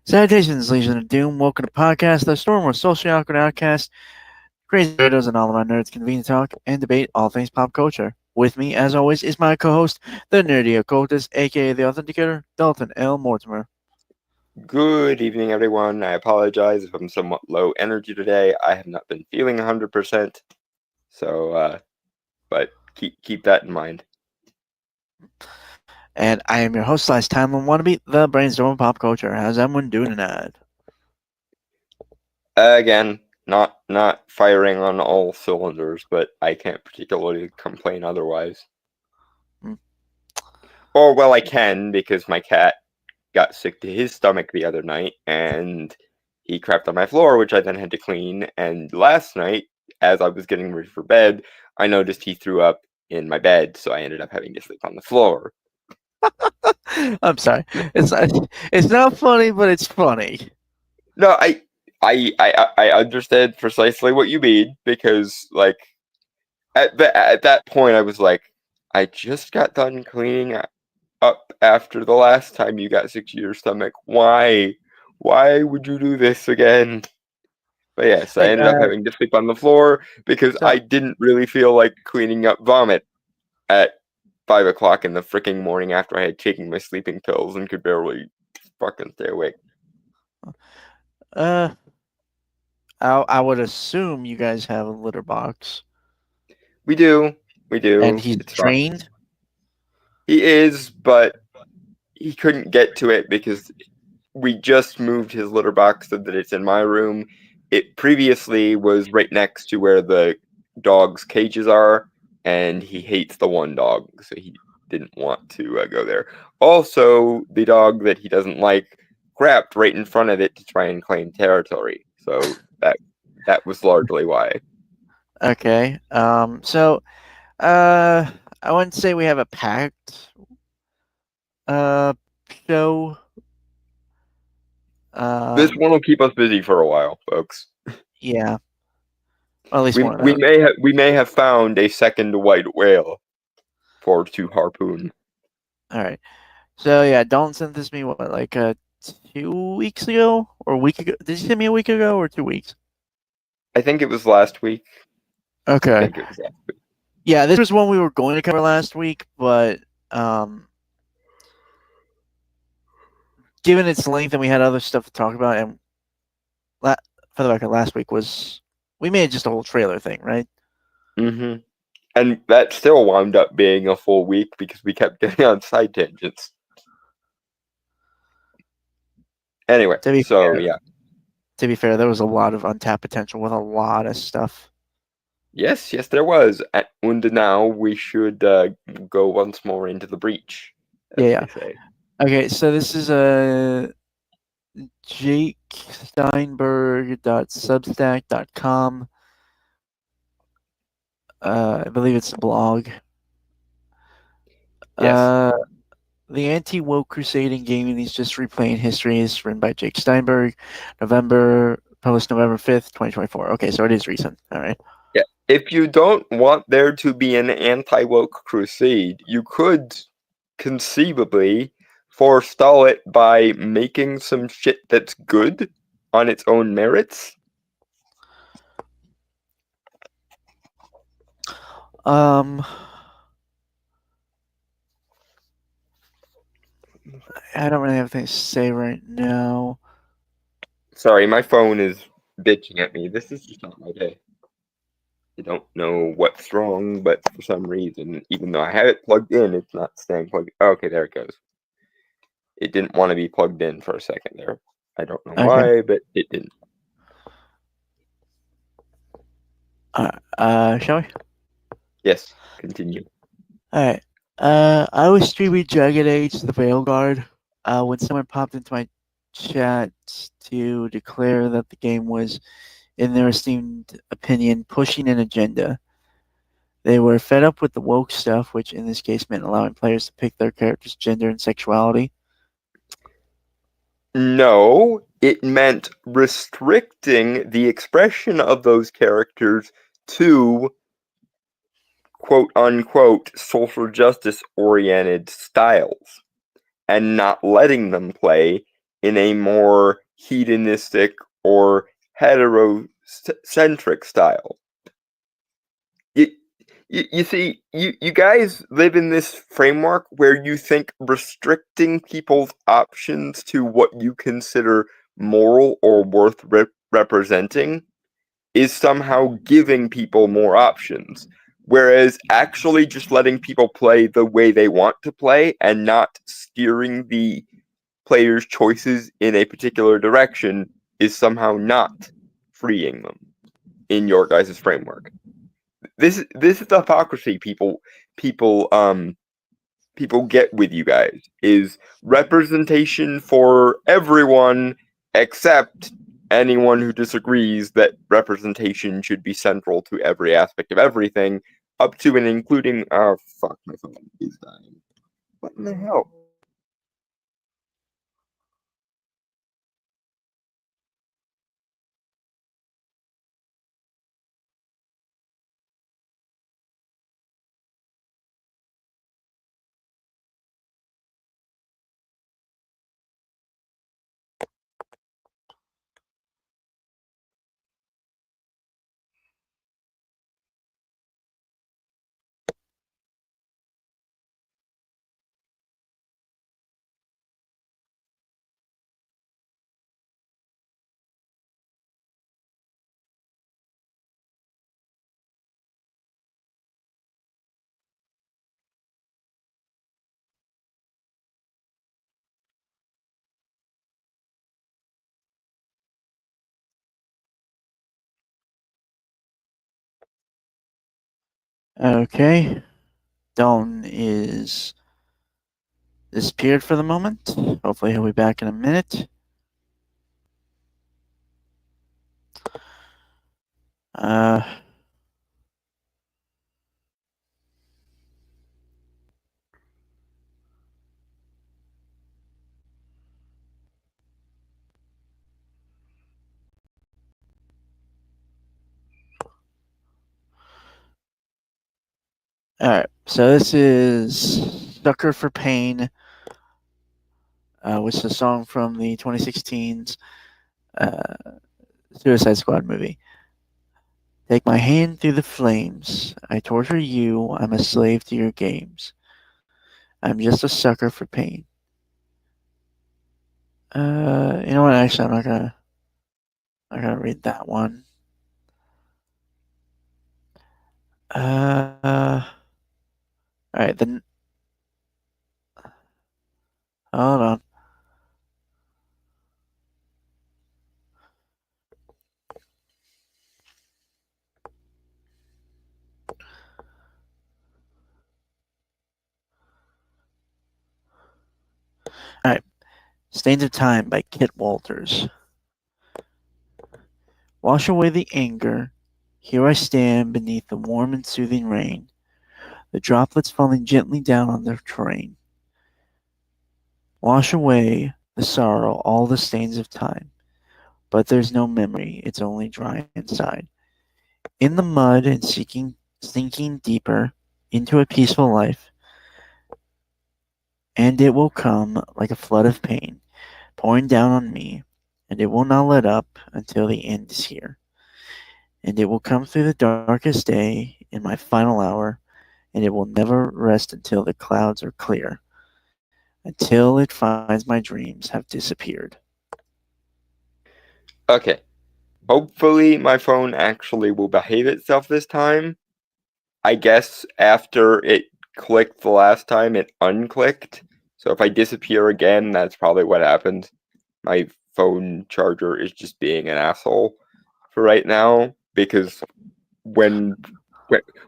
Salutations, Legion of Doom. Welcome to Podcast The Storm, where socially awkward outcasts, crazy weirdos, and all of our nerds convene to talk and debate all things pop culture. With me, as always, is my co-host, the nerdy occultist, aka the Authenticator, Dalton L. Mortimer. Good evening, everyone. I apologize if I'm somewhat low energy today. I have not been feeling 100%, so but keep that in mind. And I am your host / timeline wannabe, the brainstorm of pop culture. How's everyone doing tonight? Again, not firing on all cylinders, but I can't particularly complain otherwise. Or, well, I can, because my cat got sick to his stomach the other night, and he crapped on my floor, which I then had to clean. And last night, as I was getting ready for bed, I noticed he threw up in my bed, so I ended up having to sleep on the floor. I'm sorry. It's not funny, but it's funny. No, I understand precisely what you mean, because, like, at that point, I was like, I just got done cleaning up after the last time you got sick to your stomach. Why would you do this again? But yes, I ended up having to sleep on the floor because I didn't really feel like cleaning up vomit at 5 o'clock in the freaking morning after I had taken my sleeping pills and could barely fucking stay awake. I would assume you guys have a litter box. We do. And he's trained? He is, but he couldn't get to it because we just moved his litter box so that it's in my room. It previously was right next to where the dogs' cages are, and he hates the one dog, so he didn't want to go there. Also, the dog that he doesn't like crapped right in front of it to try and claim territory. So that was largely why. Okay. So, I wouldn't say we have a packed show. This one will keep us busy for a while, folks. Yeah. Well, at least one of we those. we may have found a second white whale to harpoon. All right. So yeah, Dalton sent this to me like 2 weeks ago or a week ago. Did you send me a week ago or 2 weeks? I think it was last week. Okay. I think it was last week. Yeah, this was one we were going to cover last week, but given its length and we had other stuff to talk about, and for the record, last week we made just a whole trailer thing, right? Mm-hmm. And that still wound up being a full week because we kept getting on side tangents. Anyway, To be fair, there was a lot of untapped potential with a lot of stuff. Yes, there was. And now we should go once more into the breach. Yeah. Okay, so this is a jakesteinberg.substack.com. I believe it's a blog. Yes. The Anti-Woke Crusade in Gaming is just replaying history is written by Jake Steinberg, published November 5th, 2024. Okay, so it is recent. All right. Yeah. If you don't want there to be an anti-woke crusade, you could conceivably forestall it by making some shit that's good on its own merits? I don't really have anything to say right now. Sorry, my phone is bitching at me. This is just not my day. I don't know what's wrong, but for some reason, even though I have it plugged in, it's not staying plugged. Okay, there it goes. It didn't want to be plugged in for a second there. I don't know Okay. why, but it didn't. Shall we? Yes, continue. Alright. I was streaming Dragon Age The Veilguard when someone popped into my chat to declare that the game was, in their esteemed opinion, pushing an agenda. They were fed up with the woke stuff, which in this case meant allowing players to pick their character's gender and sexuality. No, it meant restricting the expression of those characters to quote unquote social justice oriented styles and not letting them play in a more hedonistic or heterocentric style. You see, you guys live in this framework where you think restricting people's options to what you consider moral or worth representing is somehow giving people more options. Whereas actually just letting people play the way they want to play and not steering the player's choices in a particular direction is somehow not freeing them in your guys' framework. This is the hypocrisy people get with you guys is representation for everyone except anyone who disagrees that representation should be central to every aspect of everything, up to and including fuck, my phone is dying. What in the hell? Okay. Dalton is disappeared for the moment. Hopefully he'll be back in a minute. Alright, so this is Sucker for Pain, which is a song from the 2016's Suicide Squad movie. Take my hand through the flames. I torture you. I'm a slave to your games. I'm just a sucker for pain. You know what? Actually, I'm not gonna read that one. All right, then. Hold on. All right, Stains of Time by Kit Walters. Wash away the anger. Here I stand beneath the warm and soothing rain, the droplets falling gently down on the terrain. Wash away the sorrow, all the stains of time. But there's no memory, it's only dry inside. In the mud and sinking deeper into a peaceful life, and it will come like a flood of pain, pouring down on me, and it will not let up until the end is here. And it will come through the darkest day in my final hour, and it will never rest until the clouds are clear, until it finds my dreams have disappeared. Okay. Hopefully my phone actually will behave itself this time. I guess after it clicked the last time, it unclicked. So if I disappear again, that's probably what happened. My phone charger is just being an asshole for right now, because when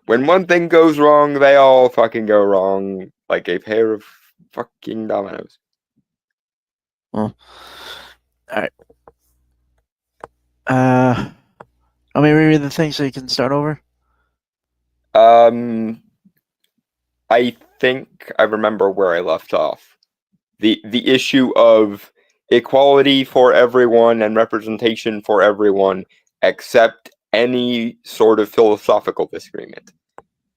when one thing goes wrong, they all fucking go wrong like a pair of fucking dominoes. Well, alright. Uh, let me reread the thing so you can start over. I think I remember where I left off. The issue of equality for everyone and representation for everyone, except any sort of philosophical disagreement.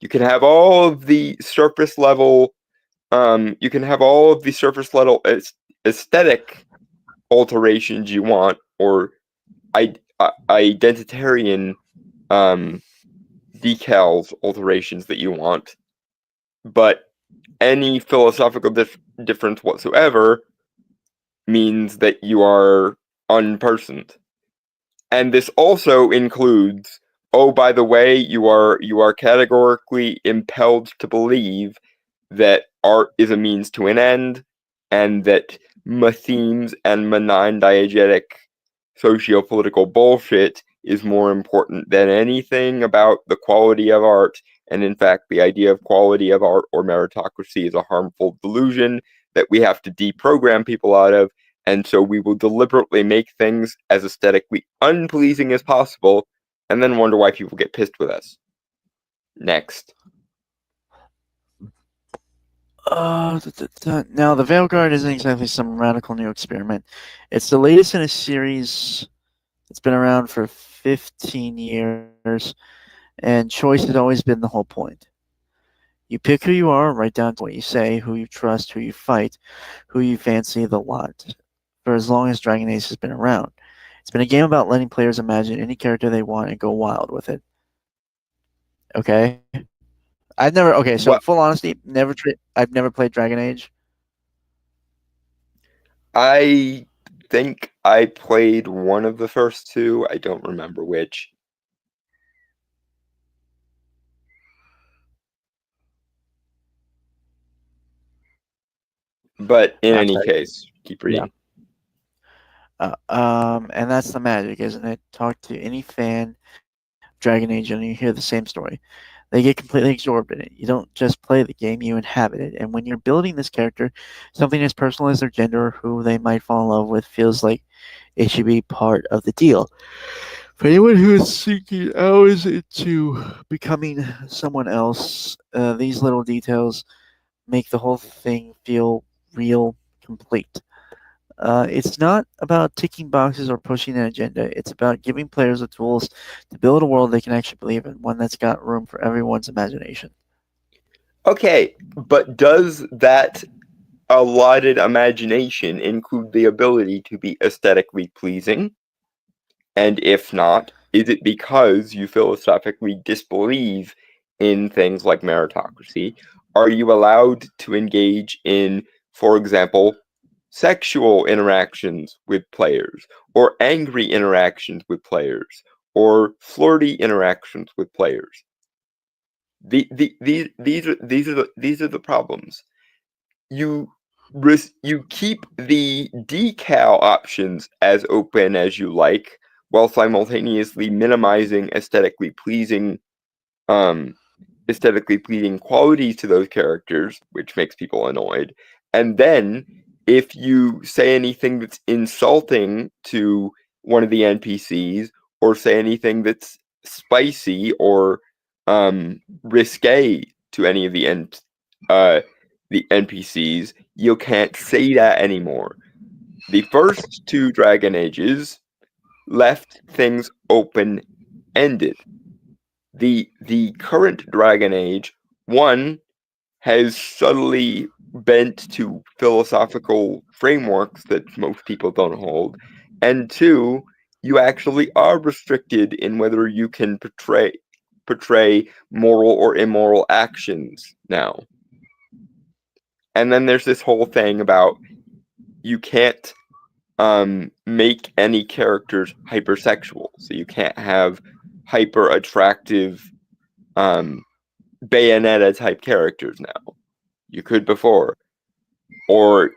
You can have all of the surface level aesthetic alterations you want, or identitarian decals alterations that you want, but any philosophical difference whatsoever means that you are unpersoned. And this also includes, oh, by the way, you are categorically impelled to believe that art is a means to an end, and that themes and benign diegetic socio-political bullshit is more important than anything about the quality of art. And in fact, the idea of quality of art or meritocracy is a harmful delusion that we have to deprogram people out of. And so we will deliberately make things as aesthetically unpleasing as possible, and then wonder why people get pissed with us. Next. Now, the Veilguard isn't exactly some radical new experiment. It's the latest in a series that's been around for 15 years, and choice has always been the whole point. You pick who you are, right down to what you say, who you trust, who you fight, who you fancy the lot, for as long as Dragon Age has been around. It's been a game about letting players imagine any character they want and go wild with it. Okay? I've never, okay, so What full honesty, I've never played Dragon Age. I think I played one of the first two. I don't remember which. But in any Okay. case, keep Yeah. reading. And that's the magic, isn't it? Talk to any fan of Dragon Age and you hear the same story. They get completely absorbed in it. You don't just play the game, you inhabit it. And when you're building this character, something as personal as their gender or who they might fall in love with feels like it should be part of the deal. For anyone who is sinking hours into becoming someone else, these little details make the whole thing feel real, complete. It's not about ticking boxes or pushing an agenda. It's about giving players the tools to build a world they can actually believe in, one that's got room for everyone's imagination. Okay, but does that allotted imagination include the ability to be aesthetically pleasing? And if not, is it because you philosophically disbelieve in things like meritocracy? Are you allowed to engage in, for example, sexual interactions with players, or angry interactions with players, or flirty interactions with players? These are the problems. You you keep the decal options as open as you like, while simultaneously minimizing um aesthetically pleasing qualities to those characters, which makes people annoyed. And then if you say anything that's insulting to one of the NPCs, or say anything that's spicy or risque to any of the NPCs, you can't say that anymore. The first two Dragon Ages left things open ended. The current Dragon Age, one, has subtly bent to philosophical frameworks that most people don't hold, and two, you actually are restricted in whether you can portray moral or immoral actions now. And then there's this whole thing about you can't make any characters hypersexual, so you can't have hyper attractive Bayonetta type characters now. You could before. Or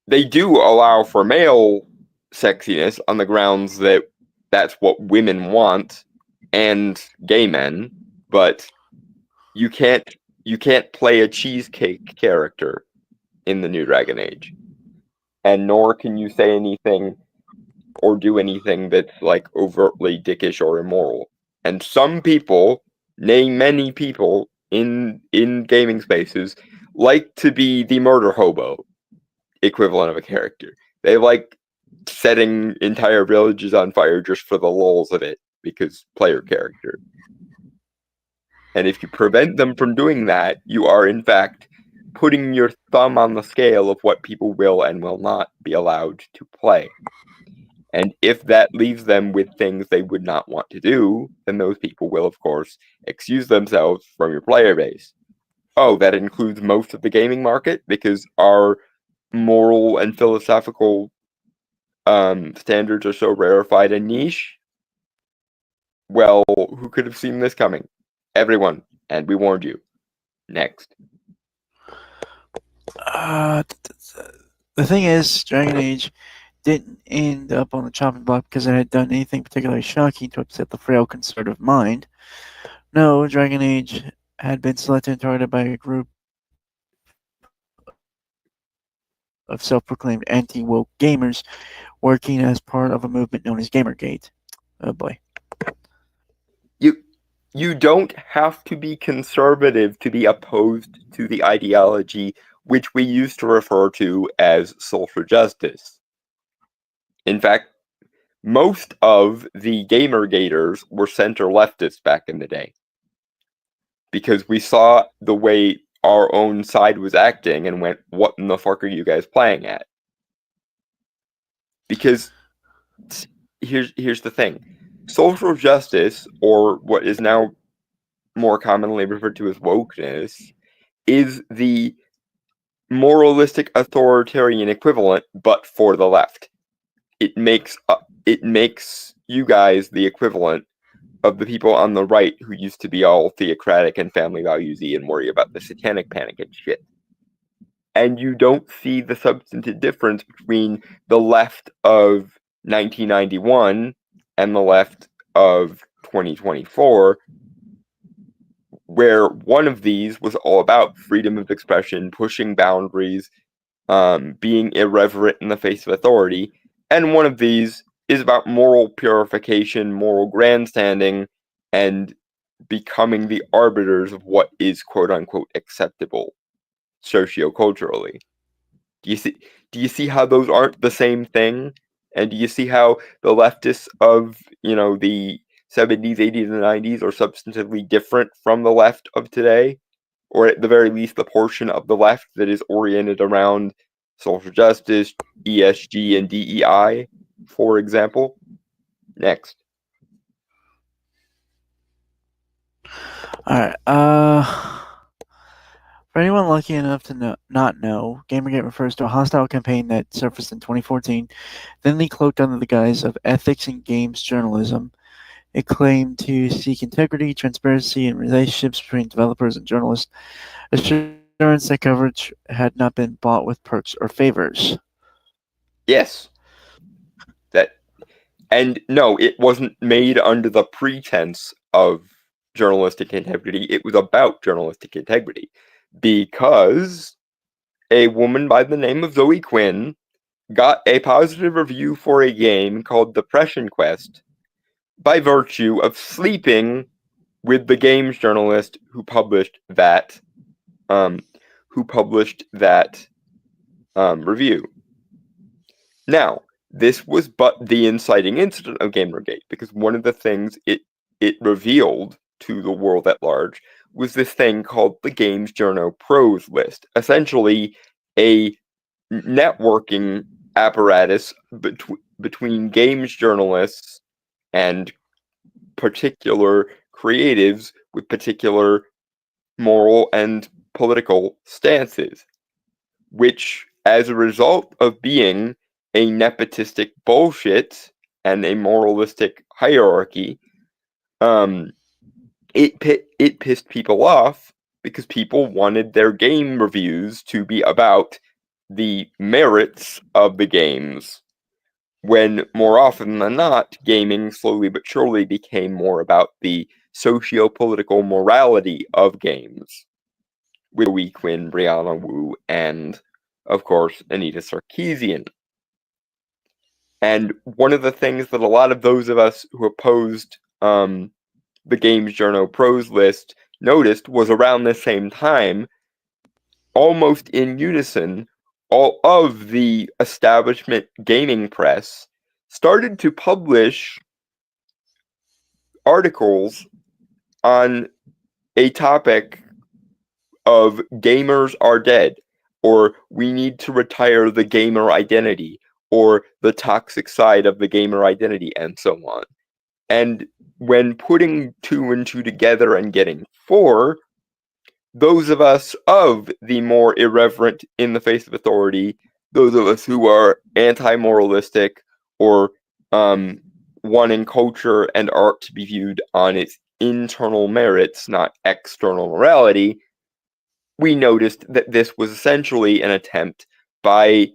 they do allow for male sexiness on the grounds that that's what women want and gay men, but you can't play a cheesecake character in the new Dragon Age. And nor can you say anything or do anything that's like overtly dickish or immoral. And some people, nay many people in gaming spaces, like to be the murder hobo equivalent of a character. They like setting entire villages on fire just for the lulz of it, because player character. And if you prevent them from doing that, you are in fact putting your thumb on the scale of what people will and will not be allowed to play. And if that leaves them with things they would not want to do, then those people will, of course, excuse themselves from your player base. Oh, that includes most of the gaming market, because our moral and philosophical standards are so rarefied and niche? Well, who could have seen this coming? Everyone. And we warned you. Next. The thing is, Dragon Age didn't end up on the chopping block because it had done anything particularly shocking to upset the frail conservative mind. No, Dragon Age had been selected and targeted by a group of self-proclaimed anti-woke gamers working as part of a movement known as Gamergate. Oh boy. You don't have to be conservative to be opposed to the ideology which we used to refer to as social justice. In fact, most of the Gamergaters were center leftists back in the day, because we saw the way our own side was acting and went, what in the fuck are you guys playing at? Because here's the thing. Social justice, or what is now more commonly referred to as wokeness, is the moralistic authoritarian equivalent, but for the left. It makes you guys the equivalent of the people on the right who used to be all theocratic and family values-y and worry about the satanic panic and shit. And you don't see the substantive difference between the left of 1991 and the left of 2024, where one of these was all about freedom of expression, pushing boundaries, being irreverent in the face of authority, and one of these is about moral purification, moral grandstanding, and becoming the arbiters of what is quote-unquote acceptable socioculturally. Do you see how those aren't the same thing? And do you see how the leftists of, the 70s, 80s, and 90s are substantively different from the left of today? Or at the very least, the portion of the left that is oriented around social justice, ESG, and DEI, for example. Next. Alright, for anyone lucky enough to not know, Gamergate refers to a hostile campaign that surfaced in 2014, thinly cloaked under the guise of ethics in games journalism. It claimed to seek integrity, transparency, and relationships between developers and journalists, assurance that coverage had not been bought with perks or favors. Yes. And no, it wasn't made under the pretense of journalistic integrity. It was about journalistic integrity, because a woman by the name of Zoe Quinn got a positive review for a game called Depression Quest by virtue of sleeping with the games journalist who published that review. Now, this was but the inciting incident of Gamergate, because one of the things it revealed to the world at large was this thing called the Games Journo Pros list, essentially a networking apparatus between games journalists and particular creatives with particular moral and political stances, which, as a result of being a nepotistic bullshit and a moralistic hierarchy, it pissed people off because people wanted their game reviews to be about the merits of the games, when more often than not, gaming slowly but surely became more about the socio-political morality of games, with Wee Quinn, Brianna Wu, and, of course, Anita Sarkeesian. And one of the things that a lot of those of us who opposed the Games Journo Pros list noticed was around the same time, almost in unison, all of the establishment gaming press started to publish articles on a topic of gamers are dead, or we need to retire the gamer identity, or the toxic side of the gamer identity, and so on. And when putting 2 and 2 together and getting 4, those of us of the more irreverent in the face of authority, those of us who are anti-moralistic or wanting culture and art to be viewed on its internal merits, not external morality, we noticed that this was essentially an attempt by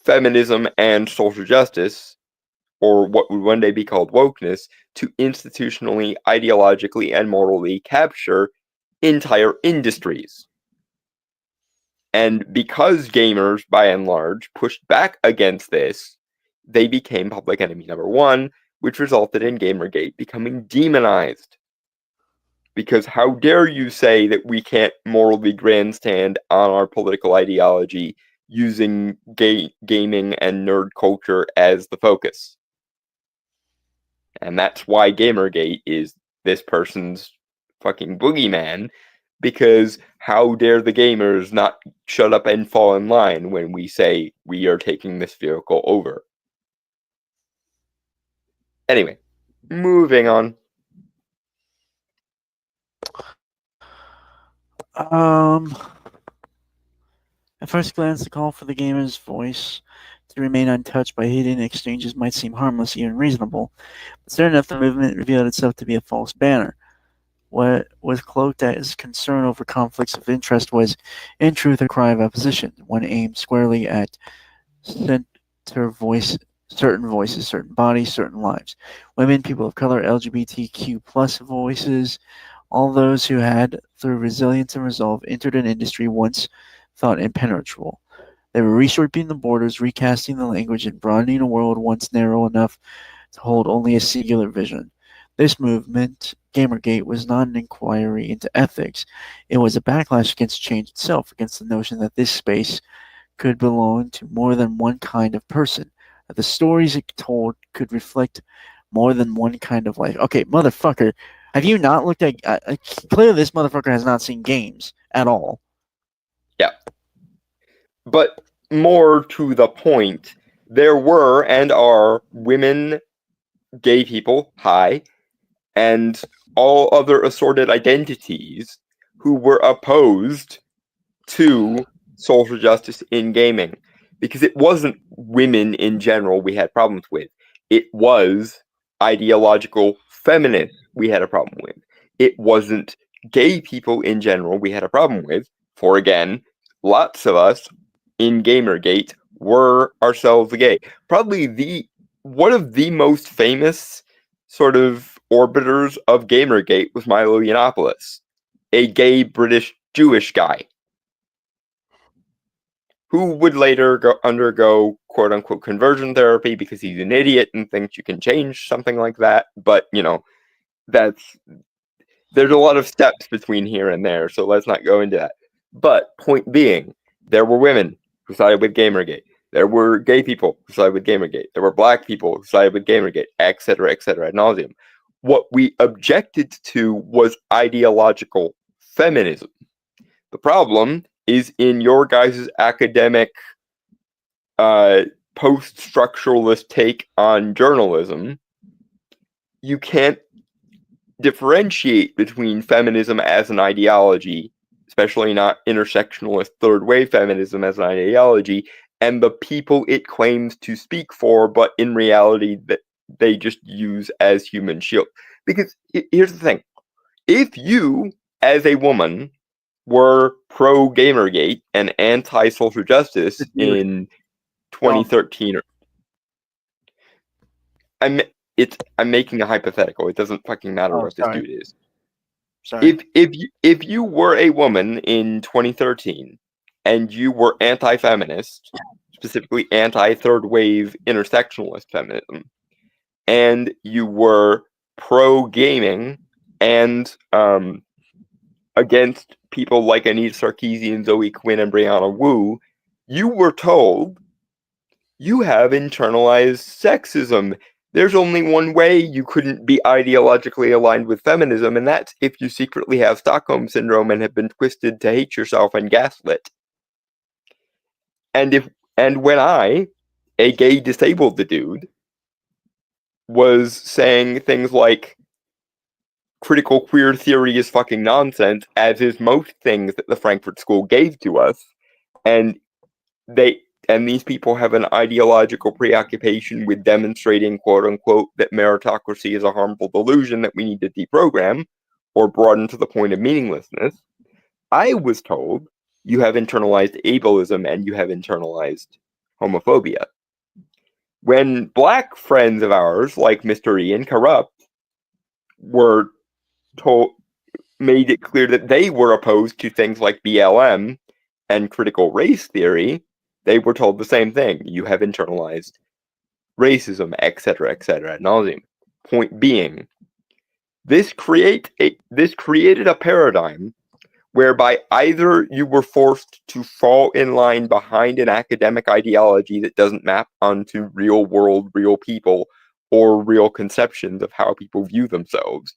feminism and social justice, or what would one day be called wokeness, to institutionally, ideologically, and morally capture entire industries. And because gamers, by and large, pushed back against this, they became public enemy number 1, which resulted in Gamergate becoming demonized. Because how dare you say that we can't morally grandstand on our political ideology using gaming and nerd culture as the focus? And that's why Gamergate is this person's fucking boogeyman, because how dare the gamers not shut up and fall in line when we say we are taking this vehicle over. Anyway, moving on. At first glance, the call for the gamer's voice to remain untouched by hidden exchanges might seem harmless, even reasonable, but soon enough the movement revealed itself to be a false banner. What was cloaked as concern over conflicts of interest was, in truth, a cry of opposition, one aimed squarely at certain voices, certain bodies, certain lives. Women, people of color, LGBTQ plus voices, all those who had, through resilience and resolve, entered an industry once thought impenetrable. They were reshaping the borders, recasting the language, and broadening a world once narrow enough to hold only a singular vision. This movement, Gamergate, was not an inquiry into ethics. It was a backlash against change itself, against the notion that this space could belong to more than one kind of person, that the stories it told could reflect more than one kind of life. Okay, motherfucker, have you not looked at... clearly this motherfucker has not seen games at all. Yeah. But more to the point, there were and are women, gay people, and all other assorted identities who were opposed to social justice in gaming. Because it wasn't women in general we had problems with. It was ideological feminists we had a problem with. It wasn't gay people in general we had a problem with. For again, lots of us in Gamergate were ourselves gay. Probably one of the most famous sort of orbiters of Gamergate was Milo Yiannopoulos, a gay British Jewish guy who would later undergo quote-unquote conversion therapy because he's an idiot and thinks you can change something like that. But, there's a lot of steps between here and there, so let's not go into that. But point being, there were women who sided with Gamergate. There were gay people who sided with Gamergate. There were black people who sided with Gamergate, etc., ad nauseum. What we objected to was ideological feminism. The problem is in your guys' academic post-structuralist take on journalism, you can't differentiate between feminism as an ideology, especially not intersectionalist third-wave feminism as an ideology, and the people it claims to speak for, but in reality that they just use as human shield. Because here's the thing. If you, as a woman, were pro-Gamergate and anti-social justice in 2013, I'm making a hypothetical. It doesn't fucking matter what this dude is. Sorry. If you were a woman in 2013 and you were anti-feminist, specifically anti-third wave intersectionalist feminism, and you were pro-gaming and against people like Anita Sarkeesian, Zoe Quinn, and Brianna Wu, you were told you have internalized sexism. There's only one way you couldn't be ideologically aligned with feminism, and that's if you secretly have Stockholm Syndrome and have been twisted to hate yourself and gaslit. And when I, a gay disabled dude, was saying things like critical queer theory is fucking nonsense, as is most things that the Frankfurt School gave to us, and these people have an ideological preoccupation with demonstrating, quote unquote, that meritocracy is a harmful delusion that we need to deprogram or broaden to the point of meaninglessness. I was told you have internalized ableism and you have internalized homophobia. When black friends of ours, like Mr. E and Corrupt, were made it clear that they were opposed to things like BLM and critical race theory, they were told the same thing. You have internalized racism, etc., ad nauseum. Point being, this created a paradigm whereby either you were forced to fall in line behind an academic ideology that doesn't map onto real world, real people, or real conceptions of how people view themselves.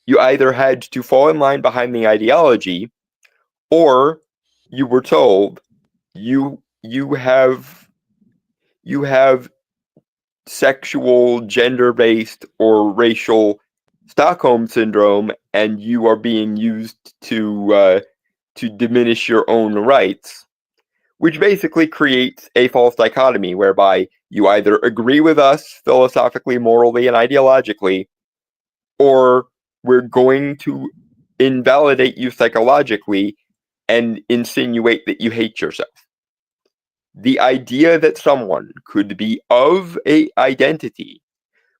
You either had to fall in line behind the ideology, or you were told you have sexual, gender-based, or racial Stockholm Syndrome, and you are being used to diminish your own rights, which basically creates a false dichotomy whereby you either agree with us philosophically, morally, and ideologically, or we're going to invalidate you psychologically and insinuate that you hate yourself. The idea that someone could be of an identity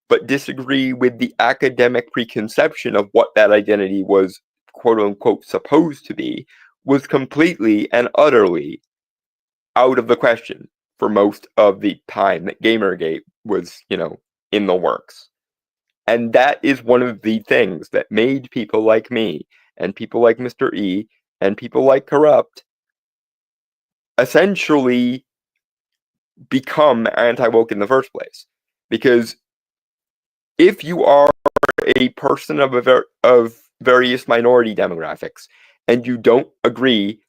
but disagree with the academic preconception of what that identity was, quote unquote, supposed to be, was completely and utterly out of the question for most of the time that Gamergate was, in the works. And that is one of the things that made people like me and people like Mr. E and people like Corrupt essentially become anti-woke in the first place. Because if you are a person of various minority demographics and you don't agree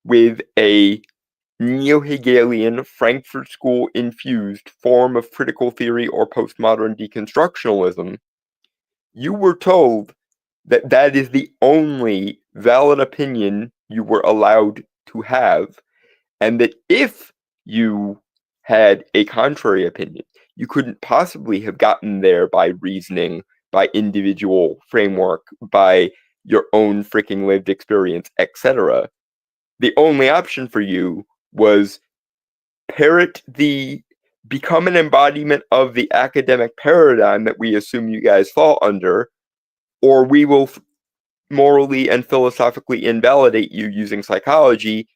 with a neo-Hegelian Frankfurt School infused form of critical theory or postmodern deconstructionalism, you were told that that is the only valid opinion you were allowed to have, and that if you had a contrary opinion, you couldn't possibly have gotten there by reasoning, by individual framework, by your own freaking lived experience, etc. The only option for you was become an embodiment of the academic paradigm that we assume you guys fall under, or we will morally and philosophically invalidate you using psychology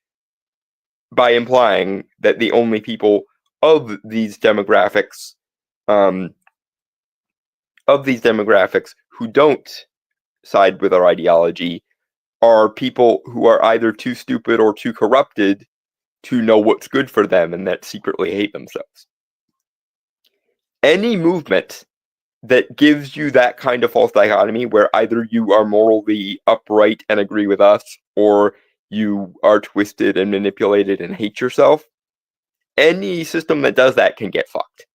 by implying that the only people of these demographics who don't side with our ideology are people who are either too stupid or too corrupted to know what's good for them and that secretly hate themselves. Any movement that gives you that kind of false dichotomy where either you are morally upright and agree with us, or you are twisted and manipulated and hate yourself. Any system that does that can get fucked.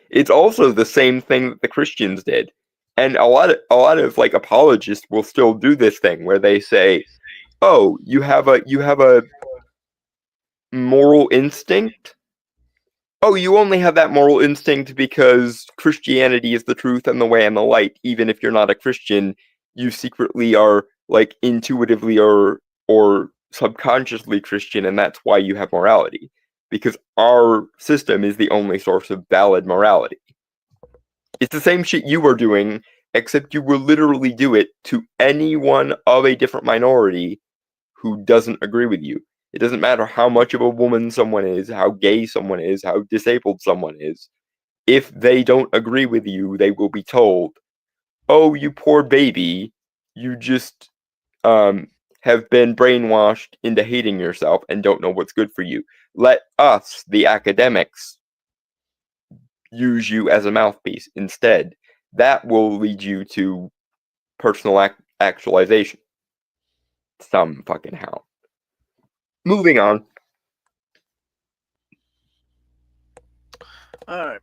It's also the same thing that the Christians did. And a lot of like apologists will still do this thing where they say, "Oh, you have a moral instinct? Oh, you only have that moral instinct because Christianity is the truth and the way and the light. Even if you're not a Christian, you secretly are like intuitively or subconsciously Christian, and that's why you have morality. Because our system is the only source of valid morality. It's the same shit you were doing, except you will literally do it to anyone of a different minority who doesn't agree with you. It doesn't matter how much of a woman someone is, how gay someone is, how disabled someone is. If they don't agree with you, they will be told, "Oh, you poor baby, you just have been brainwashed into hating yourself and don't know what's good for you. Let us, the academics, use you as a mouthpiece instead. That will lead you to personal actualization. Some fucking how." Moving on. Alright.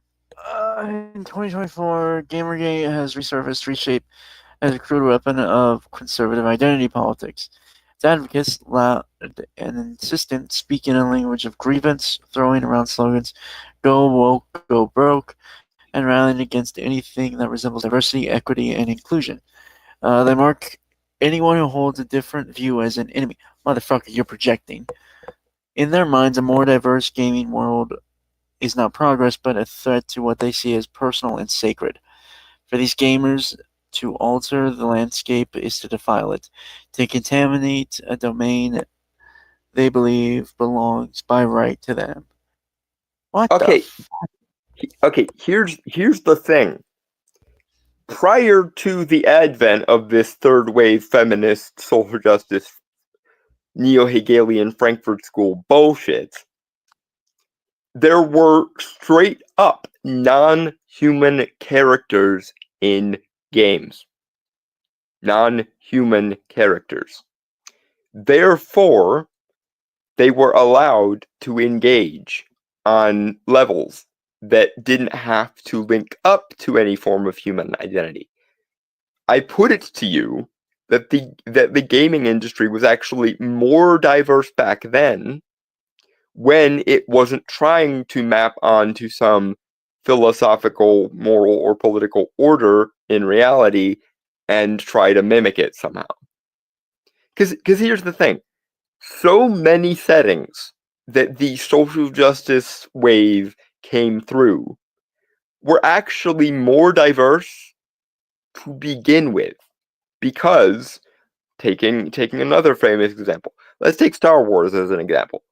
In 2024, Gamergate has resurfaced Reshape as a crude weapon of conservative identity politics. Its advocates, loud and insistent, speak in a language of grievance, throwing around slogans, "Go woke, go broke," and rallying against anything that resembles diversity, equity, and inclusion. They mark anyone who holds a different view as an enemy. Motherfucker, you're projecting. In their minds, a more diverse gaming world is not progress, but a threat to what they see as personal and sacred. For these gamers, to alter the landscape is to defile it, to contaminate a domain they believe belongs by right to them. What Okay. the Okay, here's the thing. Prior to the advent of this third wave feminist social justice neo-Hegelian Frankfurt School bullshit, there were straight up non-human characters in games. Non-human characters. Therefore, they were allowed to engage on levels that didn't have to link up to any form of human identity. I put it to you that the gaming industry was actually more diverse back then, when it wasn't trying to map onto some philosophical, moral, or political order in reality and try to mimic it somehow. Because here's the thing. So many settings that the social justice wave came through were actually more diverse to begin with. Because, taking another famous example, let's take Star Wars as an example.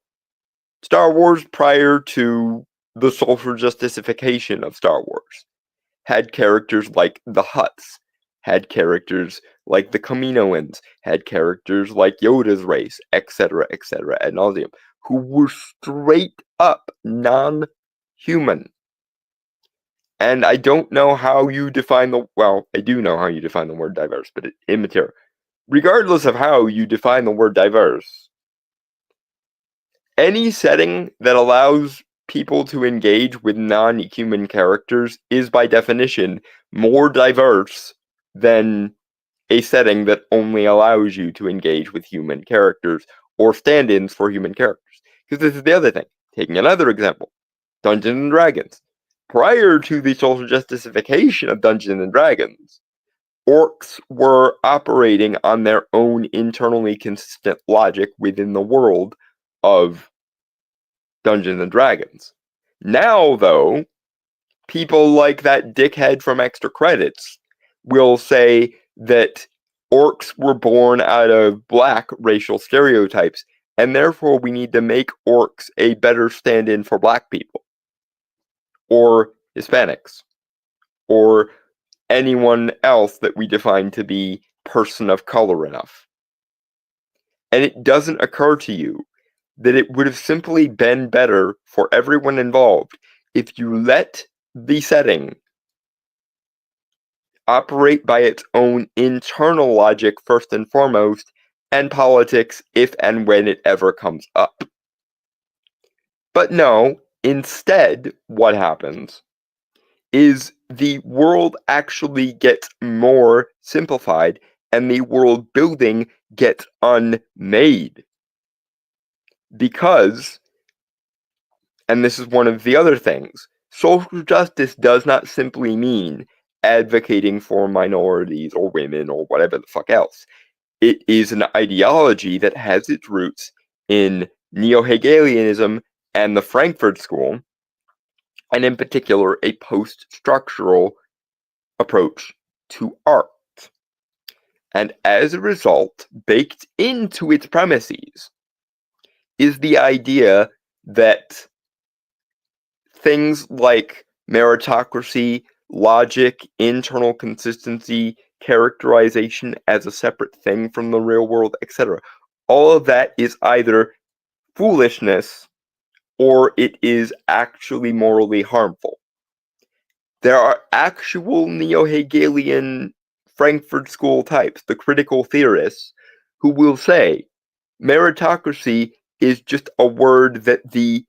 Star Wars, prior to the social justification of Star Wars, had characters like the Hutts, had characters like the Kaminoans, had characters like Yoda's race, etc., ad nauseum, who were straight up non-human. And I don't know how you define I do know how you define the word diverse, but it's immaterial. Regardless of how you define the word diverse, any setting that allows people to engage with non-human characters is by definition more diverse than a setting that only allows you to engage with human characters or stand-ins for human characters. Because this is the other thing. Taking another example, Dungeons and Dragons. Prior to the social justification of Dungeons and Dragons, orcs were operating on their own internally consistent logic within the world of Dungeons and Dragons. Now, though, people like that dickhead from Extra Credits will say that orcs were born out of black racial stereotypes, and therefore we need to make orcs a better stand-in for black people, or Hispanics, or anyone else that we define to be person of color enough. And it doesn't occur to you that it would have simply been better for everyone involved if you let the setting operate by its own internal logic first and foremost, and politics if and when it ever comes up. But no, instead, what happens is the world actually gets more simplified and the world building gets unmade. Because, and this is one of the other things, social justice does not simply mean advocating for minorities or women or whatever the fuck else. It is an ideology that has its roots in neo-Hegelianism and the Frankfurt School, and in particular a post-structural approach to art. And as a result, baked into its premises is the idea that things like meritocracy, logic, internal consistency, characterization as a separate thing from the real world, etc. All of that is either foolishness or it is actually morally harmful. There are actual neo-Hegelian Frankfurt School types, the critical theorists, who will say meritocracy is just a word that the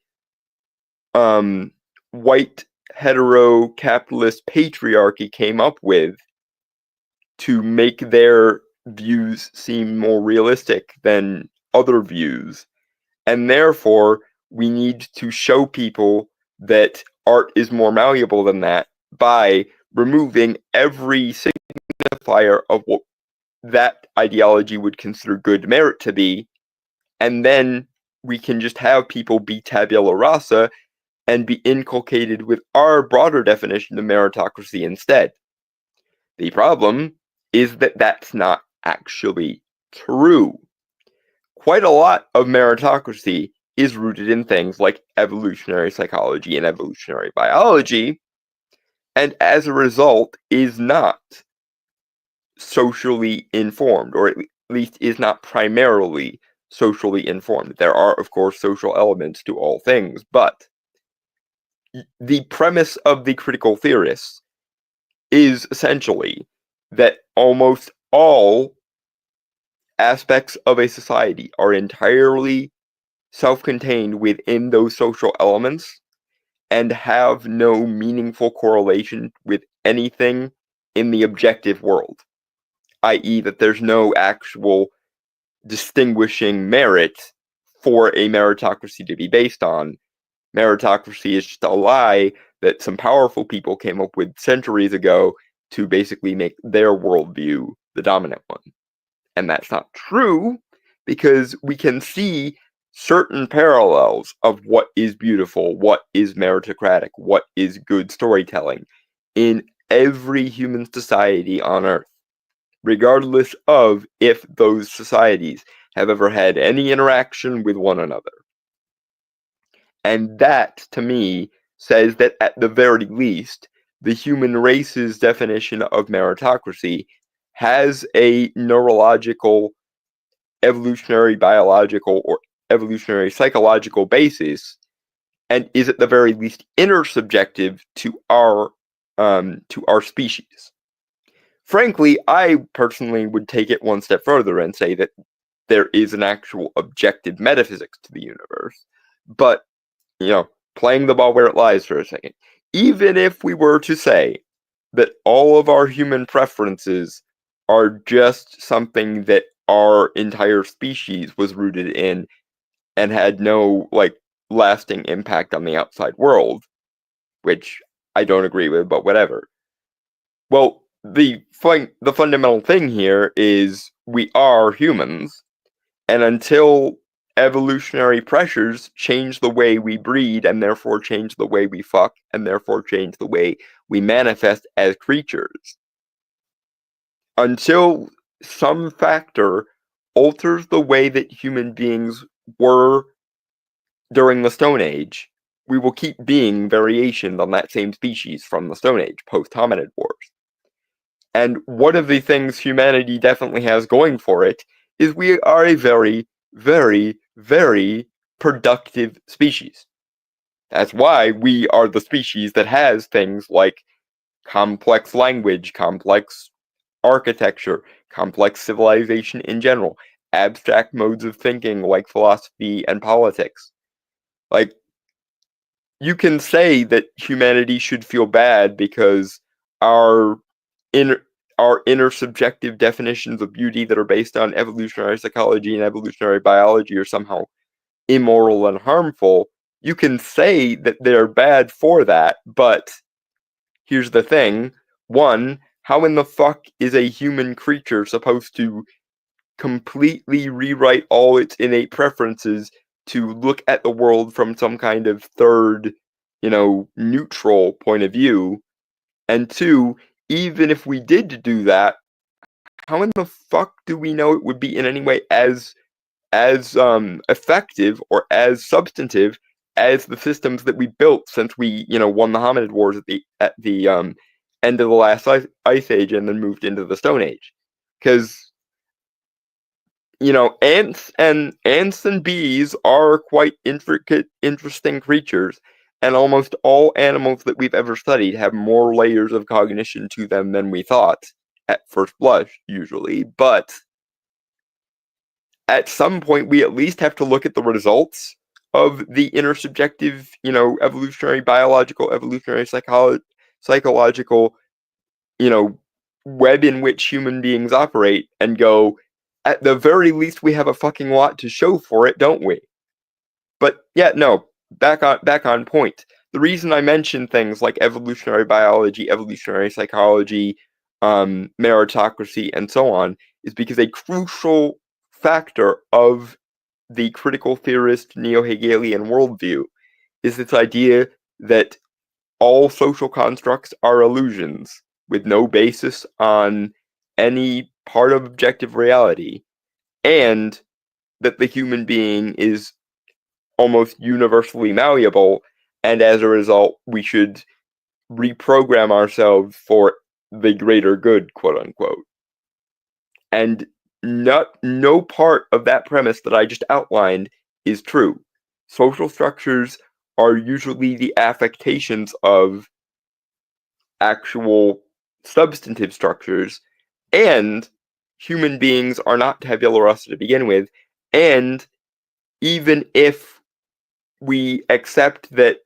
white hetero capitalist patriarchy came up with to make their views seem more realistic than other views. And therefore, we need to show people that art is more malleable than that by removing every signifier of what that ideology would consider good merit to be, and then we can just have people be tabula rasa and be inculcated with our broader definition of meritocracy instead. The problem is that that's not actually true. Quite a lot of meritocracy is rooted in things like evolutionary psychology and evolutionary biology, and as a result is not socially informed, or at least is not primarily socially informed. There are, of course, social elements to all things, but the premise of the critical theorists is essentially that almost all aspects of a society are entirely self-contained within those social elements and have no meaningful correlation with anything in the objective world, i.e. that there's no actual distinguishing merit for a meritocracy to be based on. Meritocracy is just a lie that some powerful people came up with centuries ago to basically make their worldview the dominant one. And that's not true, because we can see certain parallels of what is beautiful, what is meritocratic, what is good storytelling in every human society on Earth, regardless of if those societies have ever had any interaction with one another. And that, to me, says that at the very least, the human race's definition of meritocracy has a neurological, evolutionary, biological, or evolutionary psychological basis, and is at the very least intersubjective to our species. Frankly, I personally would take it one step further and say that there is an actual objective metaphysics to the universe. But, playing the ball where it lies for a second, even if we were to say that all of our human preferences are just something that our entire species was rooted in and had no, lasting impact on the outside world, which I don't agree with, but whatever. Well, the fundamental thing here is we are humans, and until evolutionary pressures change the way we breed and therefore change the way we fuck and therefore change the way we manifest as creatures, until some factor alters the way that human beings were during the Stone Age, we will keep being variations on that same species from the Stone Age, post-hominid wars. And one of the things humanity definitely has going for it is we are a very, very, very productive species. That's why we are the species that has things like complex language, complex architecture, complex civilization in general, abstract modes of thinking like philosophy and politics. Like, you can say that humanity should feel bad because our inner our intersubjective definitions of beauty that are based on evolutionary psychology and evolutionary biology are somehow immoral and harmful. You can say that they're bad for that, but here's the thing. One, how in the fuck is a human creature supposed to completely rewrite all its innate preferences to look at the world from some kind of third, neutral point of view? And two, even if we did do that, how in the fuck do we know it would be in any way as effective or as substantive as the systems that we built since we won the hominid wars at the end of the last ice age and then moved into the Stone Age? Because ants and bees are quite intricate, interesting creatures, and almost all animals that we've ever studied have more layers of cognition to them than we thought at first blush, usually. But at some point, we at least have to look at the results of the intersubjective, evolutionary, biological, evolutionary, psychological, web in which human beings operate and go, at the very least, we have a fucking lot to show for it, don't we? But yeah, no, back on point. The reason I mention things like evolutionary biology, evolutionary psychology, meritocracy, and so on is because a crucial factor of the critical theorist neo-Hegelian worldview is this idea that all social constructs are illusions with no basis on any part of objective reality, and that the human being is almost universally malleable, and as a result, we should reprogram ourselves for the greater good, quote unquote. And no part of that premise that I just outlined is true. Social structures are usually the affectations of actual substantive structures, and human beings are not tabula rasa to begin with, and even if we accept that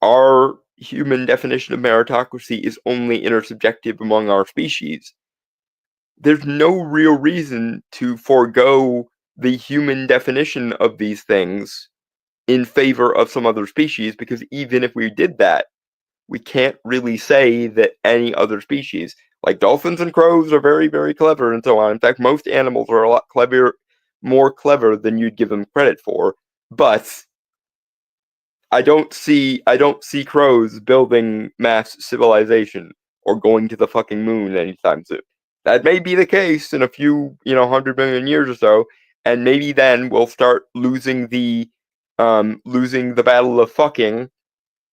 our human definition of meritocracy is only intersubjective among our species, there's no real reason to forego the human definition of these things in favor of some other species, because even if we did that, we can't really say that any other species, like dolphins and crows, are very, very clever and so on. In fact, most animals are a lot more clever than you'd give them credit for. But I don't see crows building mass civilization or going to the fucking moon anytime soon. That may be the case in a few, 100 million years or so, and maybe then we'll start losing the battle of fucking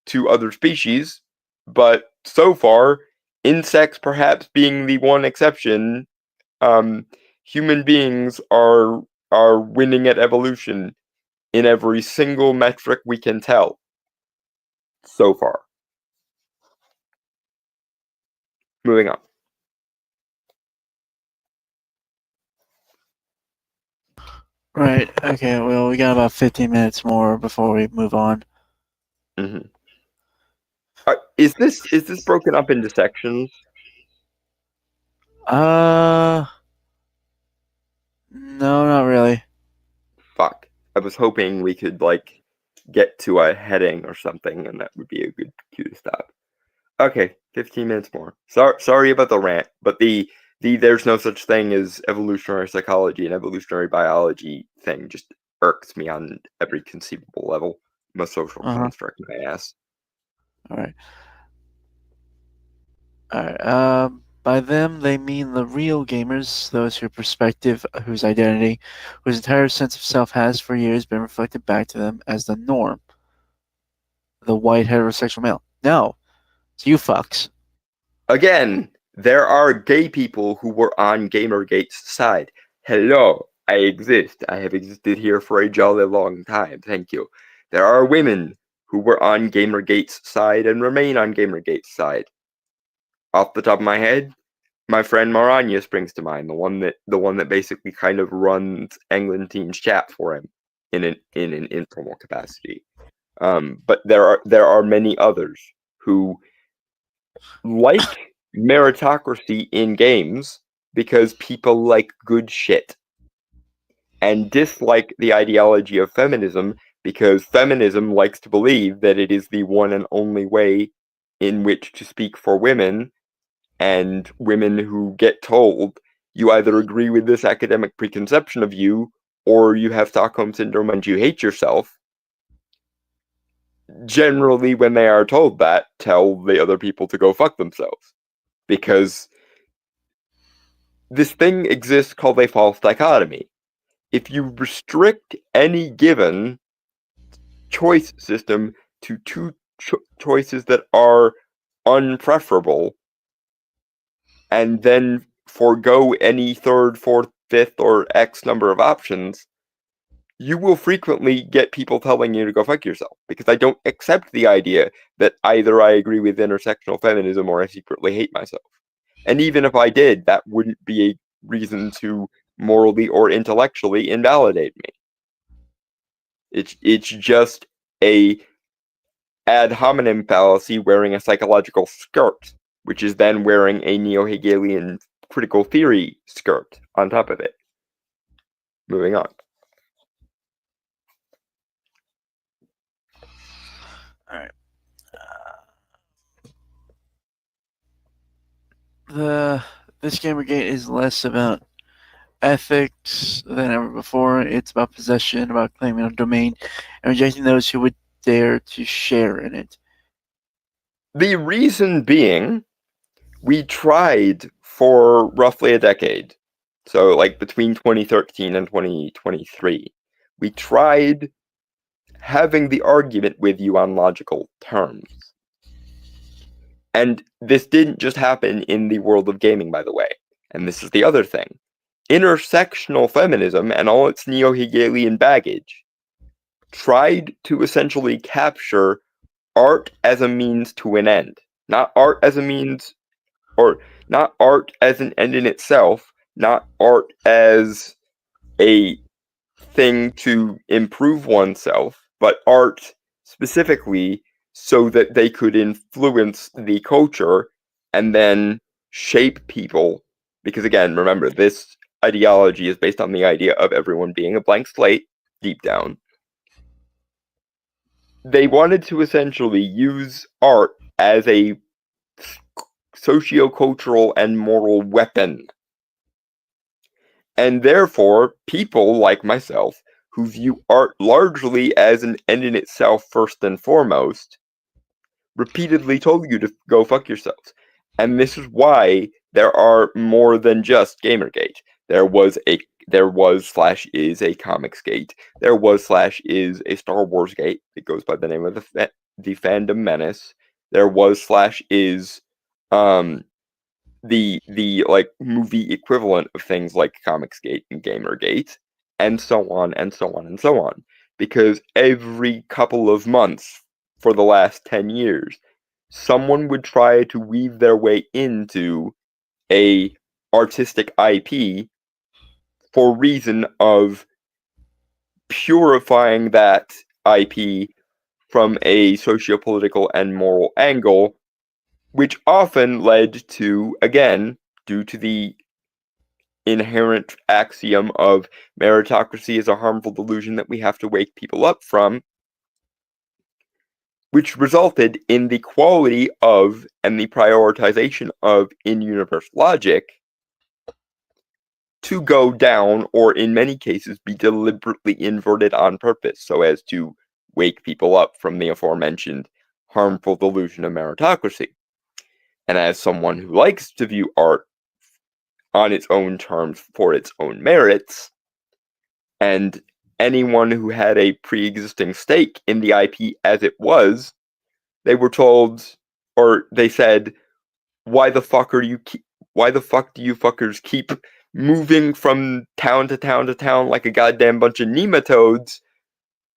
to other species. But so far, insects perhaps being the one exception, human beings are winning at evolution in every single metric we can tell so far. Moving on. Right. Okay. Well, we got about 15 minutes more before we move on. Mm-hmm. Is this broken up into sections? No, not really. Fuck. I was hoping we could get to a heading or something, and that would be a good cue to stop. Okay, 15 minutes more. Sorry about the rant, but the there's no such thing as evolutionary psychology and evolutionary biology thing just irks me on every conceivable level. I'm a social construct, my ass. All right. By them, they mean the real gamers, those whose perspective, whose identity, whose entire sense of self has for years been reflected back to them as the norm. The white heterosexual male. No, it's you fucks. Again, there are gay people who were on Gamergate's side. Hello, I exist. I have existed here for a jolly long time. Thank you. There are women who were on Gamergate's side and remain on Gamergate's side. off the top of my head, my friend Maranya springs to mind, the one that basically kind of runs England team's chat for him in an informal capacity. But there are many others who like meritocracy in games because people like good shit, and dislike the ideology of feminism because feminism likes to believe that it is the one and only way in which to speak for women, and women who get told you either agree with this academic preconception of you or you have Stockholm Syndrome and you hate yourself, generally when they are told that, tell the other people to go fuck themselves. Because this thing exists called a false dichotomy. If you restrict any given choice system to two choices that are unpreferable, and then forego any third, fourth, fifth, or X number of options, you will frequently get people telling you to go fuck yourself, because I don't accept the idea that either I agree with intersectional feminism or I secretly hate myself. And even if I did, that wouldn't be a reason to morally or intellectually invalidate me. It's just a ad hominem fallacy wearing a psychological skirt, which is then wearing a neo-Hegelian critical theory skirt on top of it. Moving on. All right. This Gamergate is less about ethics than ever before. It's about possession, about claiming a domain, and rejecting those who would dare to share in it. The reason being, we tried for roughly a decade, so like between 2013 and 2023, we tried having the argument with you on logical terms. And this didn't just happen in the world of gaming, by the way. And this is the other thing. Intersectional feminism and all its neo-Hegelian baggage tried to essentially capture art as a means to an end. Not art as a means, or not art as an end in itself, not art as a thing to improve oneself, but art specifically so that they could influence the culture and then shape people. Because again, remember, this ideology is based on the idea of everyone being a blank slate deep down. They wanted to essentially use art as a socio-cultural and moral weapon. And therefore, people like myself, who view art largely as an end in itself first and foremost, repeatedly told you to go fuck yourselves. And this is why there are more than just Gamergate. There was / is a Comics Gate. There was / is a Star Wars Gate. It goes by the name of the Fandom Menace. There was / is the like movie equivalent of things like Comicsgate and Gamergate, and so on and so on and so on. Because every couple of months for the last 10 years, someone would try to weave their way into a artistic IP for reason of purifying that IP from a socio-political and moral angle, which often led to, again, due to the inherent axiom of meritocracy is a harmful delusion that we have to wake people up from, which resulted in the quality of and the prioritization of in-universe logic to go down, or in many cases be deliberately inverted on purpose so as to wake people up from the aforementioned harmful delusion of meritocracy. And as someone who likes to view art on its own terms for its own merits, and anyone who had a pre-existing stake in the IP as it was, they were told, or they said, why the fuck do you fuckers keep moving from town to town to town like a goddamn bunch of nematodes,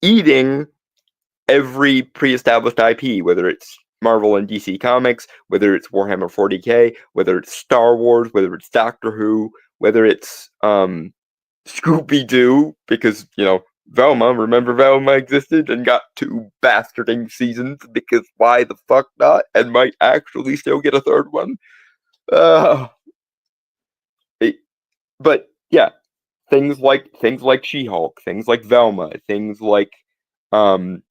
eating every pre-established IP, whether it's Marvel and DC Comics, whether it's Warhammer 40K, whether it's Star Wars, whether it's Doctor Who, whether it's Scooby-Doo, because, Velma, remember Velma existed and got 2 bastarding seasons, because why the fuck not, and might actually still get a 3rd one. But yeah, things like She-Hulk, things like Velma, things like The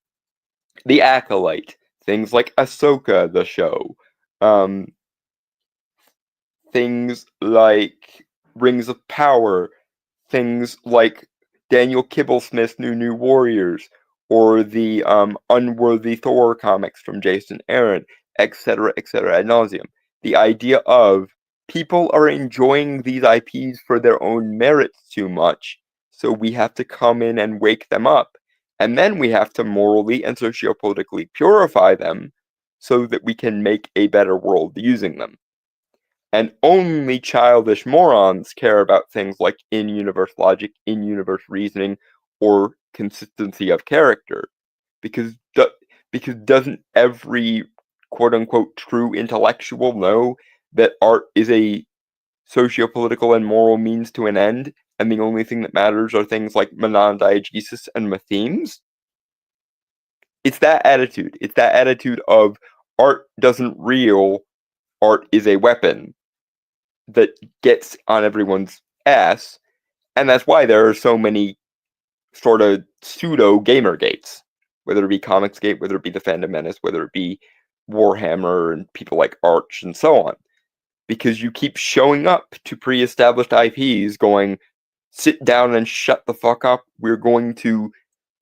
Acolyte, things like Ahsoka the show, things like Rings of Power, things like Daniel Kibblesmith's New Warriors, or the Unworthy Thor comics from Jason Aaron, etc., ad nauseum. The idea of people are enjoying these IPs for their own merits too much, so we have to come in and wake them up. And then we have to morally and sociopolitically purify them so that we can make a better world using them. And only childish morons care about things like in-universe logic, in-universe reasoning, or consistency of character. Because doesn't every quote-unquote true intellectual know that art is a socio-political and moral means to an end, and the only thing that matters are things like monodiegesis and methemes? It's that attitude. It's that attitude of art doesn't real, art is a weapon, that gets on everyone's ass, and that's why there are so many sort of pseudo Gamergates, whether it be Comicsgate, whether it be the Fandom Menace, whether it be Warhammer and people like Arch and so on, because you keep showing up to pre-established IPs going, sit down and shut the fuck up, we're going to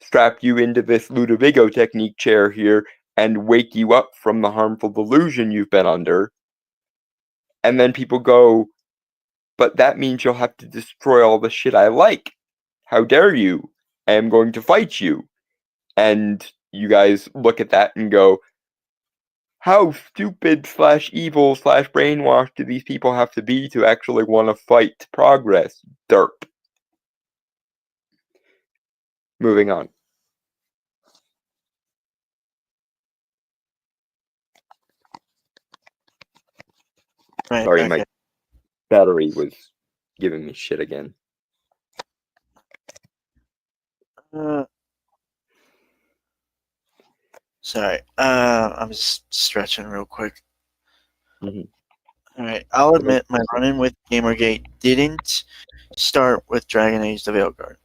strap you into this Ludovico technique chair here and wake you up from the harmful delusion you've been under. And then people go, but that means you'll have to destroy all the shit I like. How dare you? I am going to fight you. And you guys look at that and go, how stupid / evil / brainwashed do these people have to be to actually want to fight progress? Derp. Moving on. Right, Sorry, okay. my battery was giving me shit again. Sorry. I'm just stretching real quick. Mhm. Alright, I'll admit my run-in with Gamergate didn't start with Dragon Age the Veilguard.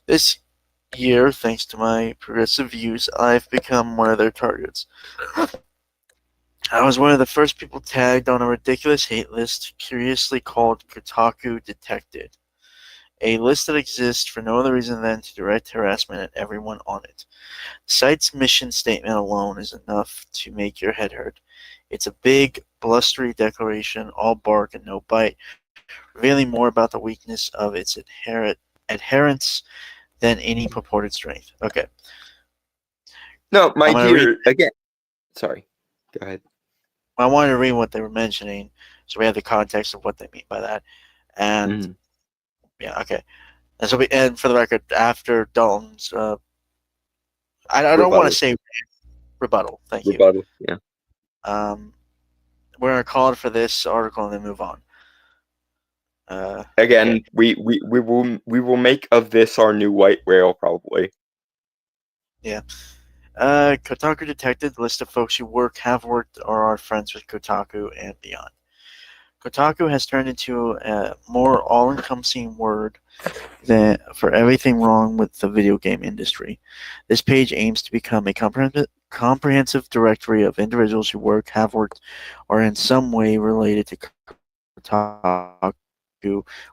This year, thanks to my progressive views, I've become one of their targets. I was one of the first people tagged on a ridiculous hate list, curiously called Kotaku Detected. A list that exists for no other reason than to direct harassment at everyone on it. The site's mission statement alone is enough to make your head hurt. It's a big, blustery declaration, all bark and no bite, revealing more about the weakness of its adherents than any purported strength. Okay. No, my I'm gonna dear, again. Sorry. Go ahead. I wanted to read what they were mentioning, so we have the context of what they mean by that. And yeah, okay. And for the record, after Dalton's, I don't want to say rebuttal. Thank you. Yeah. We're gonna call it for this article and then move on. Again, okay. we will make of this our new white whale probably. Yeah. Kotaku Detected, list of folks who have worked, or are friends with Kotaku and beyond. Kotaku has turned into a more all-encompassing word for everything wrong with the video game industry. This page aims to become a comprehensive directory of individuals who work, have worked, or in some way related to Kotaku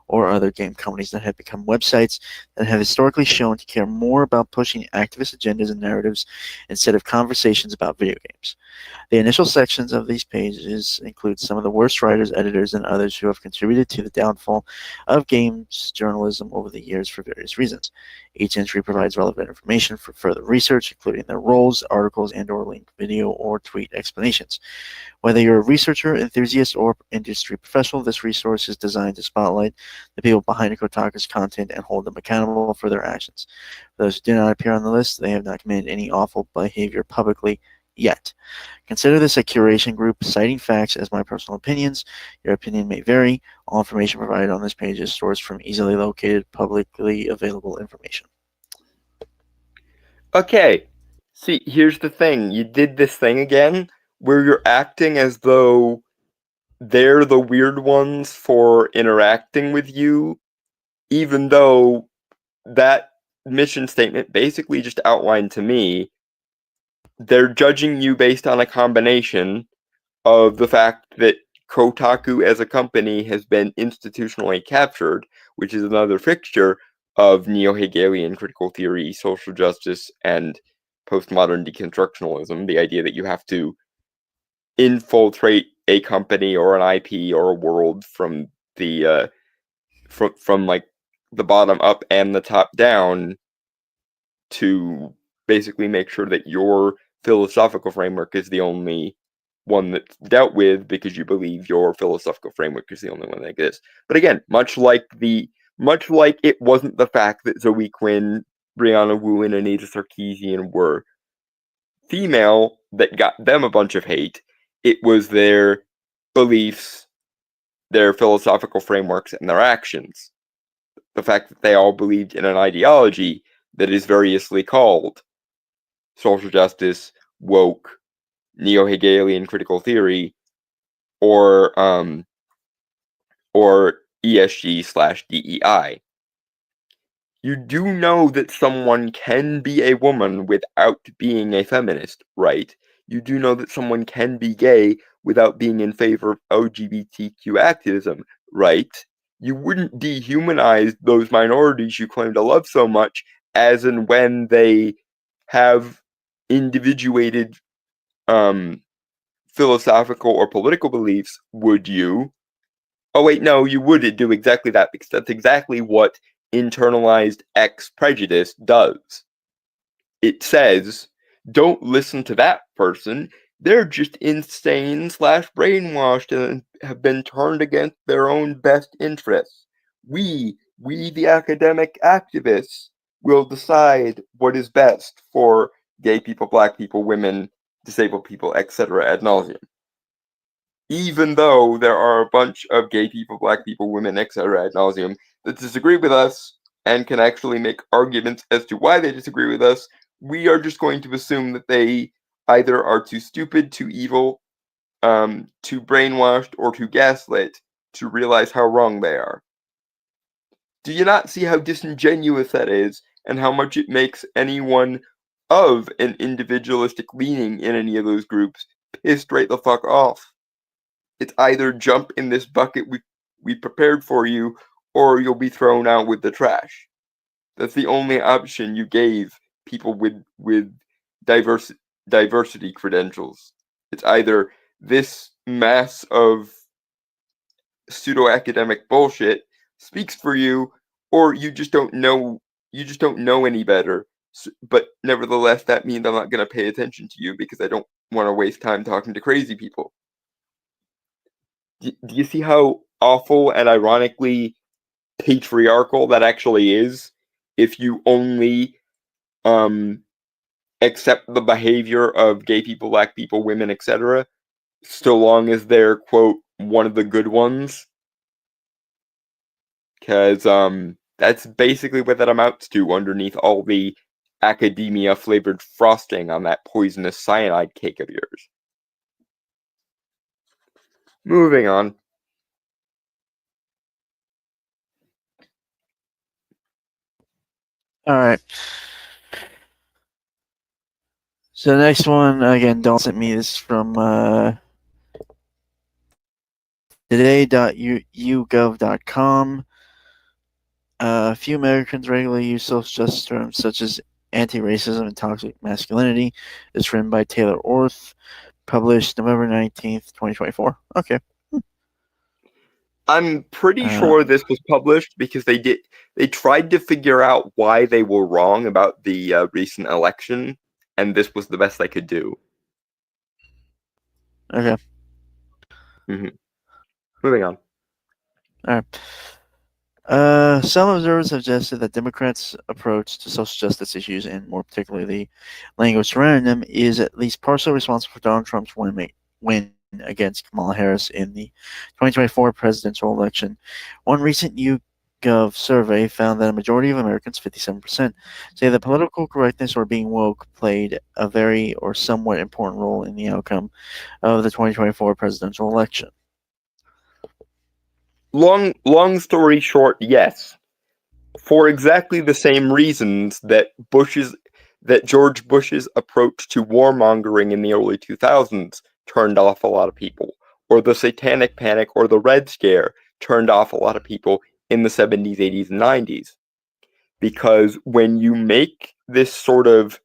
or other game companies that have become websites that have historically shown to care more about pushing activist agendas and narratives instead of conversations about video games. The initial sections of these pages include some of the worst writers, editors, and others who have contributed to the downfall of games journalism over the years for various reasons. Each entry provides relevant information for further research, including their roles, articles, and/or linked video or tweet explanations. Whether you're a researcher, enthusiast, or industry professional, this resource is designed to spotlight the people behind Kotaku's content and hold them accountable for their actions. For those who do not appear on the list, they have not committed any awful behavior publicly, yet. Consider this a curation group, citing facts as my personal opinions. Your opinion may vary. All information provided on this page is sourced from easily located, publicly available information. Okay. See, here's the thing. You did this thing again where you're acting as though they're the weird ones for interacting with you, even though that mission statement basically just outlined to me they're judging you based on a combination of the fact that Kotaku as a company has been institutionally captured, which is another fixture of neo-Hegelian critical theory, social justice, and postmodern deconstructionalism, the idea that you have to infiltrate a company or an IP or a world from the from like the bottom up and the top down to basically make sure that your philosophical framework is the only one that's dealt with because you believe your philosophical framework is the only one that exists. But again, much like it wasn't the fact that Zoe Quinn, Brianna Wu, and Anita Sarkeesian were female that got them a bunch of hate. It was their beliefs, their philosophical frameworks, and their actions. The fact that they all believed in an ideology that is variously called social justice, woke, neo-Hegelian critical theory, or ESG/DEI. You do know that someone can be a woman without being a feminist, right? You do know that someone can be gay without being in favor of LGBTQ activism, right? You wouldn't dehumanize those minorities you claim to love so much as and when they have individuated philosophical or political beliefs, would you? Oh wait, no, you would do exactly that because that's exactly what internalized X prejudice does. It says, don't listen to that person. They're just insane/brainwashed and have been turned against their own best interests. We the academic activists, will decide what is best for gay people, black people, women, disabled people, etc. ad nauseum. Even though there are a bunch of gay people, black people, women, etc. ad nauseum that disagree with us and can actually make arguments as to why they disagree with us, we are just going to assume that they either are too stupid, too evil, too brainwashed, or too gaslit to realize how wrong they are. Do you not see how disingenuous that is, and how much it makes anyone of an individualistic leaning in any of those groups pissed right the fuck off? It's either jump in this bucket we prepared for you, or you'll be thrown out with the trash. That's the only option you gave people with diversity credentials. It's either this mass of pseudo academic bullshit speaks for you, or you just don't know any better. But nevertheless, that means I'm not going to pay attention to you because I don't want to waste time talking to crazy people. Do you see how awful and ironically patriarchal that actually is? If you only accept the behavior of gay people, black people, women, etc., so long as they're, quote, one of the good ones. Because that's basically what that amounts to underneath all the academia flavored frosting on that poisonous cyanide cake of yours. Moving on. All right. So the next one, again, Dalton sent me this from today.ugov.com. A few Americans regularly use social justice terms such as anti-racism and toxic masculinity. It's written by Taylor Orth, published November 19th, 2024. Okay. I'm pretty sure this was published because they tried to figure out why they were wrong about the recent election, and this was the best they could do. Okay. Moving on. All right. Some observers have suggested that Democrats' approach to social justice issues, and more particularly the language surrounding them, is at least partially responsible for Donald Trump's win against Kamala Harris in the 2024 presidential election. One recent YouGov survey found that a majority of Americans, 57%, say that political correctness or being woke played a very or somewhat important role in the outcome of the 2024 presidential election. Long story short, yes. For exactly the same reasons that George Bush's approach to warmongering in the early 2000s turned off a lot of people, or the Satanic Panic or the Red Scare turned off a lot of people in the 70s, 80s, and 90s. Because when you make this sort of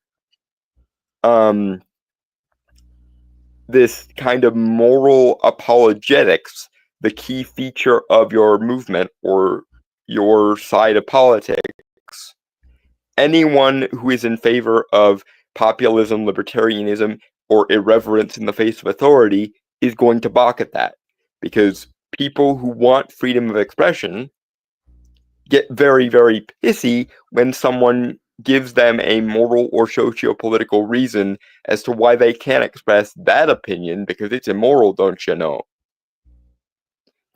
this kind of moral apologetics the key feature of your movement or your side of politics, anyone who is in favor of populism, libertarianism, or irreverence in the face of authority is going to balk at that. Because people who want freedom of expression get very, very pissy when someone gives them a moral or socio-political reason as to why they can't express that opinion because it's immoral, don't you know?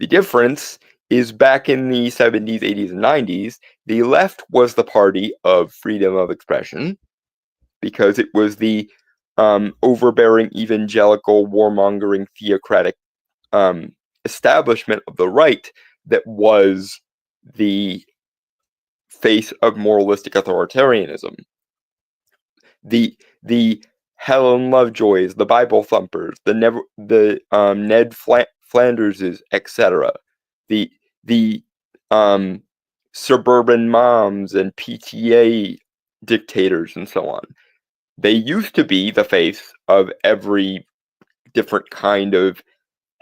The difference is back in the 70s, 80s, and 90s, the left was the party of freedom of expression because it was the overbearing, evangelical, warmongering, theocratic establishment of the right that was the face of moralistic authoritarianism. The Helen Lovejoys, the Bible thumpers, the Ned Flanderses, etc. The suburban moms and PTA dictators and so on. They used to be the face of every different kind of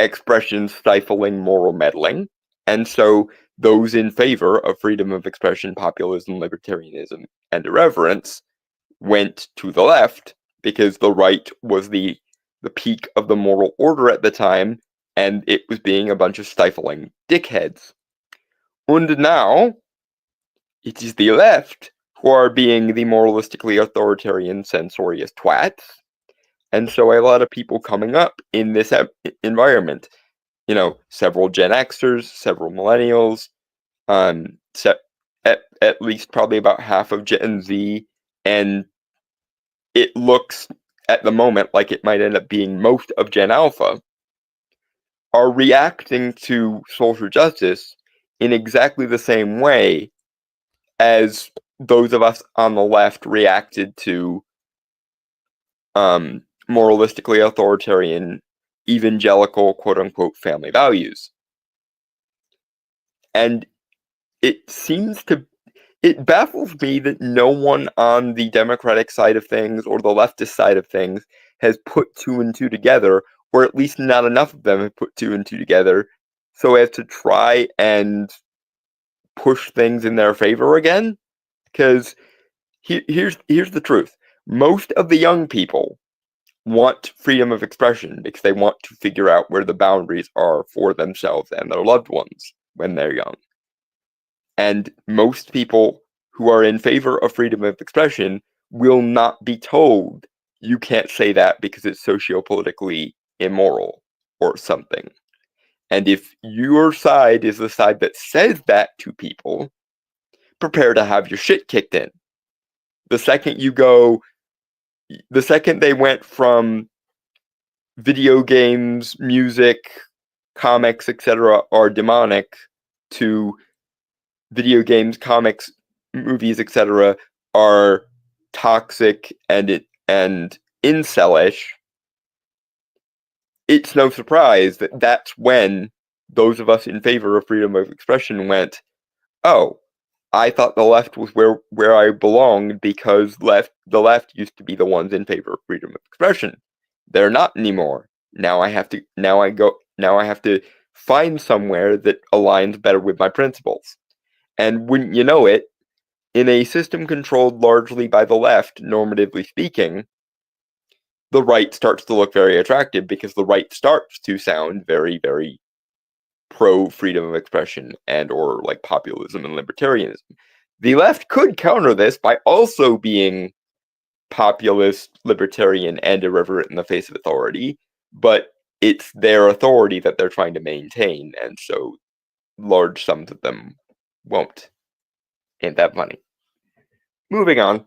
expression stifling moral meddling, and so those in favor of freedom of expression, populism, libertarianism, and irreverence went to the left because the right was the peak of the moral order at the time, and it was being a bunch of stifling dickheads. And now, it is the left who are being the moralistically authoritarian, censorious twats, and so a lot of people coming up in this environment, several Gen Xers, several millennials, at least probably about half of Gen Z, and it looks at the moment like it might end up being most of Gen Alpha, are reacting to social justice in exactly the same way as those of us on the left reacted to moralistically authoritarian, evangelical, quote-unquote, family values. And it baffles me that no one on the Democratic side of things or the leftist side of things has put two and two together, or at least not enough of them have put two and two together, so as to try and push things in their favor again. Because here's the truth. Most of the young people want freedom of expression because they want to figure out where the boundaries are for themselves and their loved ones when they're young. And most people who are in favor of freedom of expression will not be told you can't say that because it's socio-politically immoral or something. And if your side is the side that says that to people, prepare to have your shit kicked in. The second they went from video games, music, comics, etc. are demonic to video games, comics, movies, etc. are toxic and incelish, it's no surprise that that's when those of us in favor of freedom of expression went, oh, I thought the left was where I belonged because the left used to be the ones in favor of freedom of expression. They're not anymore. Now I have to find somewhere that aligns better with my principles. And wouldn't you know it, in a system controlled largely by the left, normatively speaking, the right starts to look very attractive because the right starts to sound very, very pro freedom of expression and or like populism and libertarianism. The left could counter this by also being populist, libertarian, and irreverent in the face of authority, but it's their authority that they're trying to maintain, and so large sums of them won't. Ain't that funny? Moving on.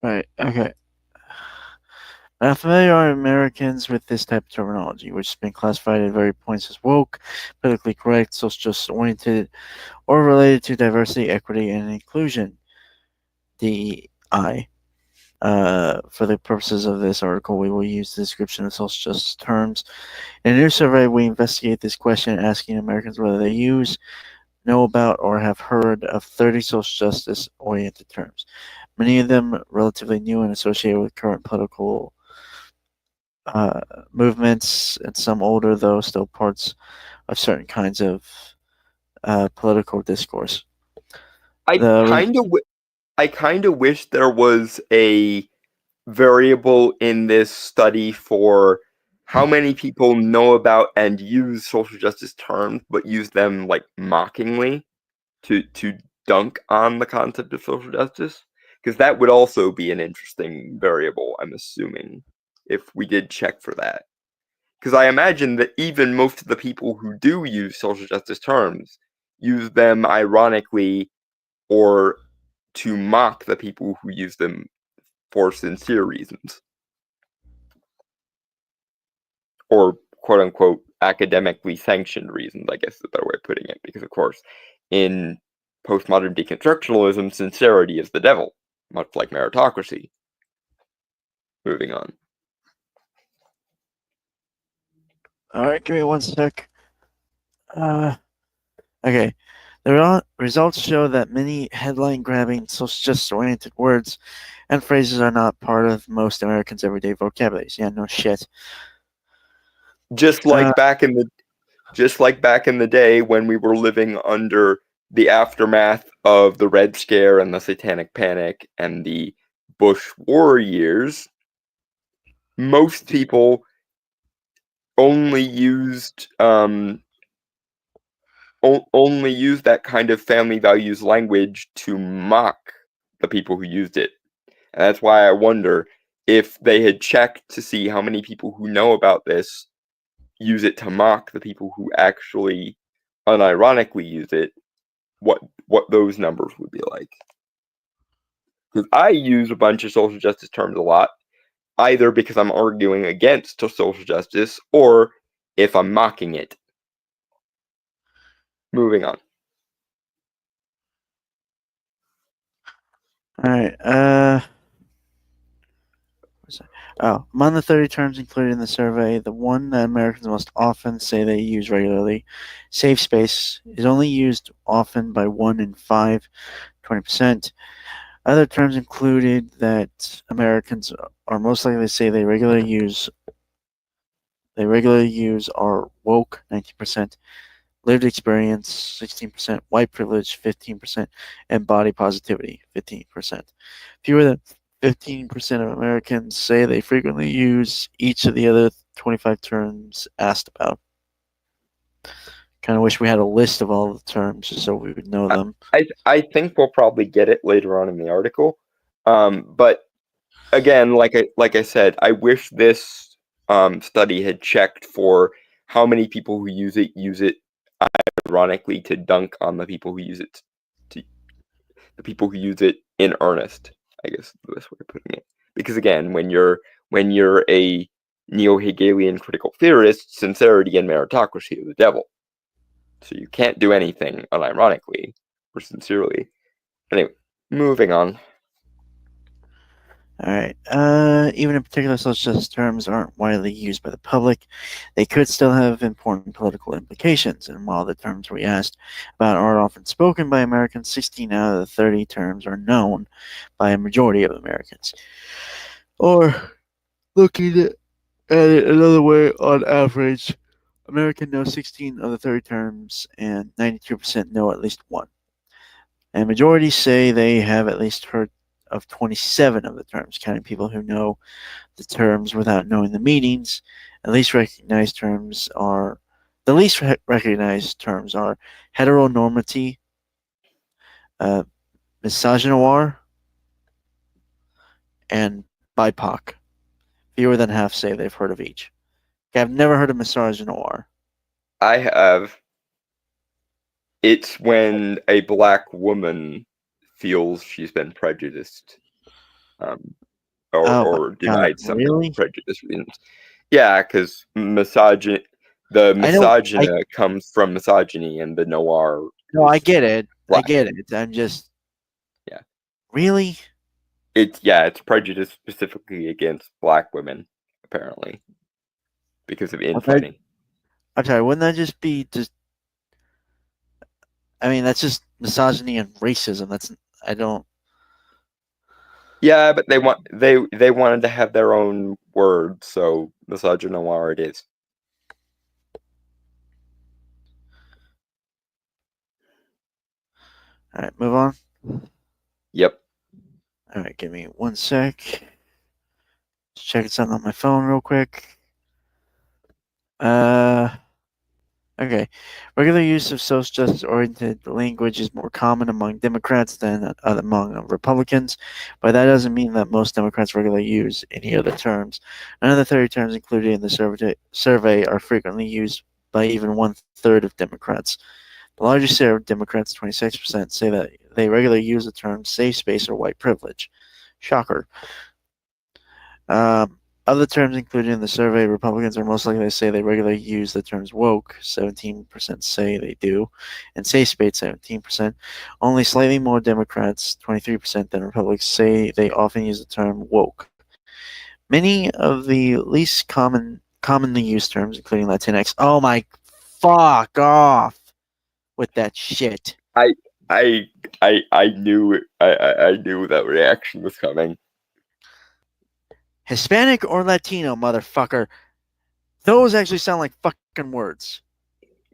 Right. Okay. Now, familiar are Americans with this type of terminology, which has been classified at various points as woke, politically correct, social justice oriented, or related to diversity, equity, and inclusion. DEI. For the purposes of this article, we will use the description of social justice terms. In a new survey, we investigate this question, asking Americans whether they use, know about, or have heard of 30 social justice oriented terms. Many of them relatively new and associated with current political movements, and some older, though still parts of certain kinds of political discourse. I kind of wish there was a variable in this study for how many people know about and use social justice terms, but use them like mockingly to dunk on the concept of social justice, because that would also be an interesting variable, I'm assuming, if we did check for that. Because I imagine that even most of the people who do use social justice terms use them ironically or to mock the people who use them for sincere reasons. Or quote unquote academically sanctioned reasons, I guess is a better way of putting it. Because of course, in postmodern deconstructionalism, sincerity is the devil, much like meritocracy. Moving on. Alright, give me one sec. Okay. The results show that many headline-grabbing, social justice-oriented words and phrases are not part of most Americans' everyday vocabularies. Yeah, no shit. Just like back in the day when we were living under the aftermath of the Red Scare and the Satanic Panic and the Bush War years, most people only used that kind of family values language to mock the people who used it. And that's why I wonder if they had checked to see how many people who know about this use it to mock the people who actually unironically use it, what those numbers would be like. Because I use a bunch of social justice terms a lot, either because I'm arguing against social justice or if I'm mocking it. Moving on. Alright, among the 30 terms included in the survey, the one that Americans most often say they use regularly, safe space, is only used often by 1 in 5, 20%. Other terms included that Americans are most likely to say they regularly use are woke, 19%, lived experience, 16%, white privilege, 15%, and body positivity, 15%. Fewer than 15% of Americans say they frequently use each of the other 25 terms asked about. Kind of wish we had a list of all the terms just so we would know them. I think we'll probably get it later on in the article. But again, like I said, I wish this study had checked for how many people who use it ironically to dunk on the people who use it in earnest, I guess is the best way of putting it. Because again, when you're a neo-Hegelian critical theorist, sincerity and meritocracy are the devil. So you can't do anything unironically or sincerely. Anyway, moving on. Alright, even in particular, social justice terms aren't widely used by the public. They could still have important political implications, and while the terms we asked about are often spoken by Americans, 16 out of the 30 terms are known by a majority of Americans. Or, looking at it another way, on average, Americans know 16 of the 30 terms, and 92% know at least one. And majority say they have at least heard of 27 of the terms, counting people who know the terms without knowing the meanings. At least recognized terms are the least recognized terms are heteronormity, uh, misogynoir, and BIPOC. Fewer than half say they've heard of each. Okay, I've never heard of misogynoir. I have. It's when a black woman feels she's been prejudiced, um, Oh my or god, denied something for really? prejudice reasons. Yeah, because the I know. misogyny comes from misogyny, and the noir No, I is get it. I black. get it. I'm just Yeah, really. it's prejudice specifically against black women, apparently, because of infighting. I'm sorry. Wouldn't that just be just? I mean, that's just misogyny and racism. That's I don't. Yeah, but they wanted to have their own word, so misogynoir it is. All right, move on. Yep. All right, give me 1 sec. Just checking something on my phone real quick. Uh, okay. Regular use of social justice oriented language is more common among Democrats than among Republicans, but that doesn't mean that most Democrats regularly use any other terms. None of the 30 terms included in the survey are frequently used by even 1/3 of Democrats. The largest share of Democrats, 26%, say that they regularly use the terms safe space or white privilege. Shocker. Other terms included in the survey, Republicans are most likely to say they regularly use the terms woke, 17% say they do, and safe space, 17%. Only slightly more Democrats, 23%, than Republicans say they often use the term woke. Many of the least commonly used terms, including Latinx, oh my, fuck off with that shit. I I I knew I knew that reaction was coming. Hispanic or Latino, motherfucker. Those actually sound like fucking words.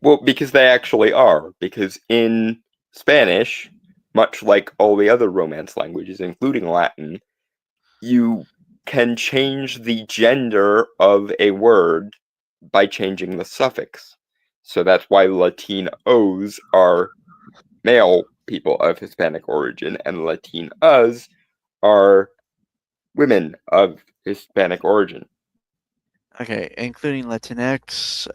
Well, because they actually are. Because in Spanish, much like all the other Romance languages, including Latin, you can change the gender of a word by changing the suffix. So that's why Latinos are male people of Hispanic origin, and Latinas are women of Hispanic origin. Okay, including Latinx,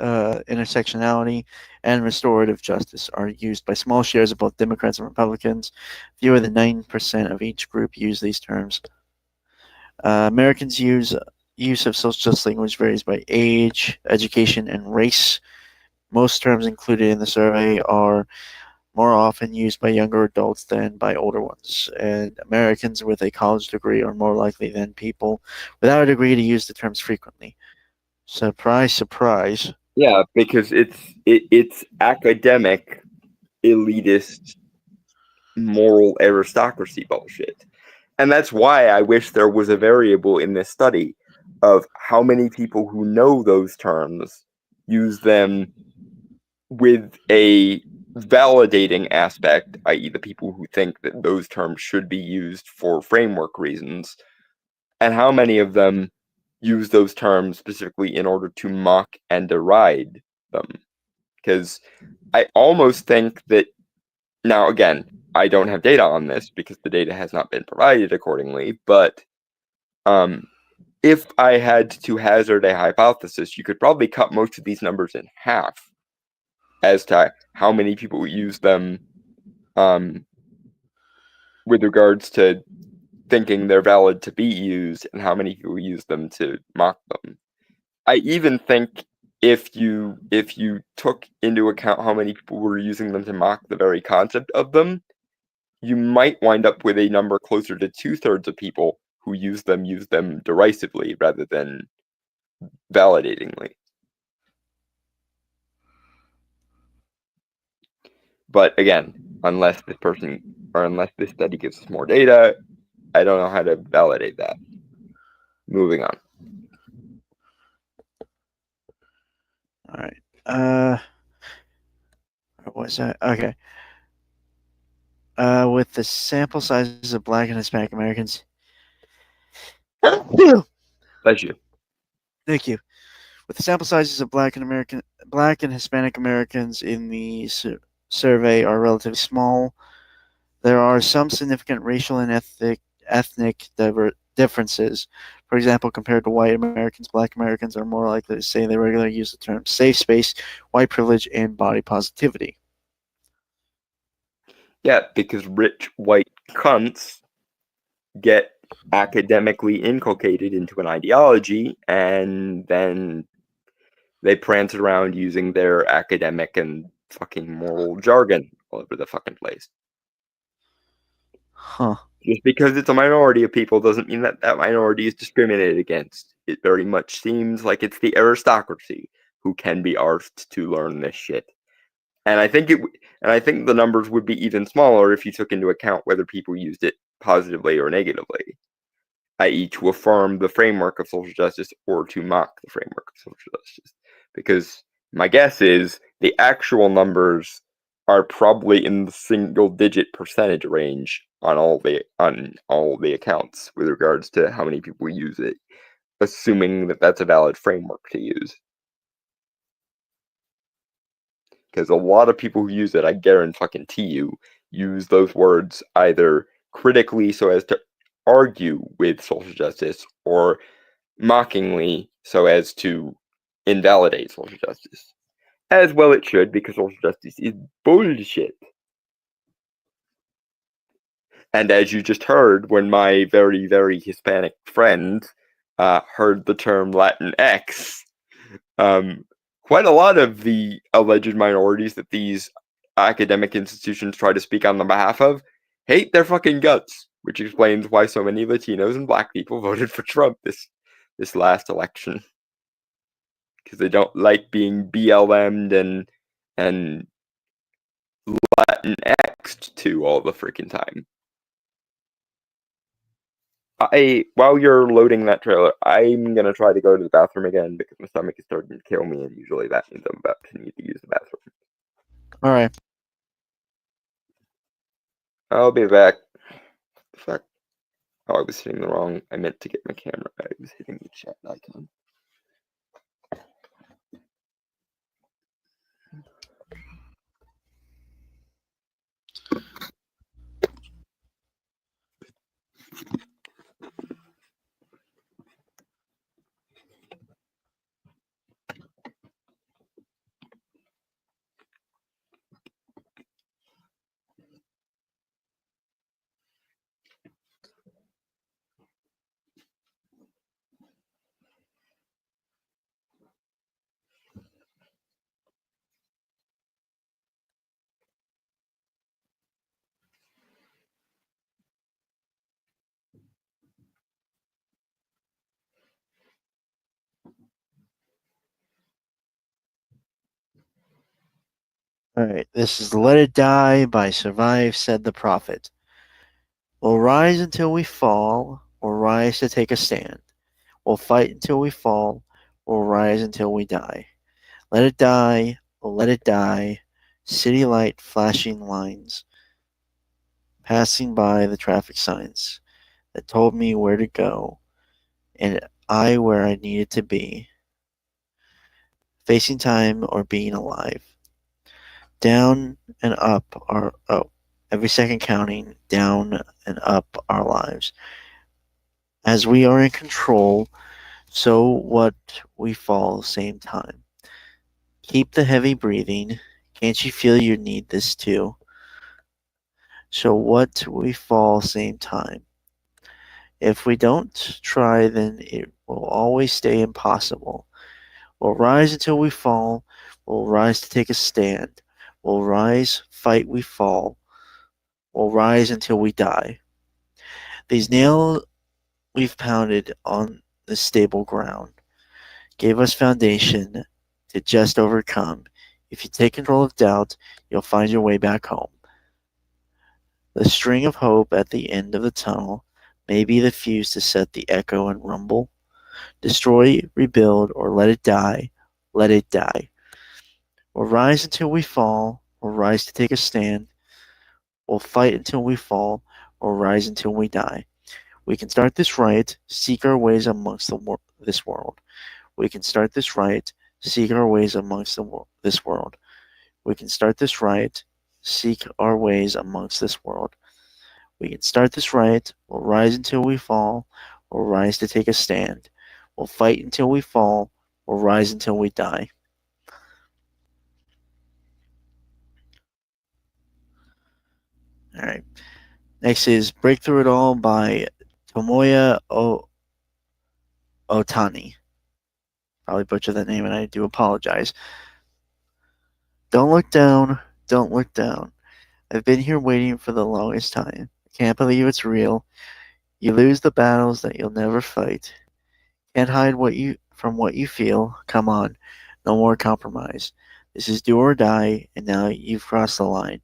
intersectionality, and restorative justice are used by small shares of both Democrats and Republicans. Fewer than 9% of each group use these terms. Americans' use of social justice language varies by age, education, and race. Most terms included in the survey are more often used by younger adults than by older ones, and Americans with a college degree are more likely than people without a degree to use the terms frequently. Surprise, surprise. Yeah, because it's academic, elitist, moral aristocracy bullshit. And that's why I wish there was a variable in this study of how many people who know those terms use them with a validating aspect, i.e., the people who think that those terms should be used for framework reasons, and how many of them use those terms specifically in order to mock and deride them. Because I almost think that, now again, I don't have data on this because the data has not been provided accordingly, but if I had to hazard a hypothesis, you could probably cut most of these numbers in half as to how many people use them with regards to thinking they're valid to be used and how many people use them to mock them. I even think if you took into account how many people were using them to mock the very concept of them, you might wind up with a number closer to 2/3 of people who use them derisively rather than validatingly. But again, unless this study gives us more data, I don't know how to validate that. Moving on. All right. What was that? Okay. With the sample sizes of Black and Hispanic Americans. Bless you. Thank you. With the sample sizes of Black and Hispanic Americans in the survey are relatively small, there are some significant racial and ethnic differences. For example, compared to white Americans, Black Americans are more likely to say they regularly use the term safe space, white privilege, and body positivity. Yeah, because rich white cunts get academically inculcated into an ideology, and then they prance around using their academic and fucking moral jargon all over the fucking place. Huh. Just because it's a minority of people doesn't mean that that minority is discriminated against. It very much seems like it's the aristocracy who can be asked to learn this shit. And I think the numbers would be even smaller if you took into account whether people used it positively or negatively, i.e., to affirm the framework of social justice or to mock the framework of social justice. Because my guess is the actual numbers are probably in the single-digit percentage range on all the accounts with regards to how many people use it, assuming that that's a valid framework to use. Because a lot of people who use it, I guarantee you, use those words either critically so as to argue with social justice or mockingly so as to invalidate social justice. As well it should, because social justice is bullshit. And as you just heard, when my very, very Hispanic friend heard the term Latinx, quite a lot of the alleged minorities that these academic institutions try to speak on the behalf of hate their fucking guts, which explains why so many Latinos and Black people voted for Trump this last election, because they don't like being BLM'd and Latinxed to all the freaking time. While you're loading that trailer, I'm gonna try to go to the bathroom again because my stomach is starting to kill me, and usually that means I'm about to need to use the bathroom. All right. I'll be back. Fuck. Oh, I was hitting the wrong. I meant to get my camera. I was hitting the chat icon. All right. This is "Let It Die" by Survive, said the prophet. We'll rise until we fall, we'll rise to take a stand. We'll fight until we fall, we'll rise until we die. Let it die, let it die. City light flashing lines, passing by the traffic signs that told me where to go, and I where I needed to be. Facing time or being alive. Down and up are every second counting, down and up our lives. As we are in control, so what we fall same time. Keep the heavy breathing. Can't you feel you need this too? So what we fall same time. If we don't try, then it will always stay impossible. We'll rise until we fall. We'll rise to take a stand. We'll rise, fight, we fall. We'll rise until we die. These nails we've pounded on the stable ground gave us foundation to just overcome. If you take control of doubt, you'll find your way back home. The string of hope at the end of the tunnel may be the fuse to set the echo and rumble. Destroy, rebuild, or let it die. Let it die. We'll rise until we fall. We'll rise to take a stand. We'll fight until we fall, or rise until we die. We can start this right, seek our ways amongst this world. We can start this right, seek our ways amongst this world. We can start this right, seek our ways amongst this world. We can start this right, we'll rise until we fall, we'll rise to take a stand. We'll fight until we fall, we'll rise until we die. Alright. Next is Break Through It All by Tomoya Otani. Probably butchered that name and I do apologize. Don't look down, don't look down. I've been here waiting for the longest time. I can't believe it's real. You lose the battles that you'll never fight. Can't hide from what you feel. Come on, no more compromise. This is do or die, and now you've crossed the line.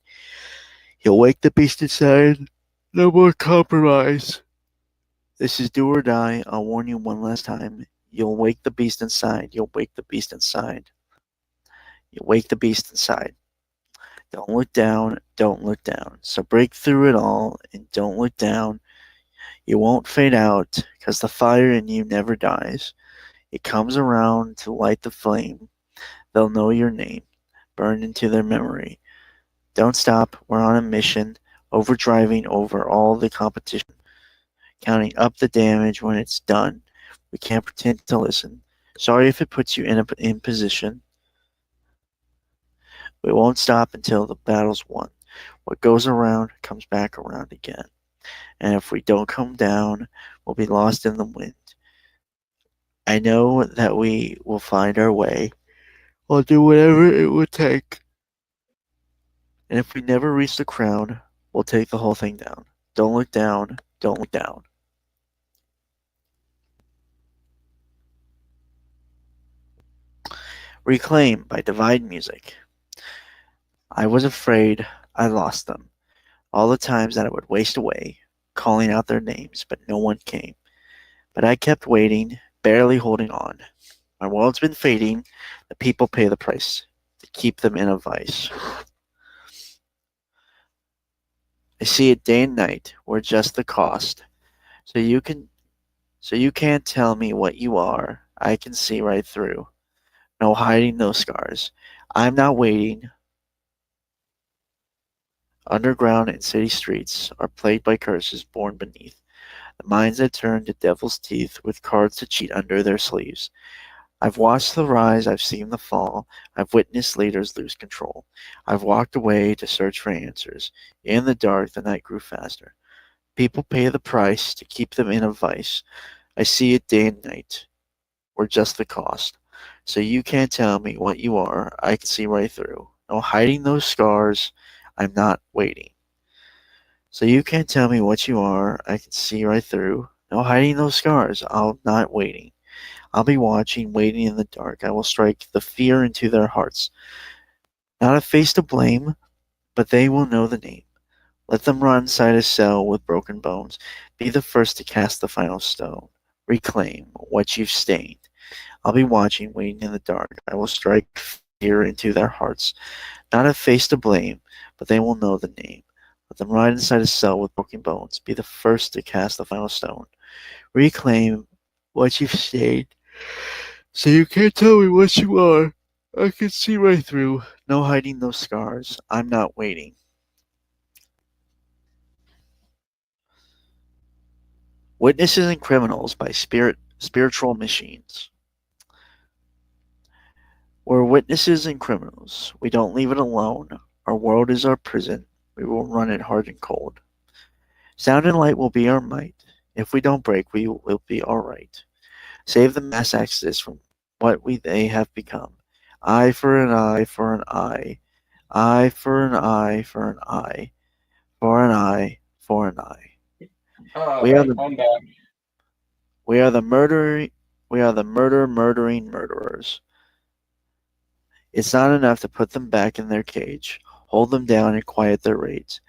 You'll wake the beast inside. No more compromise. This is do or die. I'll warn you one last time. You'll wake the beast inside. You'll wake the beast inside. You'll wake the beast inside. Don't look down. Don't look down. So break through it all and don't look down. You won't fade out, 'cause the fire in you never dies. It comes around to light the flame. They'll know your name, burned into their memory. Don't stop, we're on a mission, overdriving over all the competition, counting up the damage when it's done. We can't pretend to listen. Sorry if it puts you in position. We won't stop until the battle's won. What goes around comes back around again. And if we don't come down, we'll be lost in the wind. I know that we will find our way. We'll do whatever it would take. And if we never reach the crown, we'll take the whole thing down. Don't look down. Don't look down. Reclaim by Divide Music. I was afraid I lost them. All the times that I would waste away, calling out their names, but no one came. But I kept waiting, barely holding on. My world's been fading. The people pay the price to keep them in a vice. I see it day and night. We're just the cost. So you can't tell me what you are. I can see right through. No hiding those scars. I'm not waiting. Underground and city streets are plagued by curses born beneath. The minds that turn to devil's teeth with cards to cheat under their sleeves. I've watched the rise, I've seen the fall. I've witnessed leaders lose control. I've walked away to search for answers. In the dark, the night grew faster. People pay the price to keep them in a vice. I see it day and night. We're just the cost. So you can't tell me what you are. I can see right through. No hiding those scars. I'm not waiting. So you can't tell me what you are. I can see right through. No hiding those scars. I'm not waiting. I'll be watching, waiting in the dark. I will strike the fear into their hearts. Not a face to blame, but they will know the name. Let them rot inside a cell with broken bones. Be the first to cast the final stone. Reclaim what you've stained. I'll be watching, waiting in the dark. I will strike fear into their hearts. Not a face to blame, but they will know the name. Let them ride inside a cell with broken bones. Be the first to cast the final stone. Reclaim what you've stained. So you can't tell me what you are. I can see right through. No hiding those scars. I'm not waiting. Witnesses and Criminals by Spiritual Machines. We're witnesses and criminals. We don't leave it alone. Our world is our prison. We will run it hard and cold. Sound and light will be our might. If we don't break, we will be all right. Save the mass exodus from what they have become. Eye for an eye for an eye. Eye for an eye for an eye. For an eye for an eye. We are the murdering murderers. It's not enough to put them back in their cage. Hold them down and quiet their rage.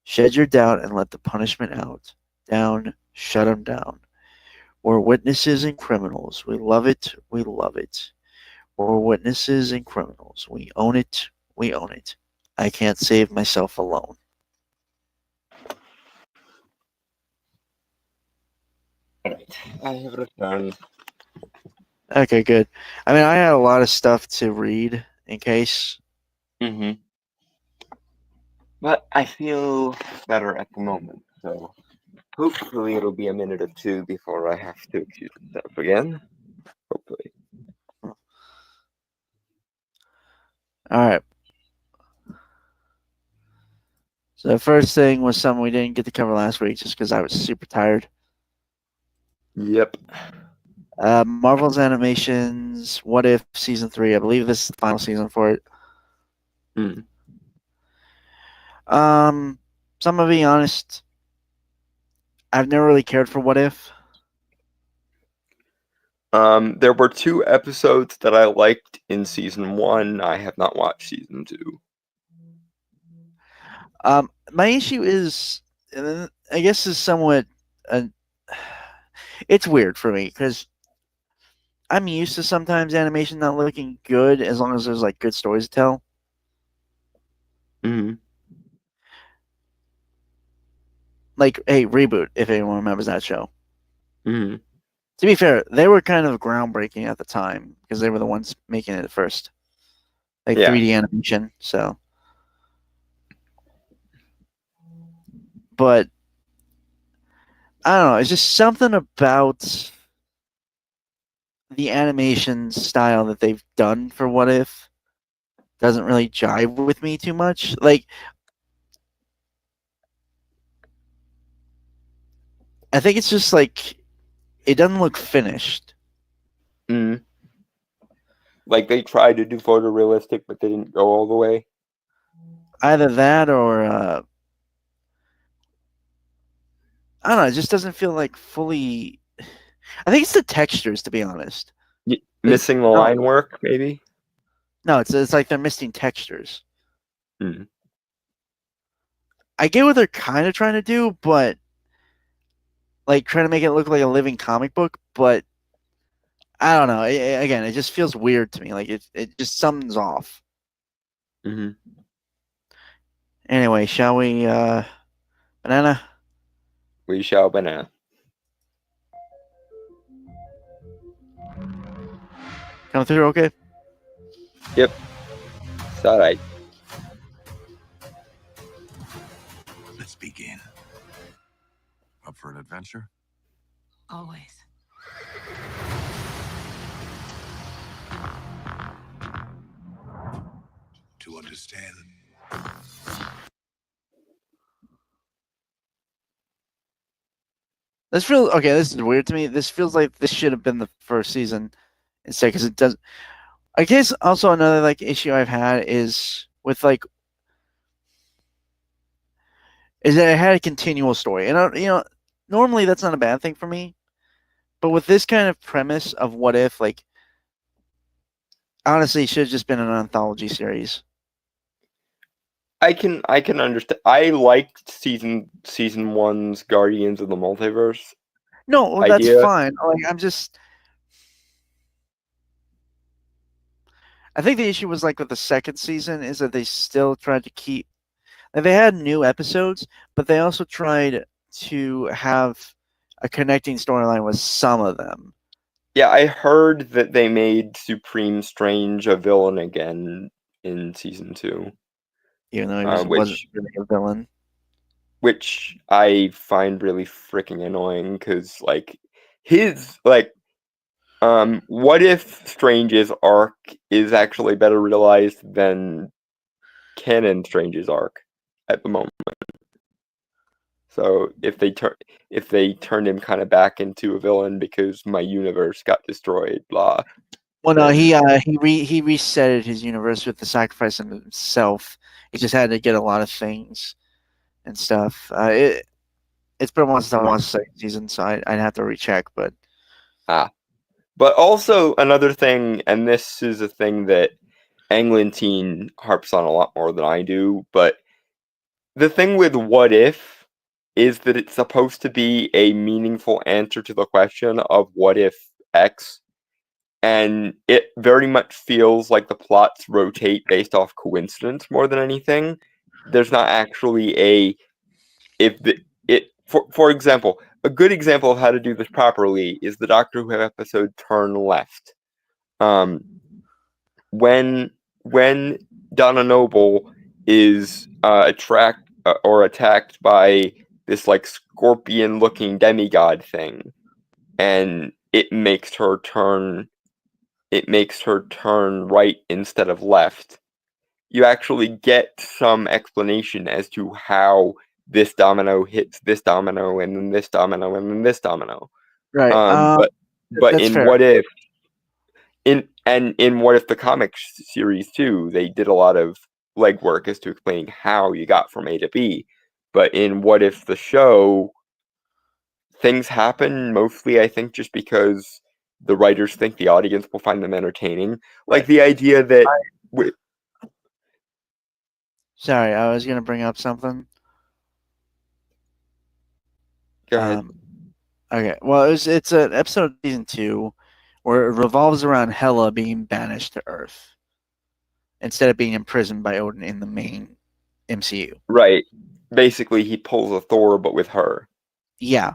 Shed your doubt and let the punishment out. Down, shut them down. We're witnesses and criminals. We love it, we love it. We're witnesses and criminals. We own it, we own it. I can't save myself alone. Alright, I have returned. Okay, good. I mean, I had a lot of stuff to read in case. Mm-hmm. But I feel better at the moment, so hopefully it'll be a minute or two before I have to excuse myself again. Hopefully. All right. So the first thing was something we didn't get to cover last week just because I was super tired. Yep. Marvel's Animations What If Season 3. I believe this is the final season for it. Mm. So I'm going to be honest. I've never really cared for What If. There were 2 episodes that I liked in season 1. I have not watched season 2. My issue is, I guess, is somewhat. It's weird for me because I'm used to sometimes animation not looking good as long as there's like good stories to tell. Mm-hmm. Like, hey, Reboot, if anyone remembers that show. Mm-hmm. To be fair, they were kind of groundbreaking at the time because they were the ones making it first, like Yeah. 3D animation. So, but I don't know. It's just something about the animation style that they've done for What If doesn't really jive with me too much. Like, I think it's just like it doesn't look finished. Mm-hmm. Like they tried to do photorealistic, but they didn't go all the way. Either that or I don't know. It just doesn't feel like fully. I think it's the textures, to be honest. Missing the line work, maybe. No, it's like they're missing textures. Mm. I get what they're kind of trying to do, but like trying to make it look like a living comic book. But I don't know. Again, it just feels weird to me. Like it just something's off. Mm-hmm. Anyway, shall we? Banana. We shall banana. Come through, okay? Yep. It's alright. Let's begin. Up for an adventure? Always. To understand. This feels okay. This is weird to me. This feels like this should have been the first season instead, because it does. I guess also another like issue I've had is with like is that it had a continual story, and normally that's not a bad thing for me, but with this kind of premise of What If, like honestly, it should have just been an anthology series. I can understand. I liked season 1's Guardians of the Multiverse. No, that's idea. fine. Like I think the issue was like with the second season is that they still tried to keep. Like, they had new episodes, but they also tried to have a connecting storyline with some of them. Yeah, I heard that they made Supreme Strange a villain again in season 2. Even though he wasn't really a villain. Which I find really freaking annoying because, like, his, like, what if Strange's arc is actually better realized than canon Strange's arc at the moment? So if they turned him kind of back into a villain because my universe got destroyed, blah. Well, no, he resetted his universe with the sacrifice of himself. He just had to get a lot of things and stuff. It's been a while since I watched the second season, so I'd have to recheck. But but also another thing, and this is a thing that Anglin harps on a lot more than I do, but the thing with What If is that it's supposed to be a meaningful answer to the question of what if X, and it very much feels like the plots rotate based off coincidence more than anything. There's not actually a for example, a good example of how to do this properly is the Doctor Who episode Turn Left. When Donna Noble is attacked by this like scorpion-looking demigod thing, and it makes her turn right instead of left. You actually get some explanation as to how this domino hits this domino, and then this domino, and then this domino. Right. But That's in fair. What If, in What If the comic series too, they did a lot of legwork as to explaining how you got from A to B. But in What If the show, things happen mostly, I think, just because the writers think the audience will find them entertaining. Like Right. the idea that Sorry, I was gonna bring up something. go ahead. Okay. Well, it's an episode of season 2 where it revolves around Hela being banished to Earth instead of being imprisoned by Odin in the main MCU. Right. Basically, he pulls a Thor, but with her. Yeah.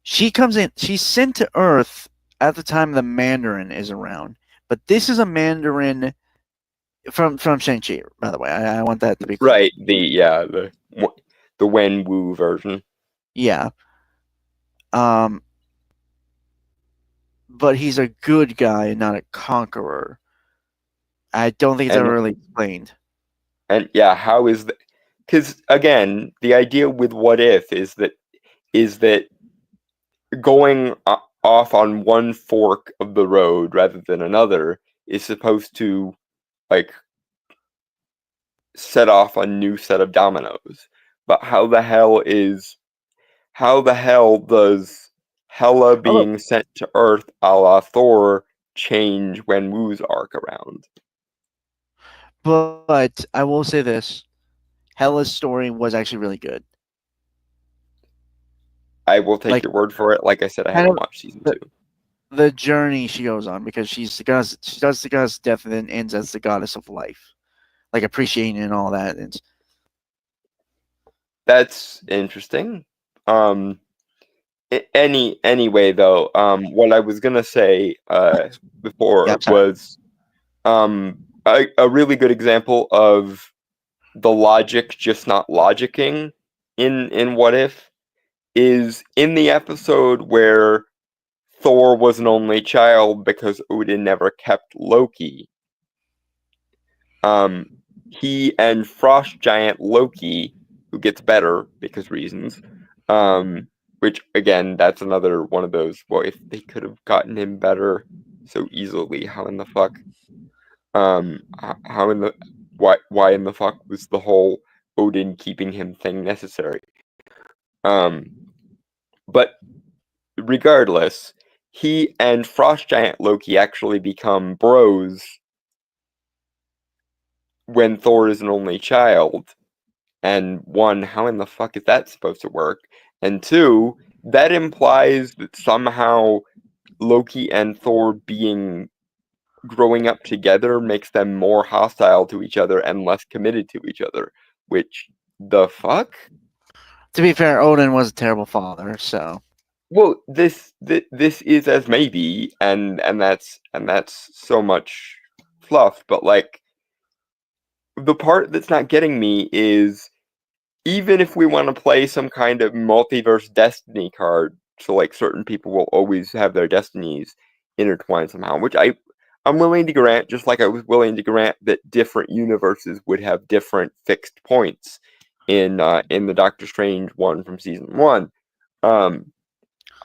She comes in. She's sent to Earth at the time the Mandarin is around, but this is a Mandarin from Shang-Chi, by the way. I want that to be clear. Right. The Wen Wu version. Yeah. But he's a good guy and not a conqueror. I don't think it's And- ever really explained. And yeah, how is that? Because again, the idea with What If is that going off on one fork of the road rather than another is supposed to like set off a new set of dominoes. But how the hell does Hela being sent to Earth a la Thor change Wen Wu's arc around? But I will say this. Hela's story was actually really good. I will take Like- your word for it. Like I said, I Kind haven't of- watched season the- 2. The journey she goes on, because she does the goddess of death and then ends as the goddess of life. Like appreciating and all that. It's, That's interesting. Anyway, though, what I was gonna say before Yeah, sorry. was a really good example of the logic just not logicking in What If is in the episode where Thor was an only child because Odin never kept Loki. He and Frost Giant Loki, who gets better because reasons, which again, that's another one of those. Well, if they could have gotten him better so easily, how in the fuck? How in the why in the fuck was the whole Odin keeping him thing necessary? But regardless, he and Frost Giant Loki actually become bros when Thor is an only child. And one, how in the fuck is that supposed to work? And two, that implies that somehow Loki and Thor growing up together makes them more hostile to each other and less committed to each other. Which, the fuck? to be fair, Odin was a terrible father, so Well, this is as maybe, and that's so much fluff. But like, the part that's not getting me is even if we want to play some kind of multiverse destiny card, so like certain people will always have their destinies intertwined somehow, which I'm willing to grant, just like I was willing to grant that different universes would have different fixed points in the Doctor Strange one from season 1.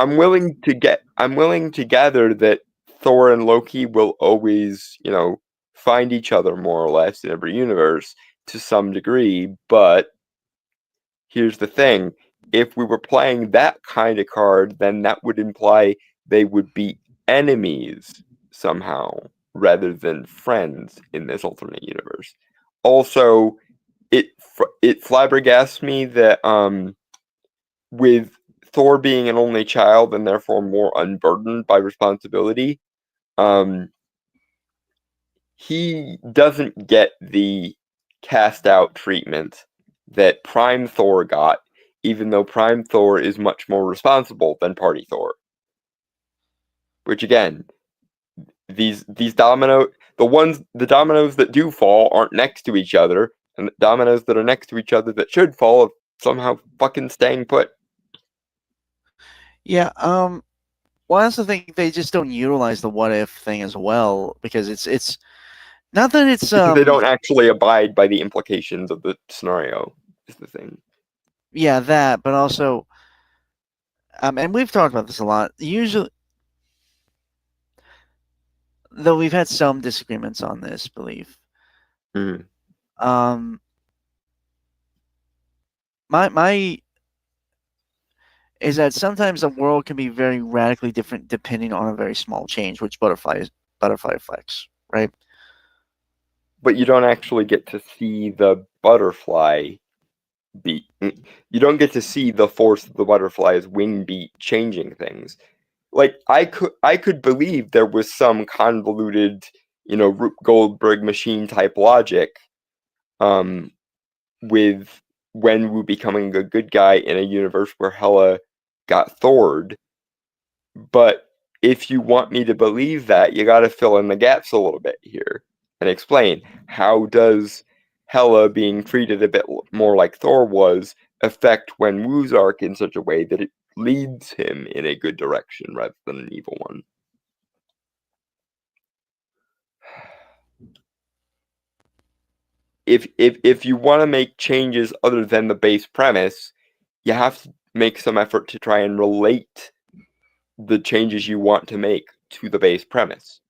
I'm willing to gather that Thor and Loki will always, find each other more or less in every universe to some degree, but here's the thing. If we were playing that kind of card, then that would imply they would be enemies somehow rather than friends in this alternate universe. Also, it flabbergasts me that with Thor being an only child and therefore more unburdened by responsibility, he doesn't get the cast out treatment that Prime Thor got even though Prime Thor is much more responsible than Party Thor. Which again, the dominoes that do fall aren't next to each other, and the dominoes that are next to each other that should fall are somehow fucking staying put. Yeah. Well, I also think they just don't utilize the what if thing as well, because it's not that it's Because they don't actually abide by the implications of the scenario, is the thing. yeah, that, but also and we've talked about this a lot. Usually, though, we've had some disagreements on this belief. Mhm. My is that sometimes the world can be very radically different depending on a very small change, which butterfly affects, right? But you don't actually get to see the butterfly beat. You don't get to see the force of the butterfly's wing beat changing things. Like I could believe there was some convoluted, Rube Goldberg machine type logic, with Wenwu becoming a good guy in a universe where Hela got Thored. But if you want me to believe that, you got to fill in the gaps a little bit here and explain how does Hela being treated a bit more like Thor was affect Wenwu's arc in such a way that it leads him in a good direction rather than an evil one. If you want to make changes other than the base premise, you have to make some effort to try and relate the changes you want to make to the base premise.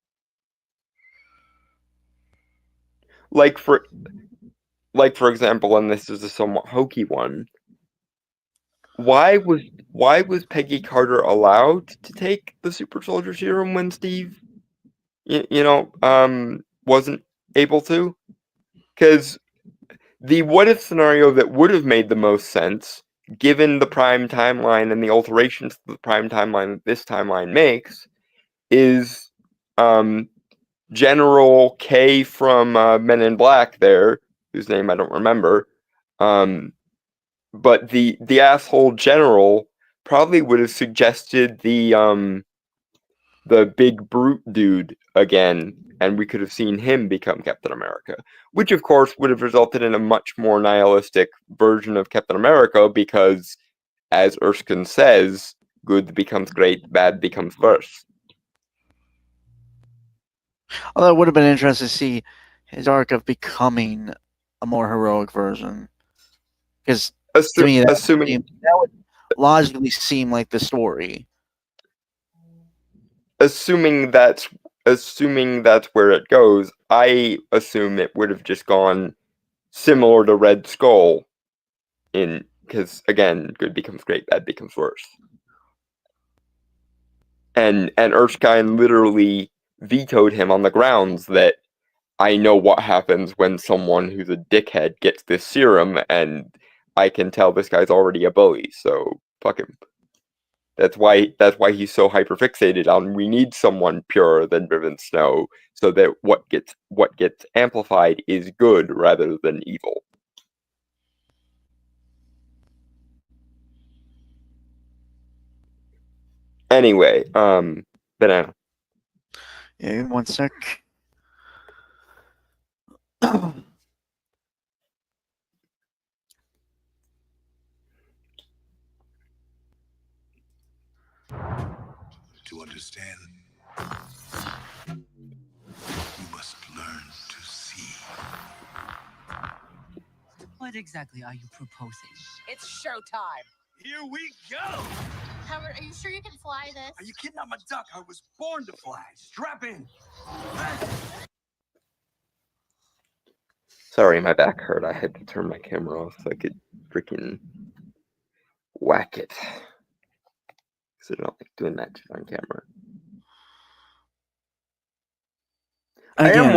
Like for example, and this is a somewhat hokey one, why was Peggy Carter allowed to take the super soldier serum when Steve wasn't able to? Because the what if scenario that would have made the most sense, given the Prime timeline and the alterations to the Prime timeline that this timeline makes, is General K from Men in Black there, whose name I don't remember, but the asshole general probably would have suggested the big brute dude again, and we could have seen him become Captain America, which of course would have resulted in a much more nihilistic version of Captain America because, as Erskine says, good becomes great, bad becomes worse. Although it would have been interesting to see his arc of becoming a more heroic version, because to me that would logically seem like the story. Assuming that's where it goes, I assume it would have just gone similar to Red Skull, because again, good becomes great, bad becomes worse. And Erskine literally vetoed him on the grounds that I know what happens when someone who's a dickhead gets this serum, and I can tell this guy's already a bully, so fuck him. That's why he's so hyperfixated on we need someone purer than Riven Snow, so that what gets amplified is good rather than evil. Anyway, Banana. Yeah, give me 1 sec. To understand, you must learn to see. What exactly are you proposing? It's showtime. Here we go! Howard, are you sure you can fly this? Are you kidding? I'm a duck. I was born to fly. Strap in. Sorry, my back hurt. I had to turn my camera off so I could freaking whack it. Because I don't like doing that shit on camera. I am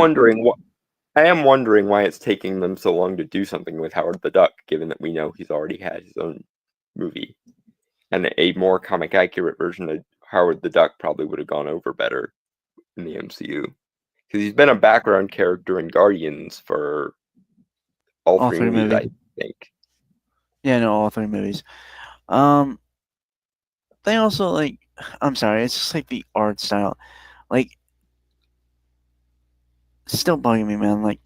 wondering why it's taking them so long to do something with Howard the Duck, given that we know he's already had his own movie. And a more comic accurate version of Howard the Duck probably would have gone over better in the MCU. Because he's been a background character in Guardians for all three movies, I think. Yeah, no, all three movies. Um, they also like. I'm sorry, it's just like the art style, like still bugging me, man. Like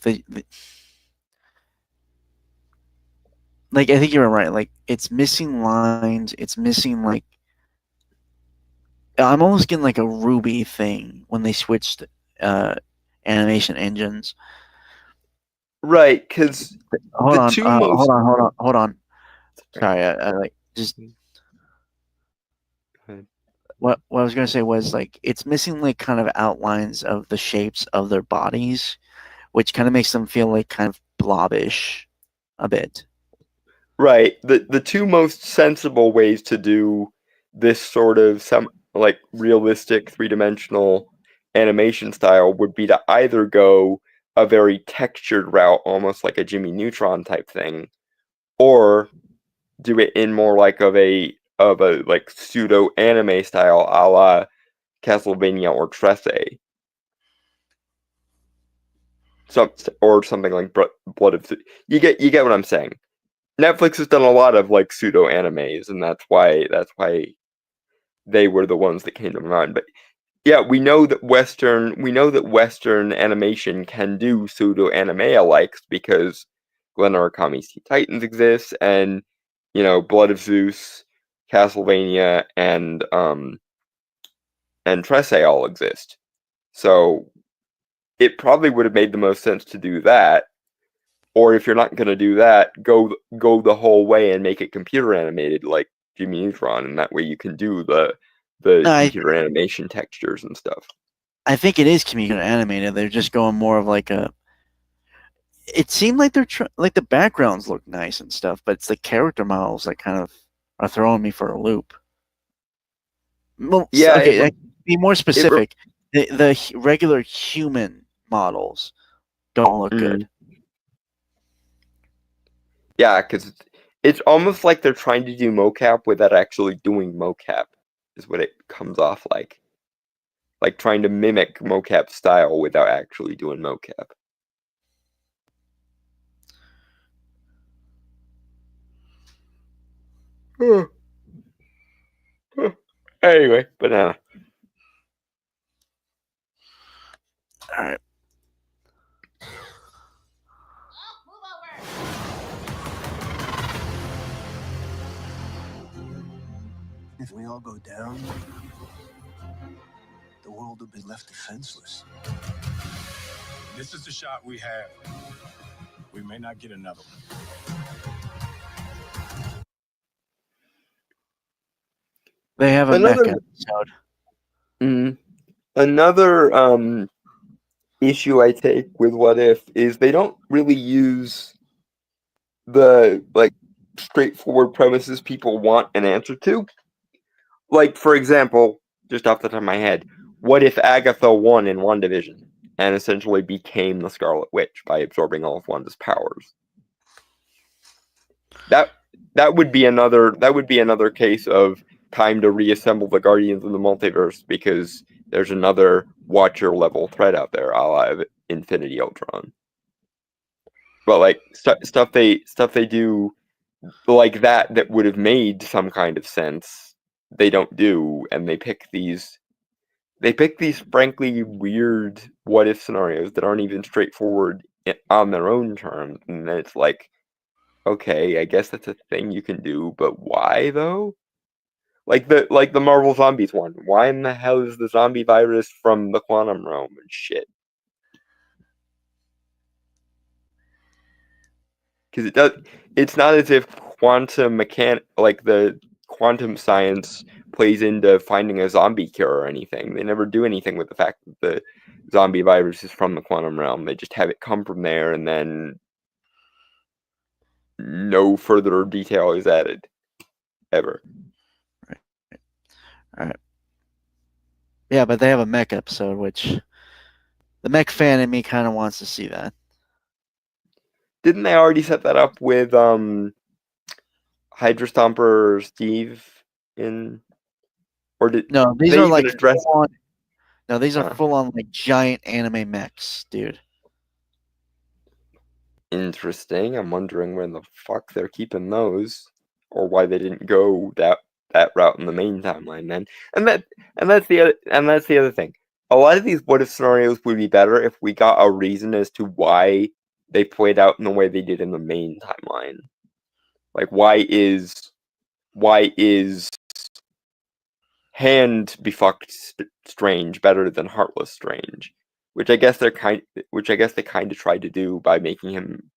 like I think you were right. Like it's missing lines. It's missing like I'm almost getting like a Ruby thing when they switched uh animation engines. Right, because Hold the on, two most. hold on. Sorry, I like just what I was gonna say was like it's missing like kind of outlines of the shapes of their bodies, which kind of makes them feel like kind of blobbish a bit. Right. The two most sensible ways to do this sort of some like realistic three-dimensional animation style would be to either go a very textured route, almost like a Jimmy Neutron type thing, or do it in more like of a like pseudo anime style, a la Castlevania or Trece, or something like Blood of. You get what I'm saying. Netflix has done a lot of like pseudo animes, and that's why they were the ones that came to mind. But yeah, we know that Western animation can do pseudo anime alikes because Glen Arakami's Teen Titans exists, and Blood of Zeus, Castlevania, and Trece all exist. So it probably would have made the most sense to do that. Or if you're not going to do that, go the whole way and make it computer animated like Jimmy Neutron, and that way you can do the No, computer animation textures and stuff. I think it is computer animated. They're just going more of like a. It seemed like like the backgrounds look nice and stuff, but it's the character models that kind of are throwing me for a loop. Well, Yeah, okay, be more it specific. The regular human models don't look good. yeah, because it's almost like they're trying to do mocap without actually doing mocap, is what it comes off like trying to mimic mocap style without actually doing mocap. Anyway, banana. All right. Oh, move over. If we all go down, the world will be left defenseless. This is the shot we have. We may not get another one. They have a mech Another episode. another issue I take with What If is they don't really use the like straightforward premises people want an answer to. Like, for example, just off the top of my head, what if Agatha won in WandaVision and essentially became the Scarlet Witch by absorbing all of Wanda's powers? That would be another case of time to reassemble the Guardians of the Multiverse because there's another Watcher level threat out there, a la Infinity Ultron. But like stuff they do like that would have made some kind of sense, they don't do, and they pick these frankly weird what if scenarios that aren't even straightforward on their own terms, and then it's like, okay, I guess that's a thing you can do, but why though? Like the Marvel Zombies one. Why in the hell is the zombie virus from the quantum realm and shit? Because it's not as if the quantum science plays into finding a zombie cure or anything. They never do anything with the fact that the zombie virus is from the quantum realm. They just have it come from there, and then no further detail is added ever. All right. Yeah, but they have a mech episode, which the mech fan in me kind of wants to see that. Didn't they already set that up with Hydra Stomper Steve in, or did No, these they are even like address? full on. No, these are Huh. full on like giant anime mechs, dude. interesting. I'm wondering where the fuck they're keeping those, or why they didn't go that route in the main timeline then. And that's the other thing. A lot of these what if scenarios would be better if we got a reason as to why they played out in the way they did in the main timeline. Like why is Hand befucked Strange better than Heartless Strange? Which I guess they kind of tried to do by making him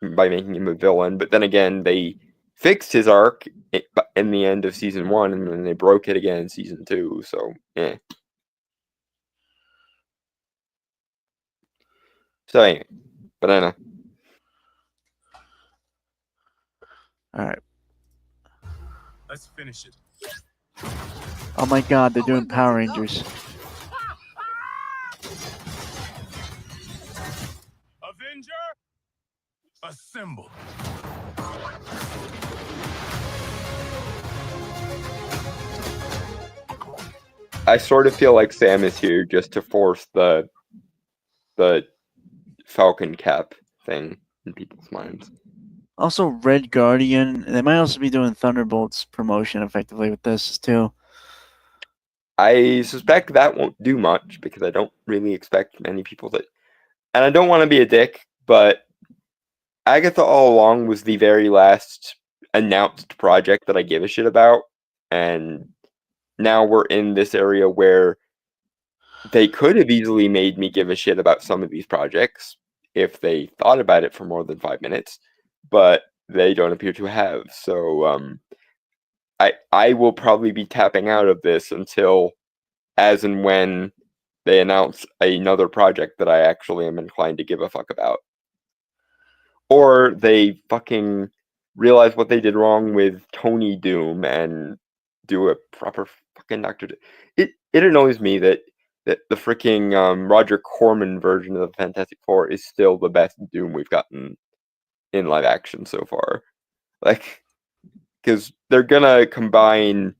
a villain, but then again they fixed his arc in the end of season 1, and then they broke it again in season 2. So, So anyway, banana. All right. Let's finish it. Oh my God, they're doing Power Rangers. Avenger, assemble. I sort of feel like Sam is here just to force the Falcon cap thing in people's minds. Also, Red Guardian. They might also be doing Thunderbolts promotion effectively with this too. I suspect that won't do much because I don't really expect many people to. And I don't want to be a dick, but Agatha all along was the very last announced project that I give a shit about, and now we're in this area where they could have easily made me give a shit about some of these projects if they thought about it for more than 5 minutes, but they don't appear to have. So I will probably be tapping out of this until as and when they announce another project that I actually am inclined to give a fuck about. Or they fucking realize what they did wrong with Tony Doom and do a proper fucking Doctor Doom. It annoys me that the freaking Roger Corman version of the Fantastic Four is still the best Doom we've gotten in live action so far. Like, because they're gonna combine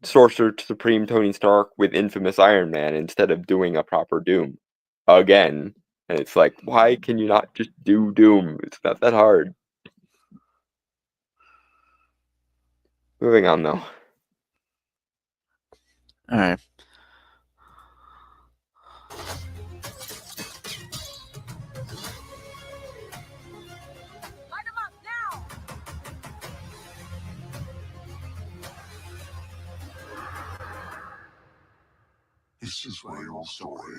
Sorcerer Supreme Tony Stark with infamous Iron Man instead of doing a proper Doom again. And it's like, why can you not just do Doom? It's not that hard. Moving on, though. All right. Light 'em up now! This is where your story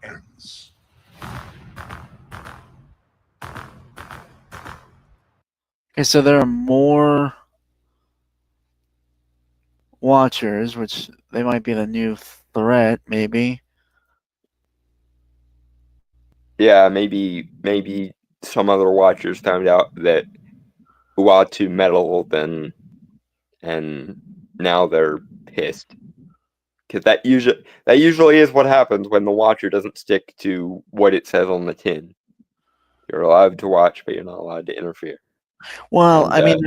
ends. Okay, so there are more Watchers, which they might be the new threat, maybe. Yeah, maybe some other Watchers found out that Uatu meddled and now they're pissed. Because that usually is what happens when the Watcher doesn't stick to what it says on the tin. You're allowed to watch, but you're not allowed to interfere. Well, And, I mean,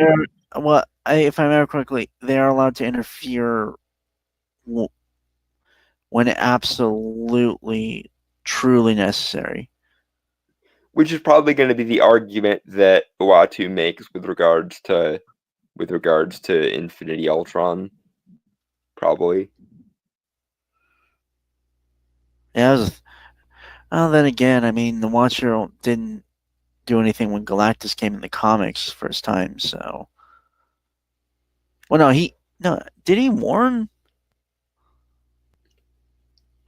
if I remember correctly, they are allowed to interfere when absolutely, truly necessary. which is probably going to be the argument that Uatu makes with regards to Infinity Ultron. Probably. Yeah. Well, then again, I mean, the Watcher didn't do anything when Galactus came in the comics first time, so. Well, did he warn?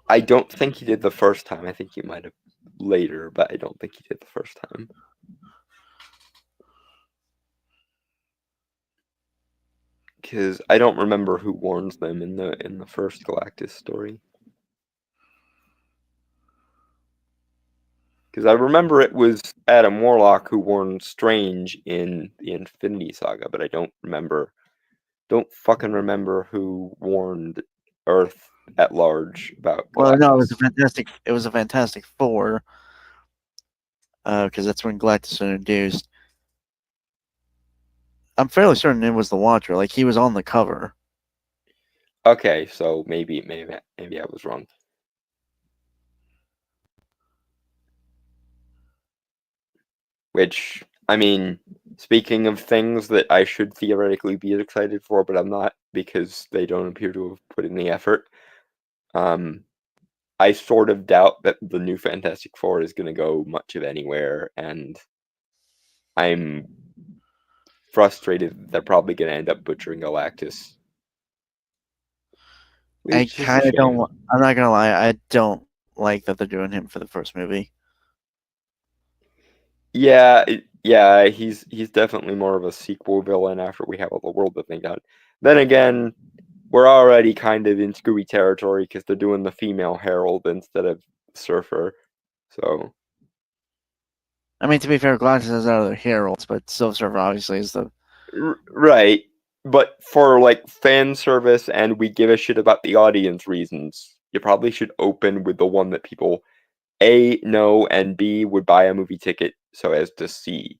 I don't think he did the first time. I think he might have later, but I don't think he did the first time. Because I don't remember who warns them in the first Galactus story. Because I remember it was Adam Warlock who warned Strange in the Infinity Saga, but I don't fucking remember who warned Earth at large about Galactus. Well, no, it was a Fantastic Four. Because that's when Galactus was introduced. I'm fairly certain it was the Watcher. Like, he was on the cover. Okay, so maybe I was wrong. which, I mean, speaking of things that I should theoretically be excited for, but I'm not because they don't appear to have put in the effort. I sort of doubt that the new Fantastic Four is going to go much of anywhere, and I'm frustrated that they're probably going to end up butchering Galactus. I Which is a kind of don't. shame. I'm not gonna lie. I don't like that they're doing him for the first movie. Yeah, yeah, he's definitely more of a sequel villain after we have all the world to think on. Then again, we're already kind of in Scooby territory because they're doing the female Herald instead of Surfer. So I mean, to be fair, Galactus has other heralds, but Silver Surfer obviously is the. right, but for like fan service and we give a shit about the audience reasons, you probably should open with the one that people A know and B would buy a movie ticket so as to see.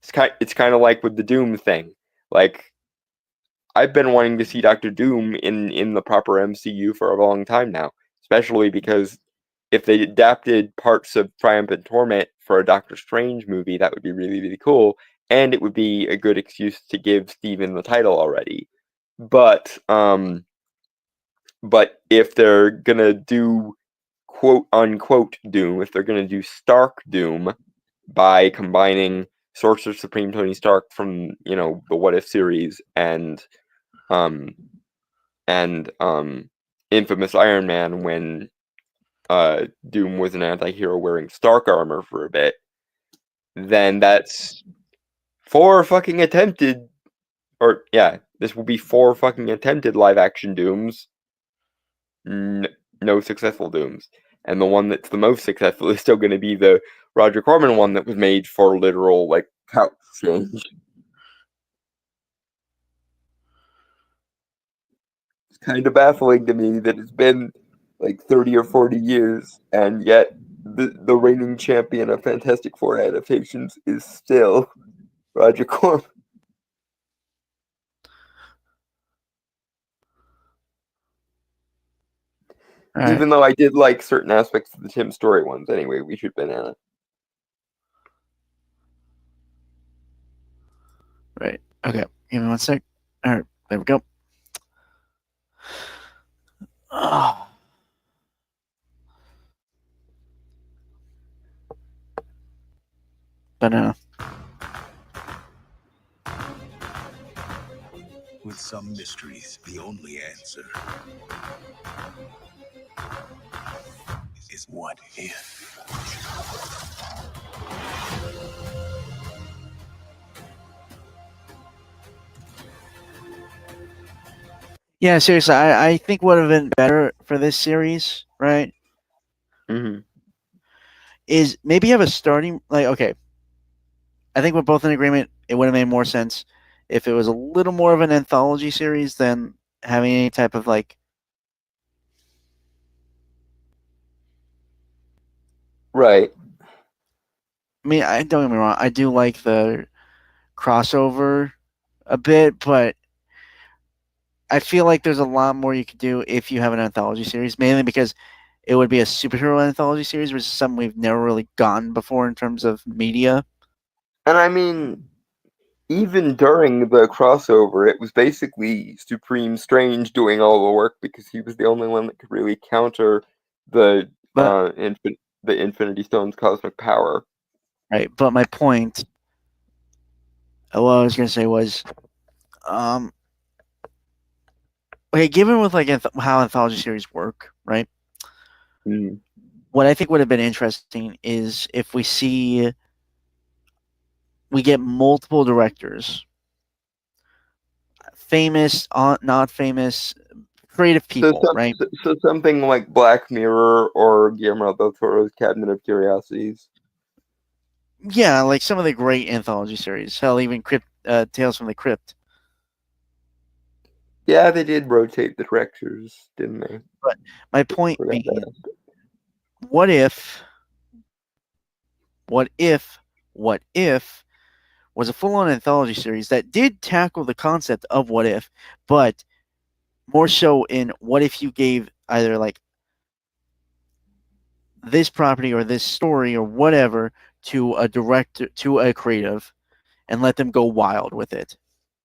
It's kind of like with the Doom thing. Like, I've been wanting to see Doctor Doom in the proper MCU for a long time now, especially because if they adapted parts of Triumph and Torment for a Doctor Strange movie, that would be really, really cool, and it would be a good excuse to give Steven the title already. But if they're gonna do quote unquote Doom, if they're gonna do Stark Doom by combining Sorcerer Supreme Tony Stark from the What If series and Infamous Iron Man when Doom was an anti-hero wearing Stark armor for a bit, then that's four fucking attempted, this will be four fucking attempted live action Dooms, no successful Dooms. And the one that's the most successful is still going to be the Roger Corman one that was made for literal, like, couch change. It's kind of baffling to me that it's been like 30 or 40 years, and yet the reigning champion of Fantastic Four adaptations is still Roger Corman. All right. Even though I did like certain aspects of the Tim Story ones. Anyway, we should banana. Right. Okay. Give me 1 sec. All right. There we go. Oh. Banana. With some mysteries, the only answer is what if. Yeah, seriously, I think would have been better for this series, right? Mm-hmm. Is maybe have a starting okay. I think we're both in agreement. It would have made more sense if it was a little more of an anthology series than having any type of Right. I mean, I don't get me wrong. I do like the crossover a bit, but I feel like there's a lot more you could do if you have an anthology series, mainly because it would be a superhero anthology series, which is something we've never really gotten before in terms of media. And I mean, even during the crossover, it was basically Supreme Strange doing all the work because he was the only one that could really counter the But Infinity Stone's cosmic power. right, but my point, what I was gonna say was, okay, given with how anthology series work, right? Mm. What I think would have been interesting is if we get multiple directors, famous, not famous, creative people, right? So something like Black Mirror or Guillermo del Toro's Cabinet of Curiosities. Yeah, like some of the great anthology series. Hell, even Tales from the Crypt. Yeah, they did rotate the directors, didn't they? But my point Forgot being, that. what if was a full-on anthology series that did tackle the concept of what if, but more so in what if you gave either like this property or this story or whatever to a director, to a creative, and let them go wild with it.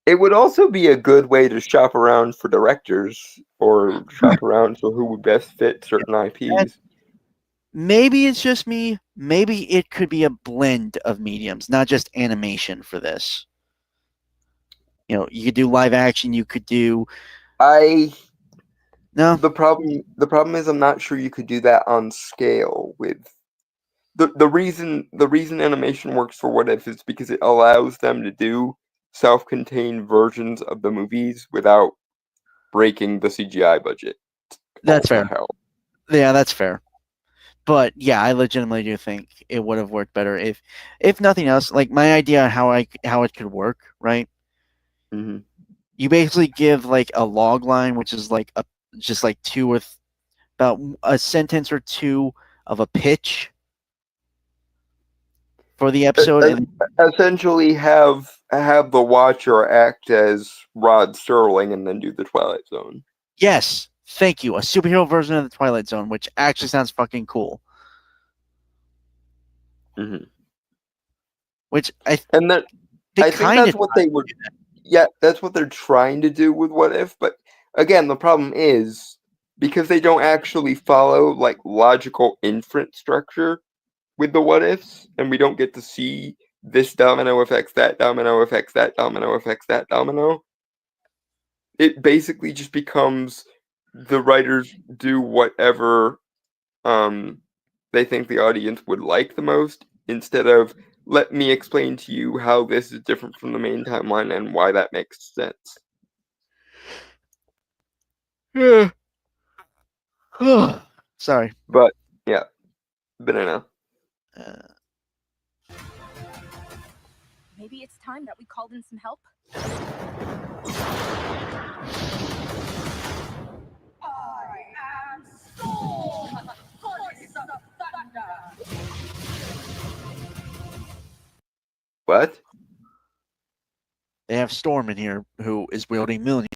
It would also be a good way to shop around for directors or shop around for who would best fit certain IPs. Maybe it's just me. Maybe it could be a blend of mediums, not just animation for this. You know, you could do live action. You could do no. The problem is I'm not sure you could do that on scale with the reason animation works for What If is because it allows them to do self-contained versions of the movies without breaking the CGI budget. That's Oh, fair. hell. Yeah, that's fair. But yeah, I legitimately do think it would have worked better if nothing else. Like my idea how it could work, right? Mhm. You basically give like a log line, which is like just like about a sentence or two of a pitch for the episode, and Essentially have the Watcher act as Rod Serling and then do the Twilight Zone. yes, thank you, a superhero version of the Twilight Zone, which actually sounds fucking cool. Mm-hmm. Which I think that's what they were. Yeah, that's what they're trying to do with What If. But again, the problem is because they don't actually follow like logical inference structure with the What Ifs, and we don't get to see this domino affects that domino affects that domino affects that domino. It basically just becomes the writers do whatever they think the audience would like the most instead of let me explain to you how this is different from the main timeline and why that makes sense. Yeah. Sorry. But yeah, banana. Maybe it's time that we called in some help. I am Storm, Goddess of Thunder. What? They have Storm in here, who is wielding Mjolnir.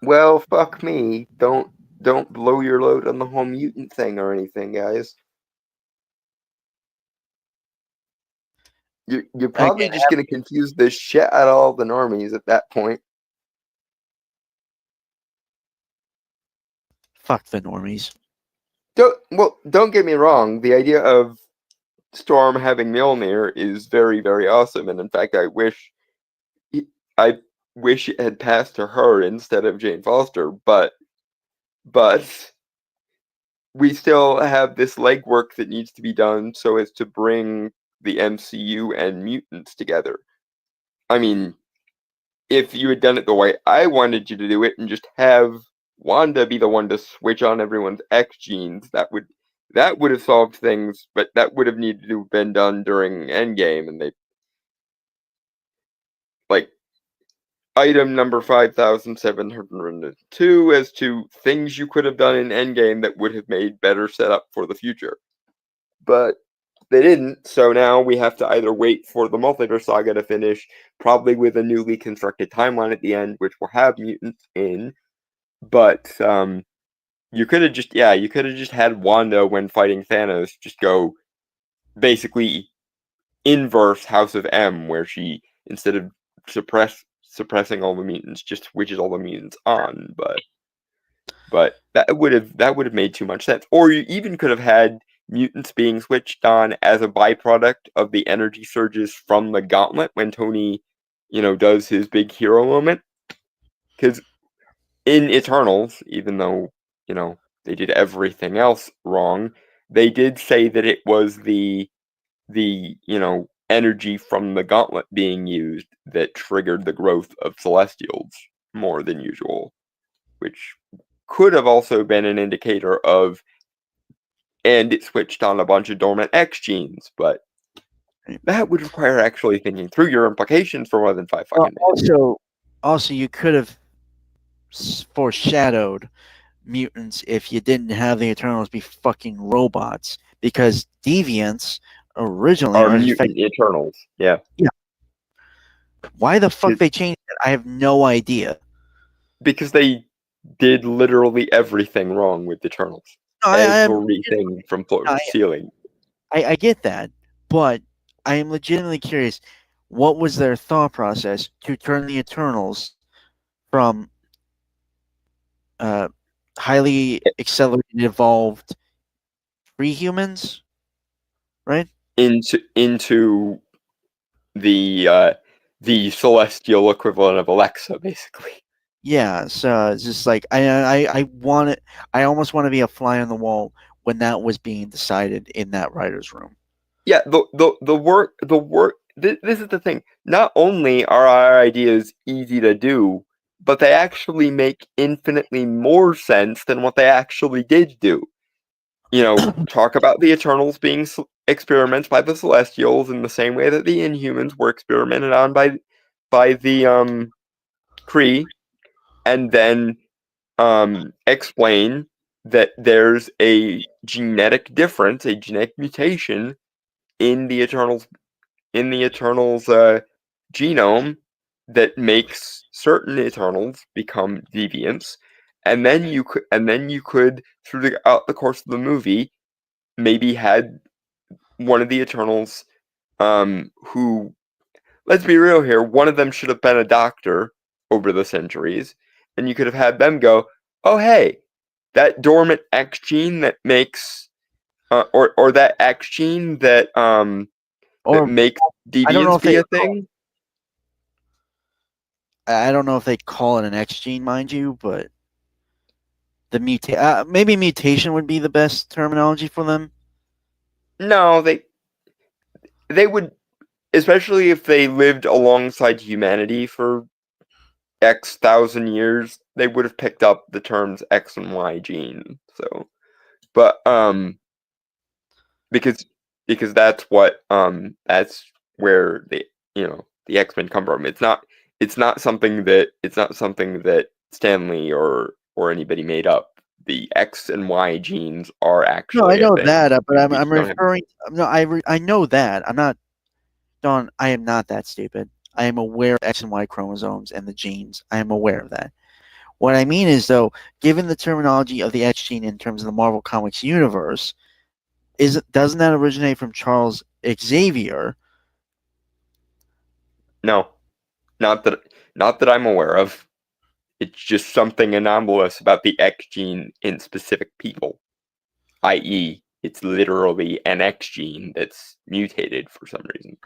Well, fuck me. Don't blow your load on the whole mutant thing or anything, guys. You're probably just gonna confuse the shit out of all the normies at that point. Fuck the normies. Don't get me wrong. The idea of Storm having Mjolnir is very, very awesome, and in fact, I wish it had passed to her instead of Jane Foster. But we still have this legwork that needs to be done so as to bring the MCU and mutants together. I mean, if you had done it the way I wanted you to do it and just have Wanda be the one to switch on everyone's X genes, that would have solved things, but that would have needed to have been done during Endgame, and they like item number 5702 as to things you could have done in Endgame that would have made better setup for the future. But they didn't, so now we have to either wait for the Multiverse Saga to finish, probably with a newly constructed timeline at the end, which will have mutants in. But you could have just had Wanda when fighting Thanos just go basically inverse House of M, where she instead of suppressing all the mutants, just switches all the mutants on. But that would have made too much sense. Or you even could have had mutants being switched on as a byproduct of the energy surges from the gauntlet when Tony, does his big hero moment. Because in Eternals, even though, they did everything else wrong, they did say that it was the energy from the gauntlet being used that triggered the growth of Celestials more than usual, which could have also been an indicator of, and it switched on a bunch of dormant X genes, but that would require actually thinking through your implications for more than 5 fucking minutes. Also, you could have foreshadowed mutants if you didn't have the Eternals be fucking robots, because deviants originally are mutant Eternals. Yeah. Why the fuck they changed it? I have no idea. Because they did literally everything wrong with Eternals. No, everything from floor to I- ceiling. I get that, but I am legitimately curious. What was their thought process to turn the Eternals from uh, highly accelerated, evolved pre-humans, right? Into the celestial equivalent of Alexa, basically. Yeah, so it's just like I want it. I almost want to be a fly on the wall when that was being decided in that writers' room. Yeah, the work. This is the thing. Not only are our ideas easy to do, but they actually make infinitely more sense than what they actually did do. You know, talk about the Eternals being experiments by the Celestials in the same way that the Inhumans were experimented on by the Kree, and then explain that there's a genetic difference, a genetic mutation in the Eternals genome that makes certain Eternals become deviants, and then you could throughout the course of the movie maybe had one of the Eternals who, let's be real here, one of them should have been a doctor over the centuries, and you could have had them go, oh hey, that dormant X gene that makes or that X gene that Or makes I don't know deviance if they be a thing. I don't know if they call it an X gene, mind you, but the maybe mutation would be the best terminology for them. No, they would, especially if they lived alongside humanity for X thousand years, they would have picked up the terms X and Y gene. So, but because that's that's where the X-Men come from. It's not something that Stanley or anybody made up. The X and Y genes are No, I actually a know thing. that, but We I'm just don't have- referring. No, I know that. I'm not. Don, I am not that stupid. I am aware of X and Y chromosomes and the genes. I am aware of that. What I mean is, though, given the terminology of the X gene in terms of the Marvel Comics universe, doesn't that originate from Charles Xavier? No, not that I'm aware of. It's just something anomalous about the X gene in specific people, i.e., it's literally an X gene that's mutated for some reason.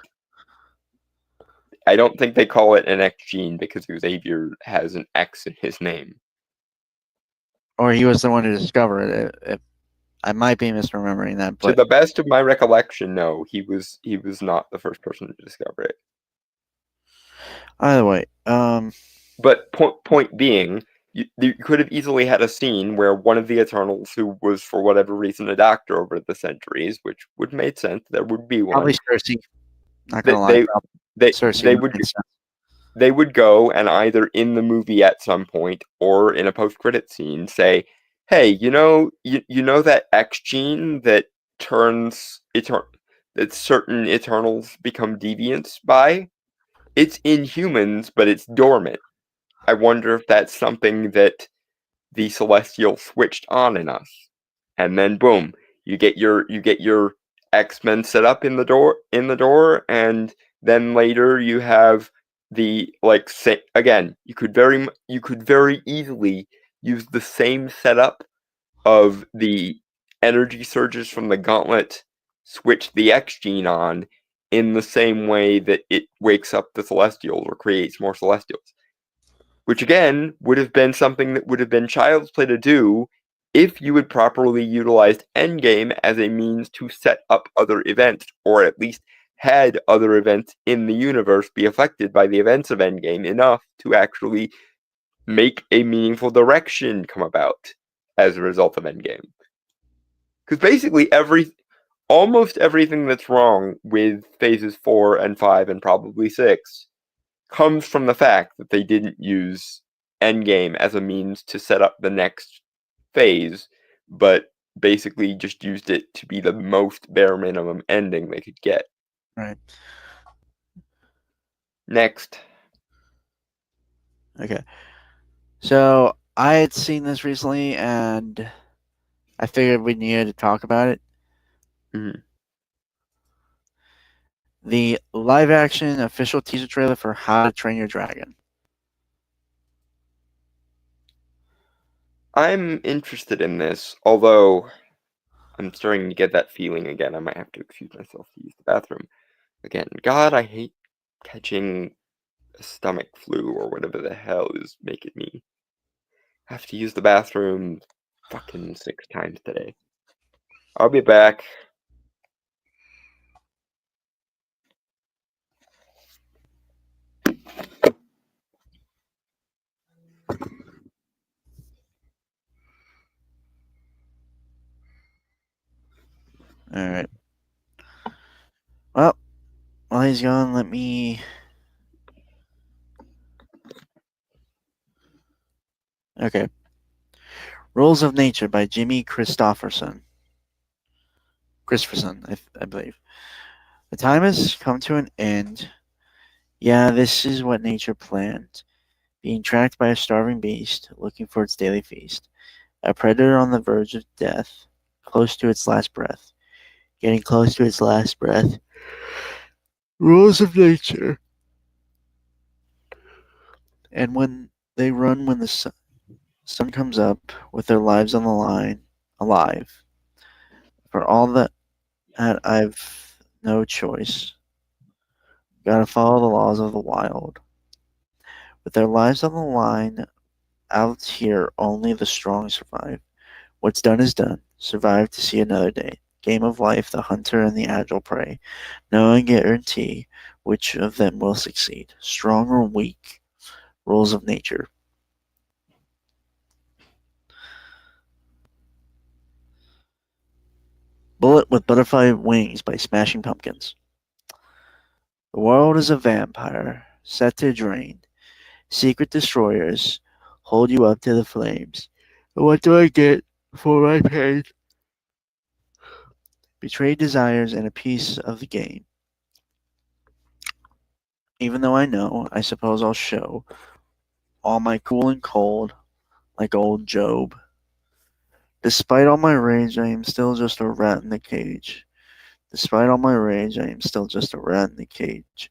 I don't think they call it an X gene because Xavier has an X in his name. Or he was the one to discover it. I might be misremembering that, To but the best of my recollection, no, he was not the first person to discover it. either way, But point being, you could have easily had a scene where one of the Eternals, who was for whatever reason a doctor over the centuries, which would make sense, there would be one. probably Cersei. Not They gonna lie, they Cersei they would would make sense. they would go and either in the movie at some point or in a post-credit scene say, "Hey, you know that X gene that turns that certain Eternals become deviants by? It's in humans, but it's dormant. I wonder if that's something that the Celestial switched on in us." And then boom, you get your X-Men set up in the door, and then later you have the again, you could very easily use the same setup of the energy surges from the gauntlet, switch the X gene on in the same way that it wakes up the Celestials or creates more Celestials. Which again would have been something that would have been child's play to do if you had properly utilized Endgame as a means to set up other events, or at least had other events in the universe be affected by the events of Endgame enough to actually make a meaningful direction come about as a result of Endgame. Because basically almost everything that's wrong with phases 4 and 5 and probably 6 comes from the fact that they didn't use Endgame as a means to set up the next phase, but basically just used it to be the most bare minimum ending they could get. Right. Next. Okay. So I had seen this recently, and I figured we needed to talk about it. Mhm. The live-action official teaser trailer for How to Train Your Dragon. I'm interested in this, although I'm starting to get that feeling again. I might have to excuse myself to use the bathroom again. God, I hate catching a stomach flu or whatever the hell is making me have to use the bathroom fucking 6 times today. I'll be back. All right. Well, while he's gone, let me. Okay. Rules of Nature by Jimmy Christopherson. I believe. The time has come to an end. Yeah, this is what nature planned. Being tracked by a starving beast, looking for its daily feast. A predator on the verge of death, close to its last breath. Getting close to its last breath. Rules of nature. And when they run when the sun comes up with their lives on the line, alive. For all that I've no choice. Gotta follow the laws of the wild. With their lives on the line, out here only the strong survive. What's done is done. Survive to see another day. Game of life, the hunter and the agile prey. No one guarantee which of them will succeed. Strong or weak. Rules of nature. Bullet with Butterfly Wings by Smashing Pumpkins. The world is a vampire, set to drain. Secret destroyers hold you up to the flames. What do I get for my pain? Betrayed desires and a piece of the game. Even though I know, I suppose I'll show all my cool and cold, like old Job. Despite all my rage, I am still just a rat in the cage. Despite all my rage, I am still just a rat in the cage.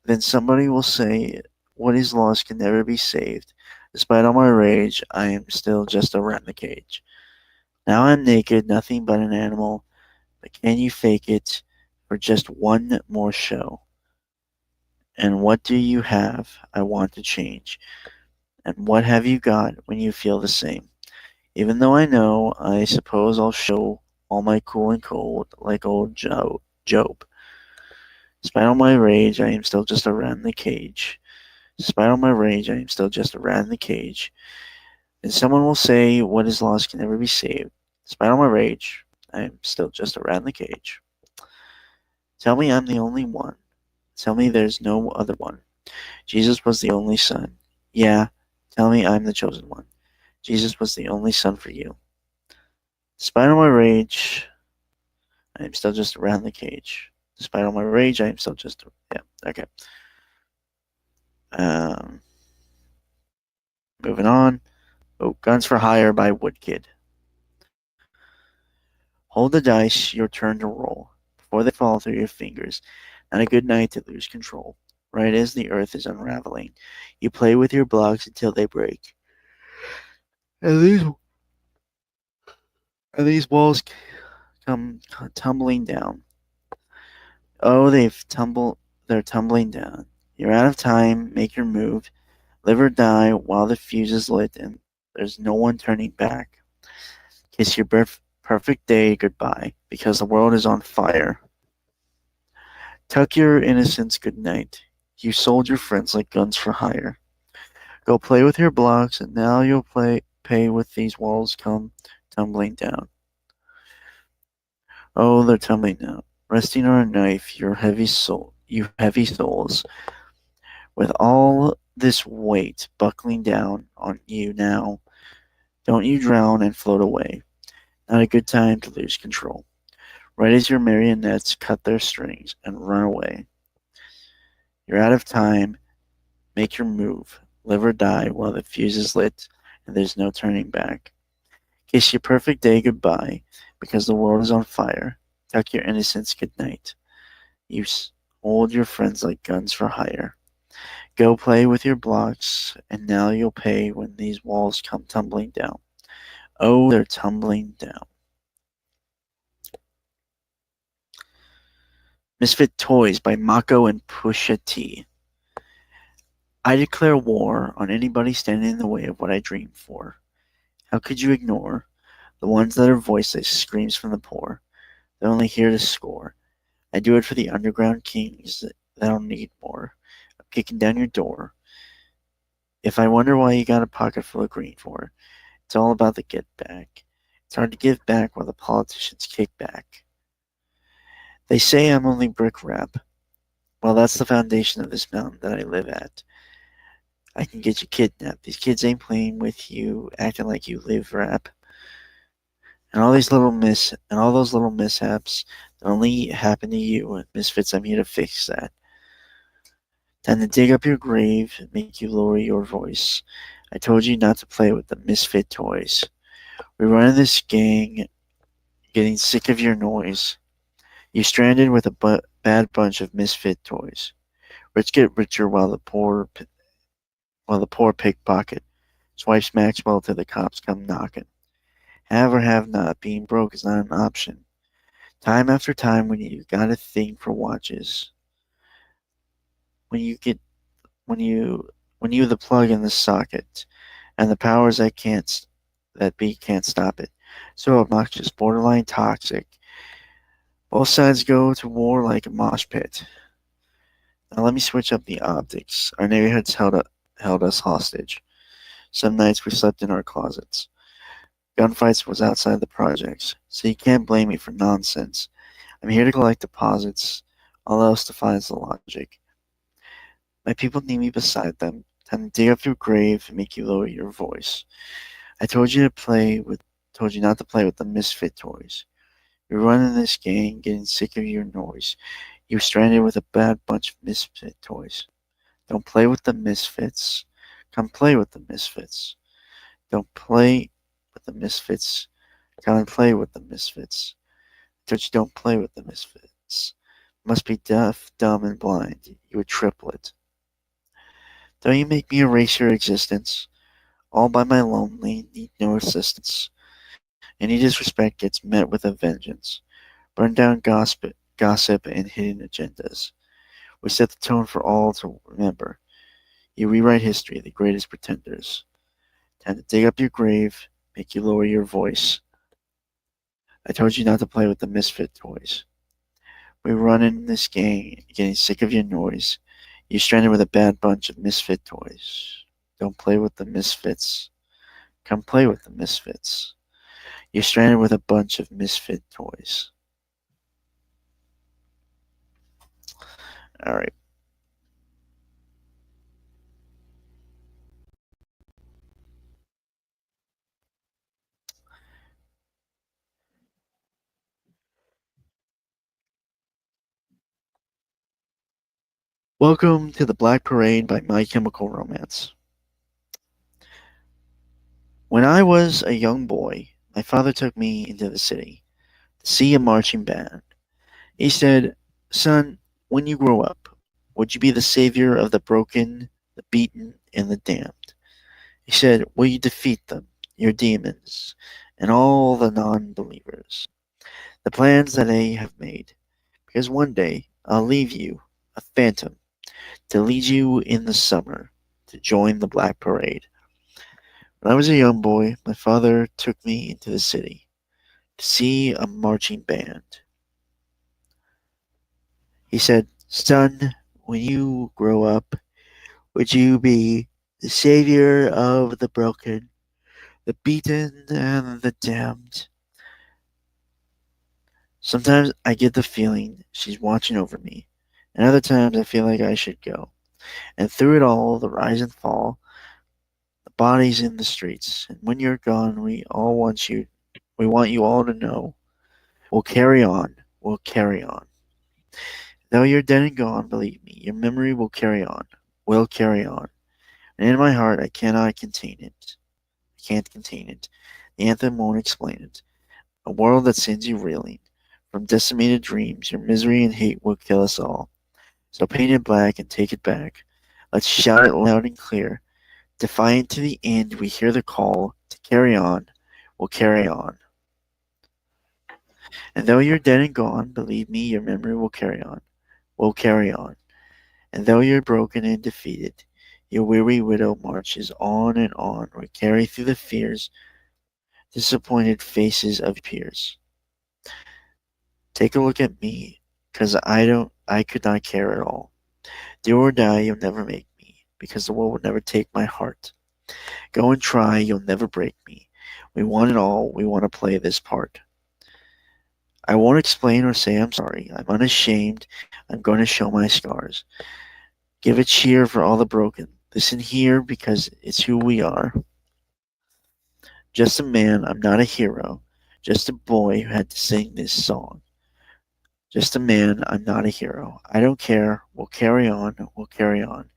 Then somebody will say, what is lost can never be saved. Despite all my rage, I am still just a rat in the cage. Now I'm naked, nothing but an animal, but can you fake it for just one more show? And what do you have I want to change? And what have you got when you feel the same? Even though I know, I suppose I'll show all my cool and cold like old Job. Despite all my rage, I am still just a rat in the cage. Despite all my rage, I am still just a rat in the cage. And someone will say, what is lost can never be saved. Despite all my rage, I am still just a rat in the cage. Tell me I'm the only one. Tell me there's no other one. Jesus was the only son. Yeah, tell me I'm the chosen one. Jesus was the only son for you. Despite all my rage, I am still just a rat in the cage. Despite all my rage, I am still just okay. Moving on. Oh, Guns for Hire by Woodkid. Hold the dice, your turn to roll. Before they fall through your fingers, not a good night to lose control. Right as the earth is unraveling, you play with your blocks until they break. And these walls come tumbling down. Oh, they're tumbling down. You're out of time, make your move. Live or die while the fuse is lit and there's no one turning back. Kiss your perfect day goodbye because the world is on fire. Tuck your innocence goodnight. You sold your friends like guns for hire. Go play with your blocks and now you'll pay with these walls come tumbling down. Oh, they're tumbling down. Resting on a knife, you heavy souls. With all this weight buckling down on you now, don't you drown and float away. Not a good time to lose control. Right as your marionettes cut their strings and run away. You're out of time. Make your move. Live or die while the fuse is lit and there's no turning back. Kiss your perfect day goodbye because the world is on fire. Tuck your innocence goodnight. Hold your friends like guns for hire. Go play with your blocks, and now you'll pay when these walls come tumbling down. Oh, they're tumbling down. Misfit Toys by Mako and Pusha T. I declare war on anybody standing in the way of what I dream for. How could you ignore the ones that are voiceless, screams from the poor? They're only here to score. I do it for the underground kings that don't need more. I'm kicking down your door. If I wonder why you got a pocket full of green for, it's all about the get back. It's hard to give back while the politicians kick back. They say I'm only brick rap. Well, that's the foundation of this mountain that I live at. I can get you kidnapped. These kids ain't playing with you, acting like you live rap. And all those little mishaps that only happen to you. Misfits, I'm here to fix that. Time to dig up your grave and make you lower your voice. I told you not to play with the misfit toys. We run this gang, getting sick of your noise. You stranded with a bad bunch of misfit toys. Rich get richer while the poor pickpocket. Swipes Maxwell till the cops come knocking. Have or have not, being broke is not an option. Time after time when you got a thing for watches. When you the plug in the socket, and the powers that can't stop it. So obnoxious, borderline toxic. Both sides go to war like a mosh pit. Now let me switch up the optics. Our neighborhoods held us hostage. Some nights we slept in our closets. Gunfights was outside the projects, so you can't blame me for nonsense. I'm here to collect deposits. All else defies the logic. My people need me beside them. Time to dig up your grave and make you lower your voice. I told you not to play with the misfit toys. You're running this gang, getting sick of your noise. You're stranded with a bad bunch of misfit toys. Don't play with the misfits. Come play with the misfits. Don't play with the misfits. Come and play with the misfits. I told you don't play with the misfits. Must be deaf, dumb, and blind. You a triplet. Don't you make me erase your existence? All by my lonely, need no assistance. Any disrespect gets met with a vengeance. Burn down gossip and hidden agendas. We set the tone for all to remember. You rewrite history, the greatest pretenders. Time to dig up your grave, make you lower your voice. I told you not to play with the misfit toys. We run in this gang, getting sick of your noise. You're stranded with a bad bunch of misfit toys. Don't play with the misfits. Come play with the misfits. You're stranded with a bunch of misfit toys. All right. Welcome to the Black Parade by My Chemical Romance. When I was a young boy, my father took me into the city to see a marching band. He said, "Son, when you grow up, would you be the savior of the broken, the beaten, and the damned?" He said, "Will you defeat them, your demons, and all the non-believers, the plans that they have made? Because one day I'll leave you, a phantom, to lead you in the summer to join the Black Parade." When I was a young boy, my father took me into the city to see a marching band. He said, "Son, when you grow up, would you be the savior of the broken, the beaten, and the damned?" Sometimes I get the feeling she's watching over me, and other times I feel like I should go. And through it all, the rise and fall, the bodies in the streets, and when you're gone, we want you all to know, we'll carry on, we'll carry on. Though you're dead and gone, believe me, your memory will carry on, will carry on. And in my heart, I cannot contain it. I can't contain it. The anthem won't explain it. A world that sends you reeling. From decimated dreams, your misery and hate will kill us all. So paint it black and take it back. Let's shout it loud and clear. Defiant to the end, we hear the call to carry on. We'll carry on. And though you're dead and gone, believe me, your memory will carry on. We'll carry on. And though you're broken and defeated, your weary widow marches on and on. We carry through the fears, disappointed faces of peers. Take a look at me, 'cause I could not care at all. Do or die, you'll never make me, because the world will never take my heart. Go and try, you'll never break me. We want it all, we want to play this part. I won't explain or say I'm sorry. I'm unashamed. I'm going to show my scars. Give a cheer for all the broken. Listen here, because it's who we are. Just a man, I'm not a hero. Just a boy who had to sing this song. Just a man, I'm not a hero. I don't care. We'll carry on. We'll carry on.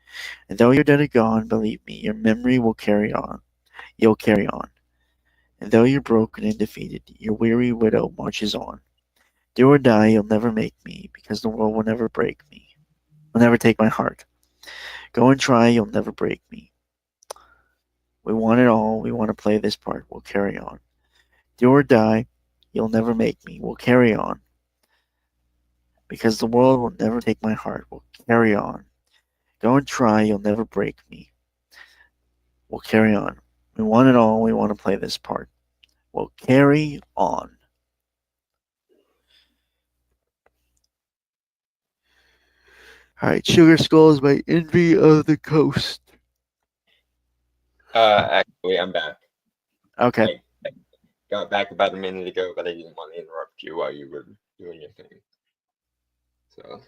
And though you're dead and gone, believe me, your memory will carry on. You'll carry on. And though you're broken and defeated, your weary widow marches on. Do or die, you'll never make me, because the world will never break me. Will never take my heart. Go and try, you'll never break me. We want it all, we want to play this part, we'll carry on. Do or die, you'll never make me, we'll carry on. Because the world will never take my heart, we'll carry on. Go and try, you'll never break me. We'll carry on. We want it all, we want to play this part. We'll carry on. Alright, Sugar Skulls by Envy of the Coast. Actually, I'm back. Okay. I got back about a minute ago, but I didn't want to interrupt you while you were doing your thing. So.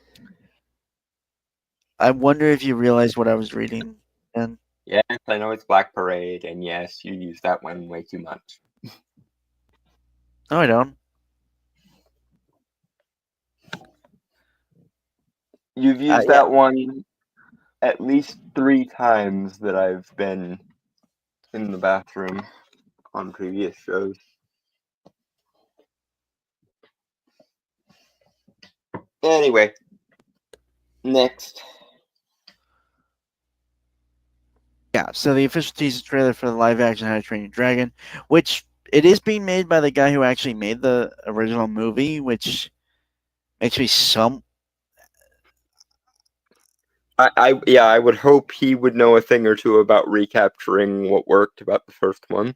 I wonder if you realized what I was reading then. Yes, I know it's Black Parade, and yes, you use that one way too much. No, I don't. You've used Yeah. that one at least 3 times that I've been in the bathroom on previous shows. Anyway, next. Yeah, so the official teaser trailer for the live action How to Train Your Dragon, which it is being made by the guy who actually made the original movie, which makes me some. I would hope he would know a thing or two about recapturing what worked about the first one.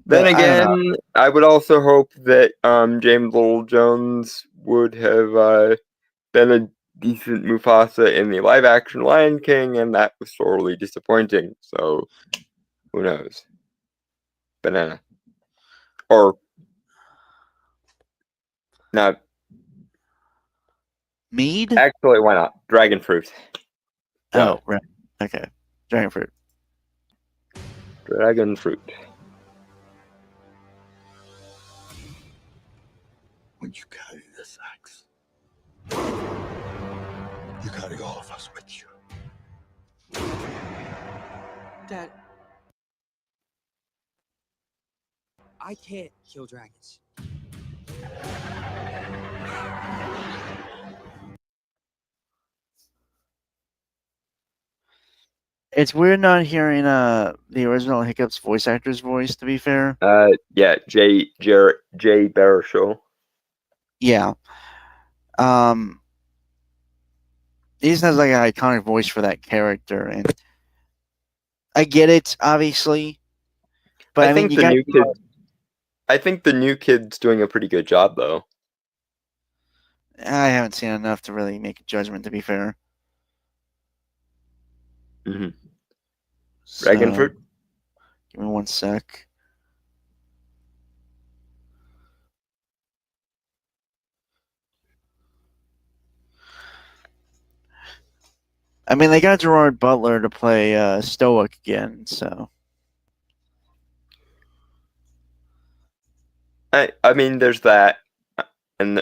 Then But I don't know. again, I would also hope that James Earl Jones would have been a decent Mufasa in the live action Lion King, and that was sorely disappointing. So who knows? Banana. Or no, Mead? actually, why not? Dragon fruit. Oh, right. Okay. Dragon fruit. Dragon fruit. When you carry this axe, you carry all of us with you. Dad, I can't kill dragons. It's weird not hearing the original Hiccup's voice actor's voice, to be fair. Yeah, Jay Baruchel. Yeah. He just has like an iconic voice for that character, and I get it, obviously. But I think mean, the new kid. I think the new kid's doing a pretty good job, though. I haven't seen enough to really make a judgment, to be fair. Mm-hmm. Dragon So, fruit. Give me one sec. I mean, they got Gerard Butler to play Stoic again, so. I mean, there's that, and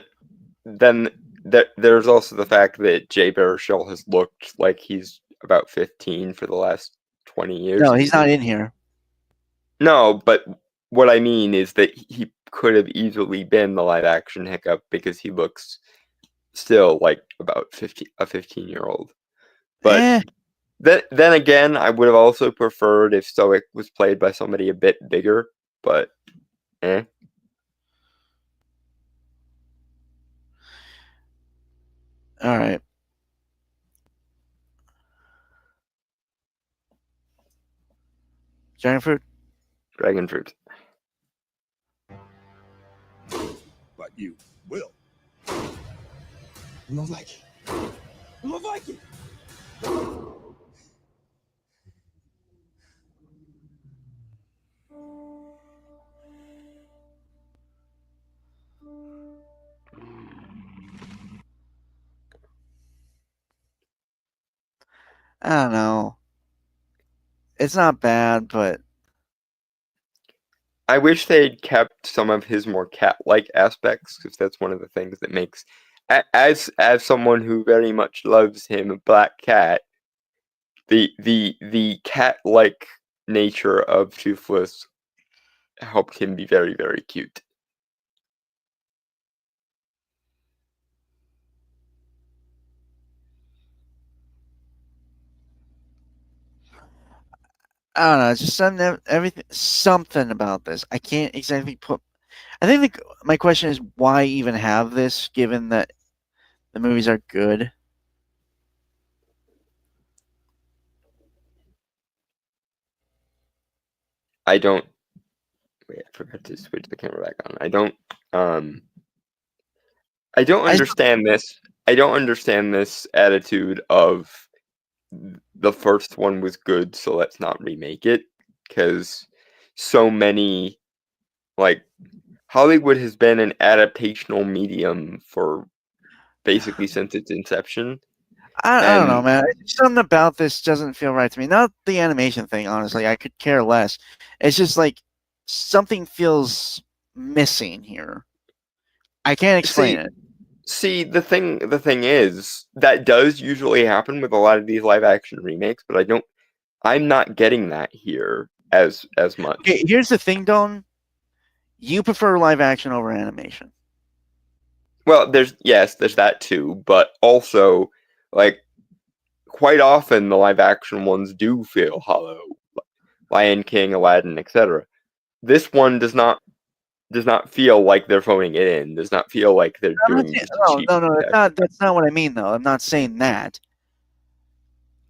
then there's also the fact that Jay Baruchel has looked like he's about 15 for the last 20 years. No, he's not in here. No, but what I mean is that he could have easily been the live action Hiccup because he looks still like about 15-year-old. But Eh, then again, I would have also preferred if Stoic was played by somebody a bit bigger. But eh. all right. Dragon fruit. Dragon fruit. But you will. You don't like it. You don't like it. I don't know. It's not bad, but I wish they'd kept some of his more cat-like aspects, because that's one of the things that makes, as someone who very much loves him, a black cat, the cat-like nature of Toothless helped him be very, very cute. I don't know. It's just something about this. I can't exactly put. I think my question is why even have this, given that the movies are good. I don't. Wait, I forgot to switch the camera back on. I don't understand this. I don't understand this attitude of the first one was good, so let's not remake it. Because so many, like, Hollywood has been an adaptational medium for basically since its inception. I don't know, And man. Something about this doesn't feel right to me. Not the animation thing, honestly. I could care less. It's just like something feels missing here. I can't explain it. See, the thing is that does usually happen with a lot of these live action remakes, but I'm not getting that here as much. Okay, here's the thing, Don. You prefer live action over animation. Well, there's that too, but also, like, quite often the live action ones do feel hollow. Lion King, Aladdin, etc. This one does not feel like they're phoning it in. Does not feel like they're doing just a cheap No. tech. That's not what I mean, though. I'm not saying that.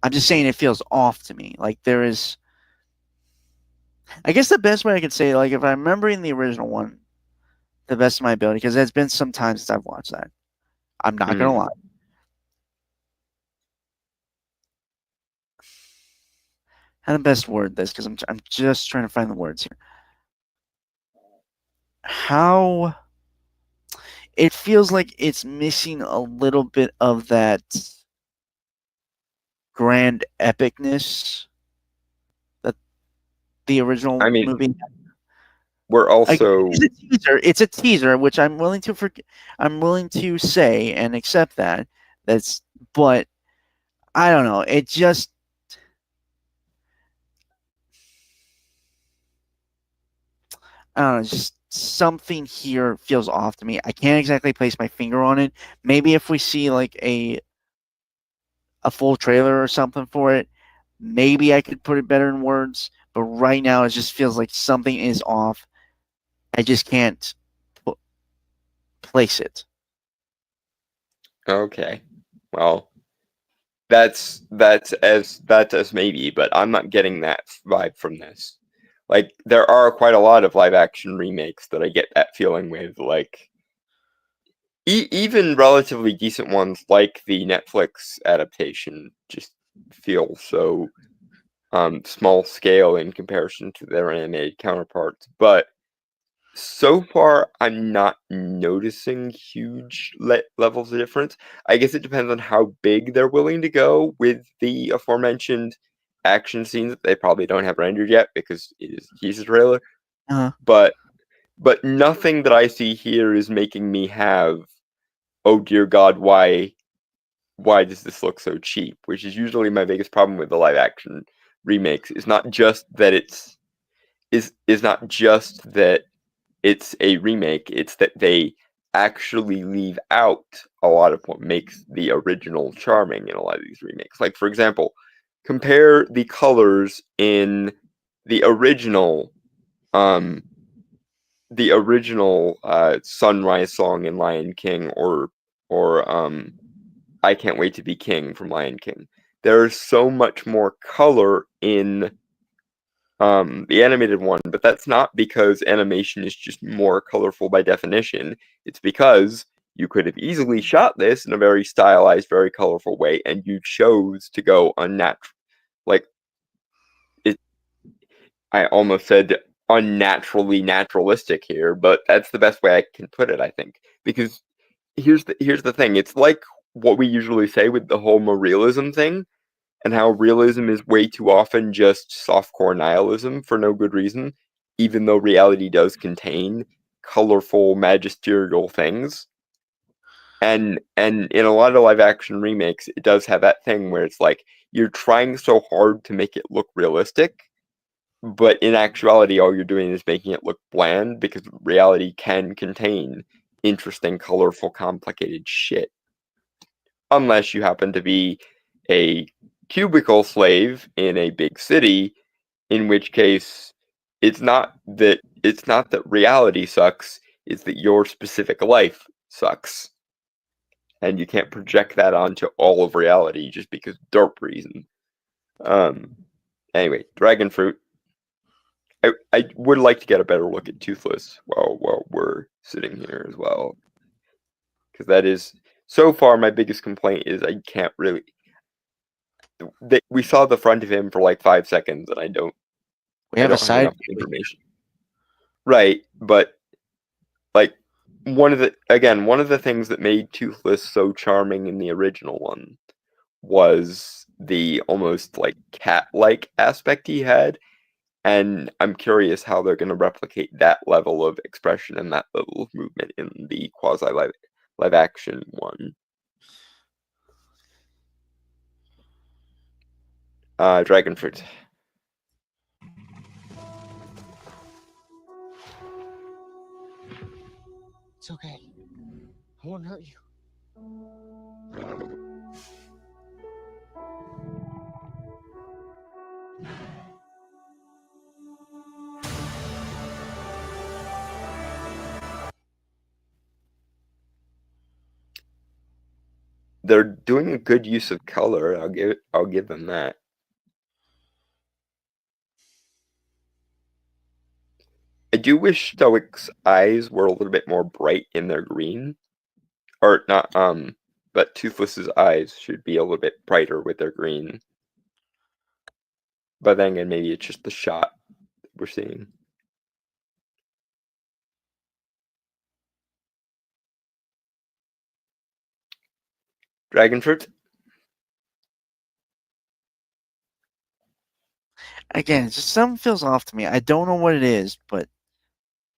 I'm just saying it feels off to me. Like there is. I guess the best way I could say, like, if I'm remembering the original one, the best of my ability, because it's been some time since I've watched that. I'm not gonna lie. How to best word this? Because I'm just trying to find the words here. How it feels like it's missing a little bit of that grand epicness that the original movie. We're also It's a teaser, which I'm willing to say and accept that. But I don't know. It just I don't know. Just something here feels off to me. I can't exactly place my finger on it. Maybe if we see like a full trailer or something for it, maybe I could put it better in words. But right now, it just feels like something is off. I just can't place it. okay. Well, that's as maybe, but I'm not getting that vibe from this. Like, there are quite a lot of live action remakes that I get that feeling with, like even relatively decent ones like the Netflix adaptation just feel so small scale in comparison to their animated counterparts. But so far, I'm not noticing huge levels of difference. I guess it depends on how big they're willing to go with the aforementioned action scenes that they probably don't have rendered yet because it is a teaser trailer. But nothing that I see here is making me have, oh dear God, why does this look so cheap? Which is usually my biggest problem with the live action remakes. It's not just that it's is not just that it's a remake, it's that they actually leave out a lot of what makes the original charming in a lot of these remakes. Like, for example, compare the colors in the original Sunrise song in Lion King, or I Can't Wait to Be King from Lion King. There's so much more color in the animated one, but that's not because animation is just more colorful by definition. It's because you could have easily shot this in a very stylized, very colorful way, and you chose to go unnatural. Like, I almost said unnaturally naturalistic here, but that's the best way I can put it, I think. Because here's the thing. It's like what we usually say with the whole realism thing, and how realism is way too often just softcore nihilism for no good reason, even though reality does contain colorful, magisterial things. And in a lot of live action remakes, it does have that thing where it's like you're trying so hard to make it look realistic, but in actuality, all you're doing is making it look bland, because reality can contain interesting, colorful, complicated shit. Unless you happen to be a cubicle slave in a big city, in which case it's not that reality sucks, it's that your specific life sucks. And you can't project that onto all of reality just because derp reason. Anyway, Dragon Fruit. I would like to get a better look at Toothless while we're sitting here as well. Because that is, so far, my biggest complaint is I can't really... we saw the front of him for like 5 seconds, and I don't We have a have side. enough information. Right, but like one of the things that made Toothless so charming in the original one was the almost like cat-like aspect he had, and I'm curious how they're going to replicate that level of expression and that level of movement in the quasi live action one. Dragon Fruit. It's okay. I won't hurt you. They're doing a good use of color. I'll give them that. I do wish Stoic's eyes were a little bit more bright in their green. Or not, but Toothless's eyes should be a little bit brighter with their green. But then again, maybe it's just the shot we're seeing. Dragon Fruit? Again, just something feels off to me. I don't know what it is, but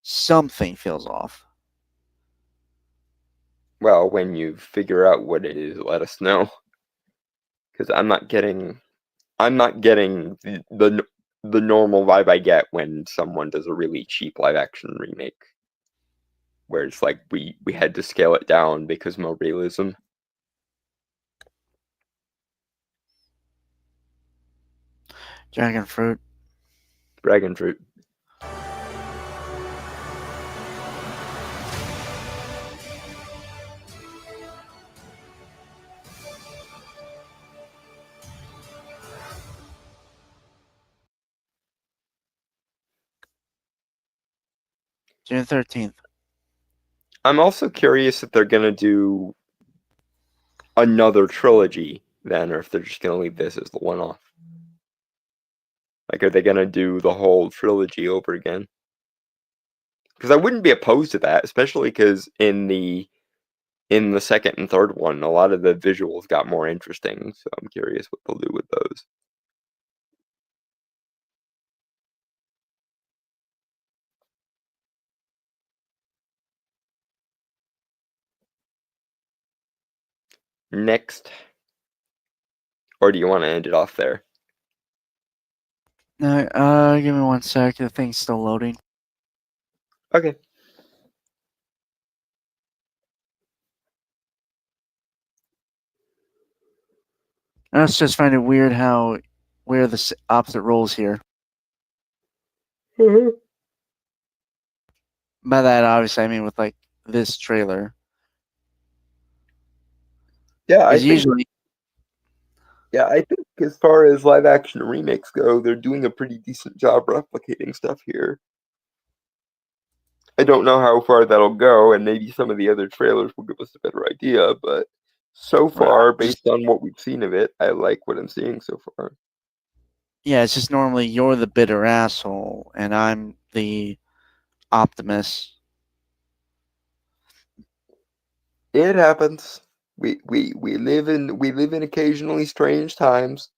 something feels off. Well, when you figure out what it is, let us know. Because I'm not getting the normal vibe I get when someone does a really cheap live action remake, where it's like we had to scale it down because more realism. Dragon Fruit. Dragon Fruit. June 13th. I'm also curious if they're gonna do another trilogy then, or if they're just gonna leave this as the one-off. Like, are they gonna do the whole trilogy over again? Because I wouldn't be opposed to that, especially because in the second and third one, a lot of the visuals got more interesting. So I'm curious what they'll do with those. Next. Or do you want to end it off there? No, give me 1 sec. The thing's still loading. Okay. I also just find it weird how we're the opposite roles here. Mhm. By that, obviously, I mean with like this trailer. Yeah, I Because think usually, I think as far as live action remakes go, they're doing a pretty decent job replicating stuff here. I don't know how far that'll go, and maybe some of the other trailers will give us a better idea, but so Right, far, just- based on what we've seen of it, I like what I'm seeing so far. yeah, it's just normally you're the bitter asshole and I'm the optimist. It happens. We live in occasionally strange times.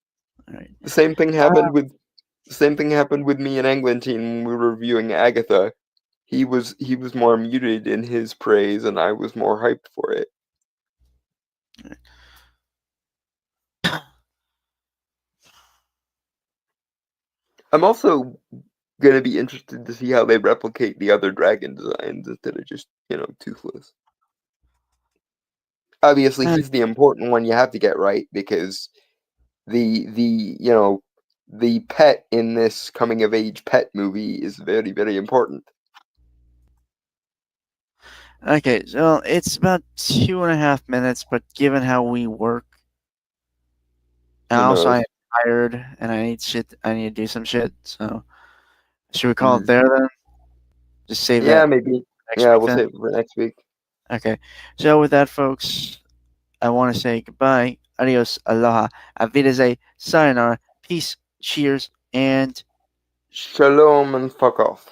Right. The same thing happened with me and Eglantine when we were reviewing Agatha. He was more muted in his praise, and I was more hyped for it. I'm also gonna be interested to see how they replicate the other dragon designs instead of just, Toothless. Obviously, he's the important one you have to get right because the pet in this coming of age pet movie is very, very important. Okay, so it's about 2.5 minutes, but given how we work, and Who also knows? I'm tired and I need shit. I need to do some shit. So should we call it Mm. there then? Just save Yeah, that maybe. next Yeah, week we'll then. save it for next week. Okay. So with that, folks, I want to say goodbye, adios, aloha, auf Wiedersehen, sayonara, peace, cheers, and Shalom and fuck off.